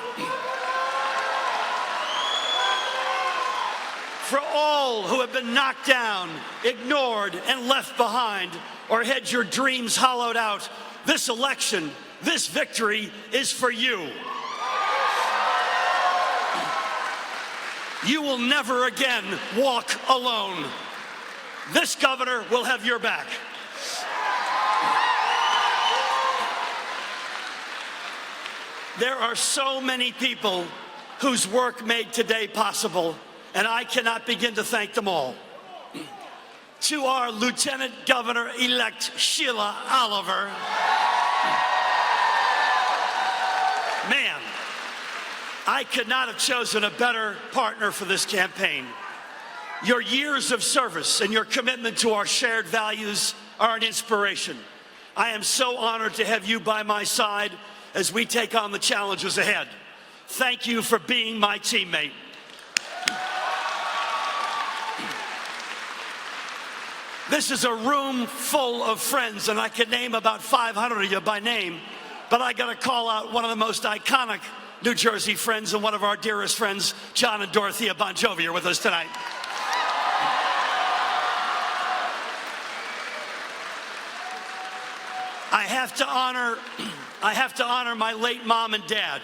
For all who have been knocked down, ignored, and left behind, or had your dreams hollowed out, this election, this victory is for you. You will never again walk alone. This governor will have your back. There are so many people whose work made today possible, and I cannot begin to thank them all. To our Lieutenant Governor-elect Sheila Oliver, man, I could not have chosen a better partner for this campaign. Your years of service and your commitment to our shared values are an inspiration. I am so honored to have you by my side as we take on the challenges ahead. thank you for being my teammate. This is a room full of friends, and I can name about 500 of you by name, but I got to call out one of the most iconic New Jersey friends and one of our dearest friends, John and Dorothea Bon Jovi, are with us tonight. I have to honor my late mom and dad,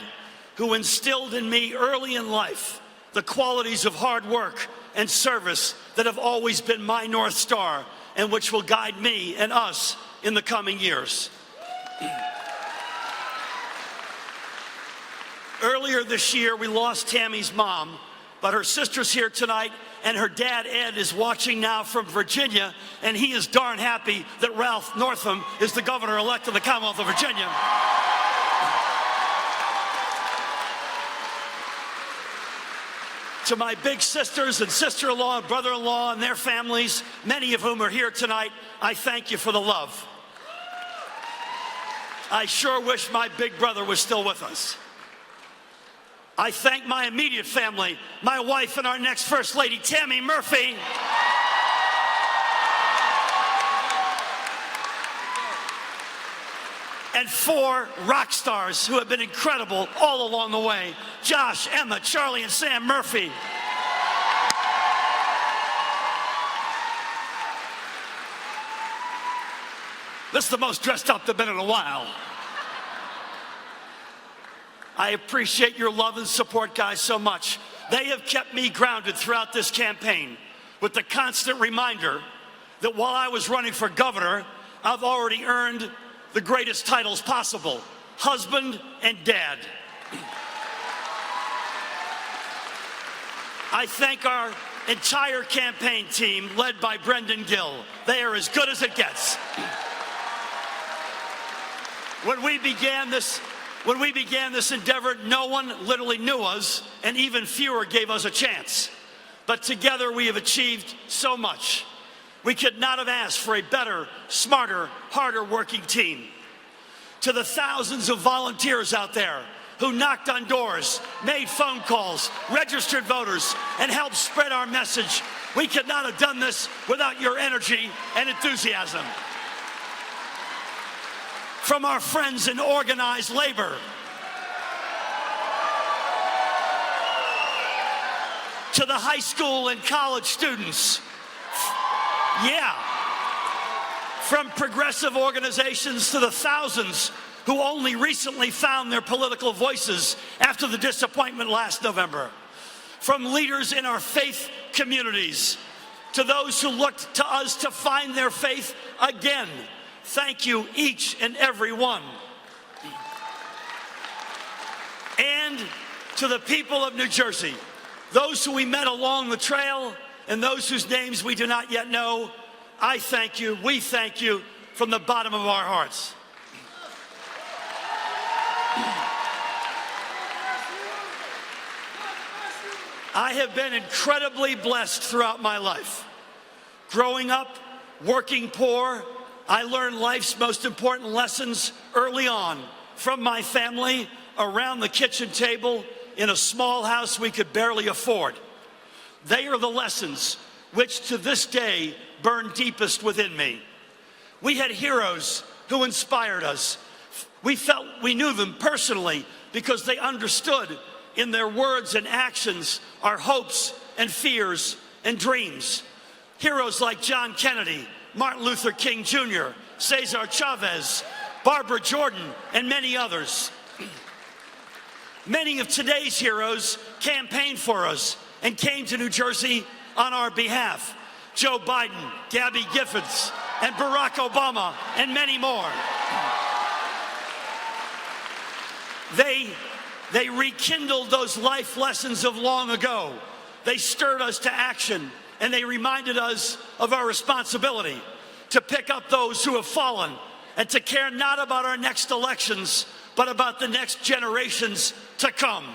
who instilled in me early in life the qualities of hard work and service that have always been my North Star and which will guide me and us in the coming years. Earlier this year, we lost Tammy's mom, but her sister's here tonight, and her dad, Ed, is watching now from Virginia, and he is darn happy that Ralph Northam is the governor-elect of the Commonwealth of Virginia. To my big sisters and sister-in-law and brother-in-law and their families, many of whom are here tonight, I thank you for the love. I sure wish my big brother was still with us. I thank my immediate family, my wife and our next First Lady, Tammy Murphy. And 4 rock stars who have been incredible all along the way: Josh, Emma, Charlie, and Sam Murphy. This is the most dressed up they've been in a while. I appreciate your love and support, guys, so much. They have kept me grounded throughout this campaign with the constant reminder that while I was running for governor, I've already earned the greatest titles possible: husband and dad. I thank our entire campaign team led by Brendan Gill. They are as good as it gets. When we began this endeavor, no one literally knew us, and even fewer gave us a chance. But together we have achieved so much. We could not have asked for a better, smarter, harder working team. To the thousands of volunteers out there who knocked on doors, made phone calls, registered voters, and helped spread our message, we could not have done this without your energy and enthusiasm. From our friends in organized labor, to the high school and college students, from progressive organizations to the thousands who only recently found their political voices after the disappointment last November, from leaders in our faith communities to those who looked to us to find their faith again. Thank you, each and every one. And to the people of New Jersey, those who we met along the trail and those whose names we do not yet know, I thank you, we thank you from the bottom of our hearts. I have been incredibly blessed throughout my life. Growing up, working poor, I learned life's most important lessons early on from my family around the kitchen table in a small house we could barely afford. They are the lessons which to this day burn deepest within me. We had heroes who inspired us. We felt we knew them personally because they understood in their words and actions our hopes and fears and dreams. Heroes like John Kennedy, Martin Luther King Jr., Cesar Chavez, Barbara Jordan, and many others. Many of today's heroes campaigned for us and came to New Jersey on our behalf. Joe Biden, Gabby Giffords, and Barack Obama, and many more. They rekindled those life lessons of long ago. They stirred us to action, and they reminded us of our responsibility to pick up those who have fallen and to care not about our next elections, but about the next generations to come.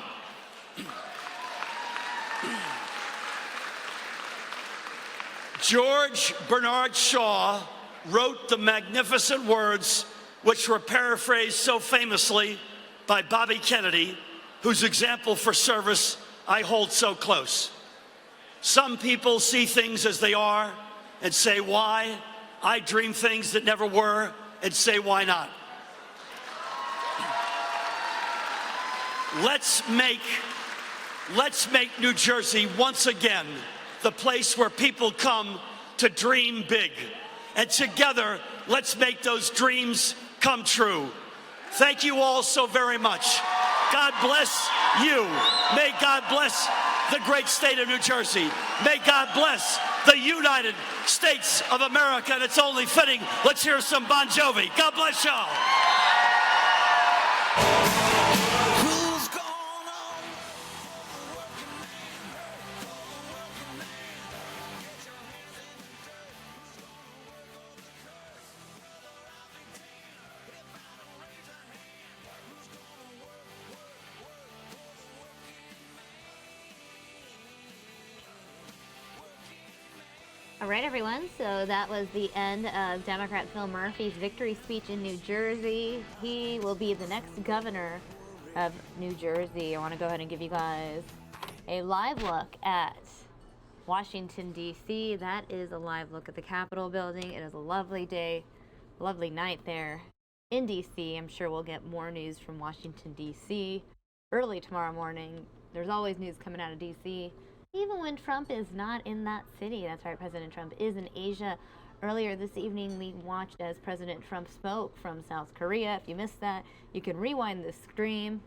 George Bernard Shaw wrote the magnificent words which were paraphrased so famously by Bobby Kennedy whose example for service I hold so close. Some people see things as they are and say, why? I dream things that never were and say, why not? Let's make New Jersey once again the place where people come to dream big. And together, let's make those dreams come true. Thank you all so very much. God bless you. May God bless the great state of New Jersey. May God bless the United States of America, and it's only fitting. Let's hear some Bon Jovi. God bless y'all. All right, everyone, so that was the end of Democrat Phil Murphy's victory speech in New Jersey. He will be the next governor of New Jersey. I want to go ahead and give you guys a live look at Washington, D.C. That is a live look at the Capitol building. It is a lovely day, lovely night there in D.C. I'm sure we'll get more news from Washington, D.C. early tomorrow morning. There's always news coming out of D.C., even when Trump is not in that city. That's right, President Trump is in Asia. Earlier this evening, we watched as President Trump spoke from South Korea. If you missed that, you can rewind the stream.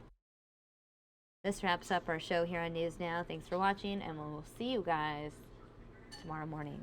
This wraps up our show here on News Now. Thanks for watching, and we'll see you guys tomorrow morning.